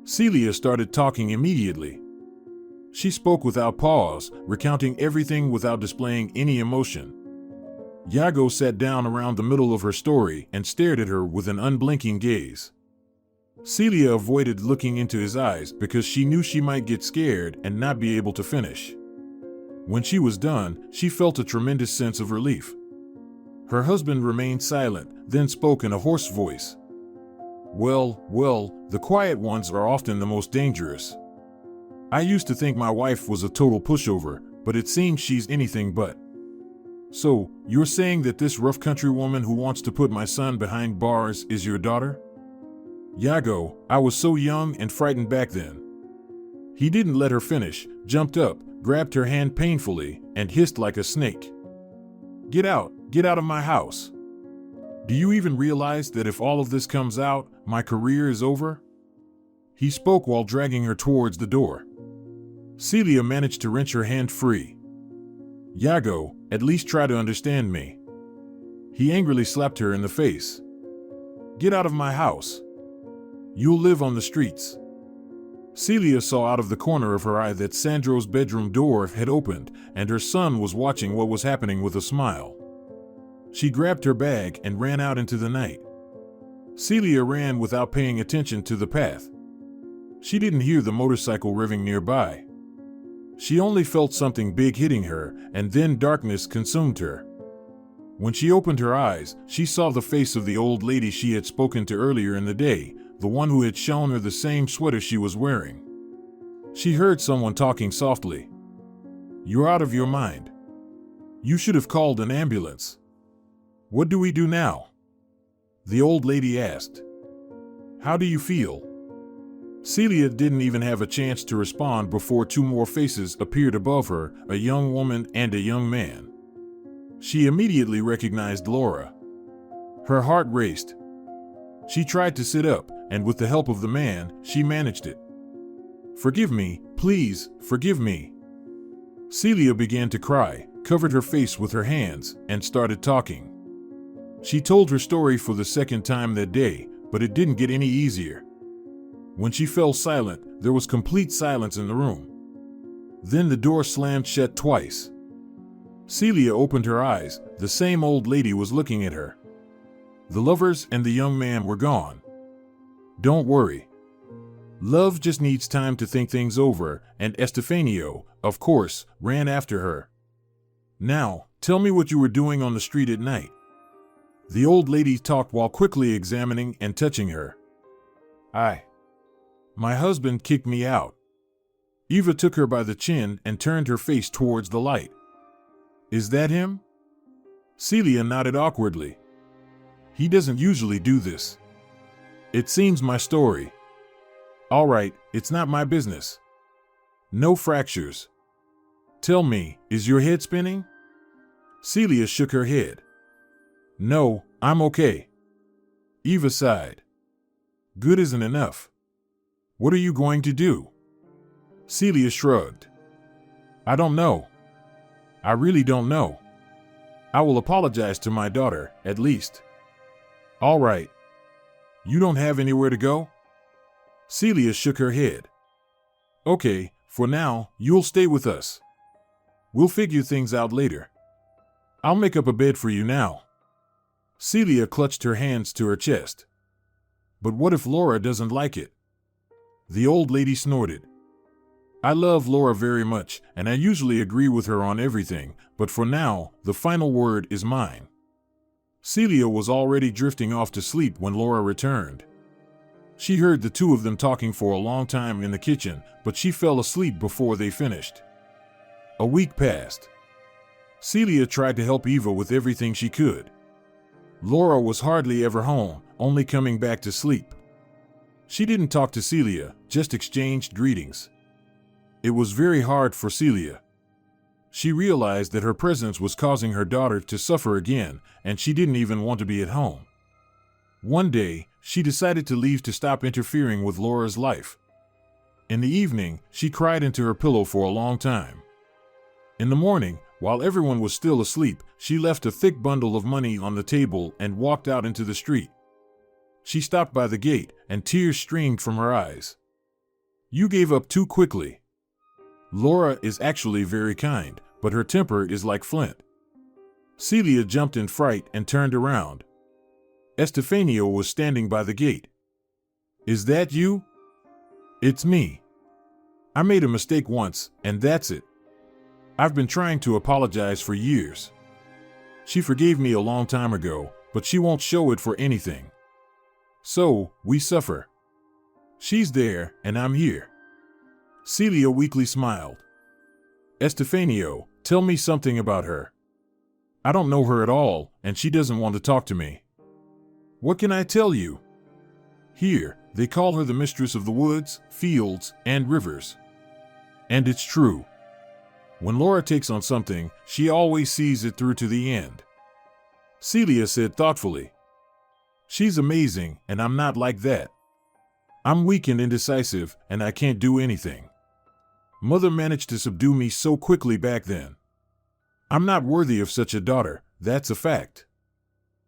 Celia started talking immediately. She spoke without pause, recounting everything without displaying any emotion. Iago sat down around the middle of her story and stared at her with an unblinking gaze. Celia avoided looking into his eyes because she knew she might get scared and not be able to finish. When she was done, she felt a tremendous sense of relief. Her husband remained silent, then spoke in a hoarse voice. Well, the quiet ones are often the most dangerous. I used to think my wife was a total pushover, but it seems she's anything but. So, you're saying that this rough country woman who wants to put my son behind bars is your daughter? Iago, I was so young and frightened back then. He didn't let her finish, jumped up, grabbed her hand painfully, and hissed like a snake. Get out of my house. Do you even realize that if all of this comes out, my career is over? He spoke while dragging her towards the door. Celia managed to wrench her hand free. Iago, at least try to understand me. He angrily slapped her in the face. Get out of my house. You'll live on the streets. Celia saw out of the corner of her eye that Sandro's bedroom door had opened, and her son was watching what was happening with a smile. She grabbed her bag and ran out into the night. Celia ran without paying attention to the path. She didn't hear the motorcycle revving nearby. She only felt something big hitting her, and then darkness consumed her. When she opened her eyes, she saw the face of the old lady she had spoken to earlier in the day, the one who had shown her the same sweater she was wearing. She heard someone talking softly. You're out of your mind. You should have called an ambulance. What do we do now? The old lady asked. How do you feel? Celia didn't even have a chance to respond before two more faces appeared above her, a young woman and a young man. She immediately recognized Laura. Her heart raced. She tried to sit up, and with the help of the man, she managed it. Forgive me, please, forgive me. Celia began to cry, covered her face with her hands, and started talking. She told her story for the second time that day, but it didn't get any easier. When she fell silent, there was complete silence in the room. Then the door slammed shut twice. Celia opened her eyes. The same old lady was looking at her. The lovers and the young man were gone. Don't worry. Love just needs time to think things over, and Estefanio, of course, ran after her. Now, tell me what you were doing on the street at night. The old lady talked while quickly examining and touching her. My husband kicked me out. Eva took her by the chin and turned her face towards the light. Is that him? Celia nodded awkwardly. He doesn't usually do this. It seems my story. All right, it's not my business. No fractures. Tell me, is your head spinning? Celia shook her head. No, I'm okay. Eva sighed. Good isn't enough. What are you going to do? Celia shrugged. I don't know. I really don't know. I will apologize to my daughter, at least. All right. You don't have anywhere to go? Celia shook her head. Okay, for now, you'll stay with us. We'll figure things out later. I'll make up a bed for you now. Celia clutched her hands to her chest. But what if Laura doesn't like it? The old lady snorted. I love Laura very much, and I usually agree with her on everything, but for now, the final word is mine. Celia was already drifting off to sleep when Laura returned. She heard the two of them talking for a long time in the kitchen, but she fell asleep before they finished. A week passed. Celia tried to help Eva with everything she could. Laura was hardly ever home, only coming back to sleep. She didn't talk to Celia, just exchanged greetings. It was very hard for Celia. She realized that her presence was causing her daughter to suffer again, and she didn't even want to be at home. One day, she decided to leave to stop interfering with Laura's life. In the evening, she cried into her pillow for a long time. In the morning, while everyone was still asleep, she left a thick bundle of money on the table and walked out into the street. She stopped by the gate, and tears streamed from her eyes. You gave up too quickly. Laura is actually very kind, but her temper is like flint. Celia jumped in fright and turned around. Estefanio was standing by the gate. Is that you? It's me. I made a mistake once, and that's it. I've been trying to apologize for years. She forgave me a long time ago, but she won't show it for anything. So, we suffer. She's there, and I'm here. Celia weakly smiled. Estefanio, tell me something about her. I don't know her at all, and she doesn't want to talk to me. What can I tell you? Here, they call her the mistress of the woods, fields, and rivers. And it's true. When Laura takes on something, she always sees it through to the end. Celia said thoughtfully. She's amazing, and I'm not like that. I'm weak and indecisive, and I can't do anything. Mother managed to subdue me so quickly back then. I'm not worthy of such a daughter, that's a fact.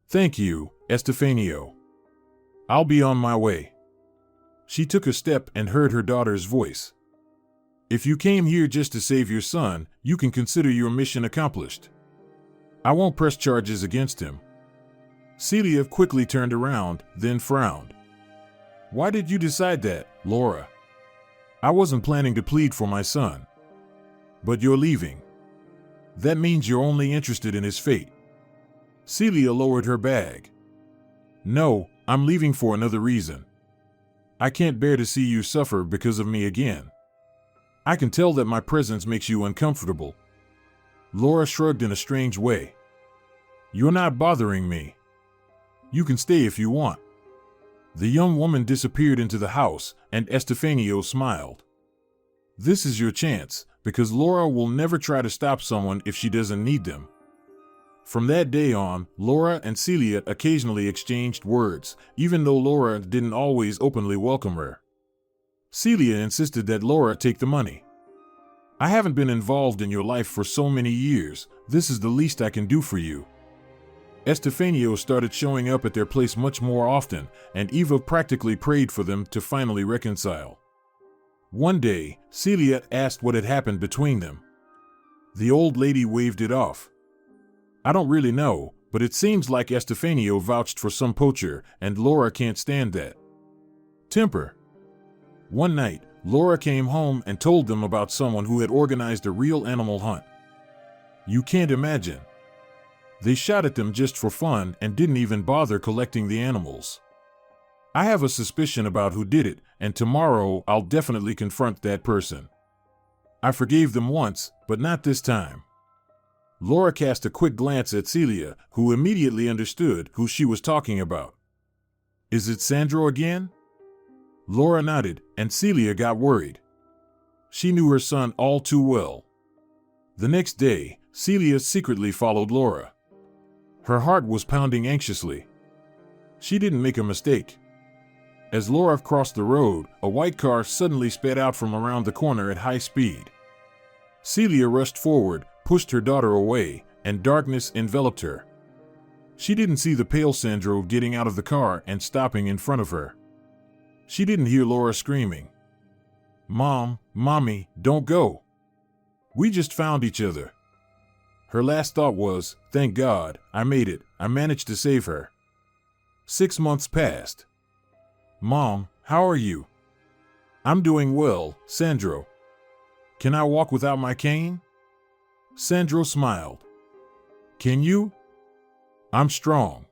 Thank you, Estefanio. I'll be on my way. She took a step and heard her daughter's voice. If you came here just to save your son, you can consider your mission accomplished. I won't press charges against him. Celia quickly turned around, then frowned. Why did you decide that, Laura? I wasn't planning to plead for my son. But you're leaving. That means you're only interested in his fate. Celia lowered her bag. No, I'm leaving for another reason. I can't bear to see you suffer because of me again. I can tell that my presence makes you uncomfortable. Laura shrugged in a strange way. You're not bothering me. You can stay if you want. The young woman disappeared into the house, and Estefanio smiled. This is your chance, because Laura will never try to stop someone if she doesn't need them. From that day on, Laura and Celia occasionally exchanged words, even though Laura didn't always openly welcome her. Celia insisted that Laura take the money. I haven't been involved in your life for so many years, this is the least I can do for you. Estefanio started showing up at their place much more often, and Eva practically prayed for them to finally reconcile. One day, Celia asked what had happened between them. The old lady waved it off. I don't really know, but it seems like Estefanio vouched for some poacher, and Laura can't stand that temper. One night, Laura came home and told them about someone who had organized a real animal hunt. You can't imagine. They shot at them just for fun and didn't even bother collecting the animals. I have a suspicion about who did it, and tomorrow I'll definitely confront that person. I forgave them once, but not this time. Laura cast a quick glance at Celia, who immediately understood who she was talking about. Is it Sandro again? Laura nodded, and Celia got worried. She knew her son all too well. The next day, Celia secretly followed Laura. Her heart was pounding anxiously. She didn't make a mistake. As Laura crossed the road, a white car suddenly sped out from around the corner at high speed. Celia rushed forward, pushed her daughter away, and darkness enveloped her. She didn't see the pale Sandro getting out of the car and stopping in front of her. She didn't hear Laura screaming, "Mom, Mommy, don't go. We just found each other." Her last thought was, "Thank God, I made it. I managed to save her." 6 months passed. "Mom, how are you?" "I'm doing well, Sandro. Can I walk without my cane?" Sandro smiled. "Can you?" "I'm strong.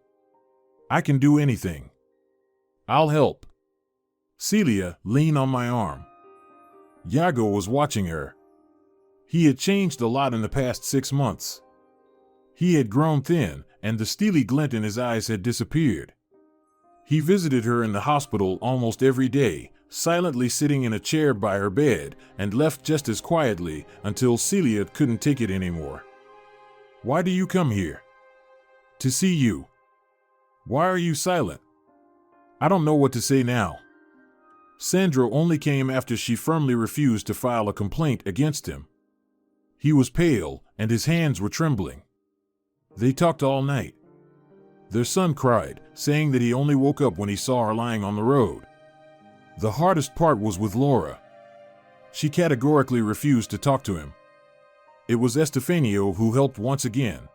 I can do anything. I'll help." "Celia, lean on my arm." Iago was watching her. He had changed a lot in the past 6 months. He had grown thin, and the steely glint in his eyes had disappeared. He visited her in the hospital almost every day, silently sitting in a chair by her bed, and left just as quietly until Celia couldn't take it anymore. "Why do you come here?" "To see you." "Why are you silent?" "I don't know what to say now." Sandro only came after she firmly refused to file a complaint against him. He was pale, and his hands were trembling. They talked all night. Their son cried, saying that he only woke up when he saw her lying on the road. The hardest part was with Laura. She categorically refused to talk to him. It was Estefanio who helped once again.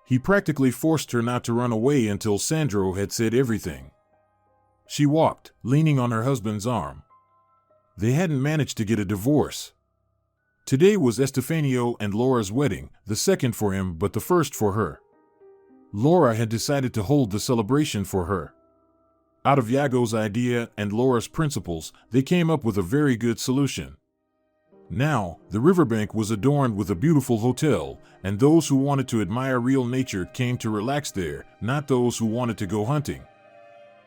He practically forced her not to run away until Sandro had said everything. She walked, leaning on her husband's arm. They hadn't managed to get a divorce. Today was Estefanio and Laura's wedding, the second for him but the first for her. Laura had decided to hold the celebration for her. Out of Iago's idea and Laura's principles, they came up with a very good solution. Now, the riverbank was adorned with a beautiful hotel, and those who wanted to admire real nature came to relax there, not those who wanted to go hunting.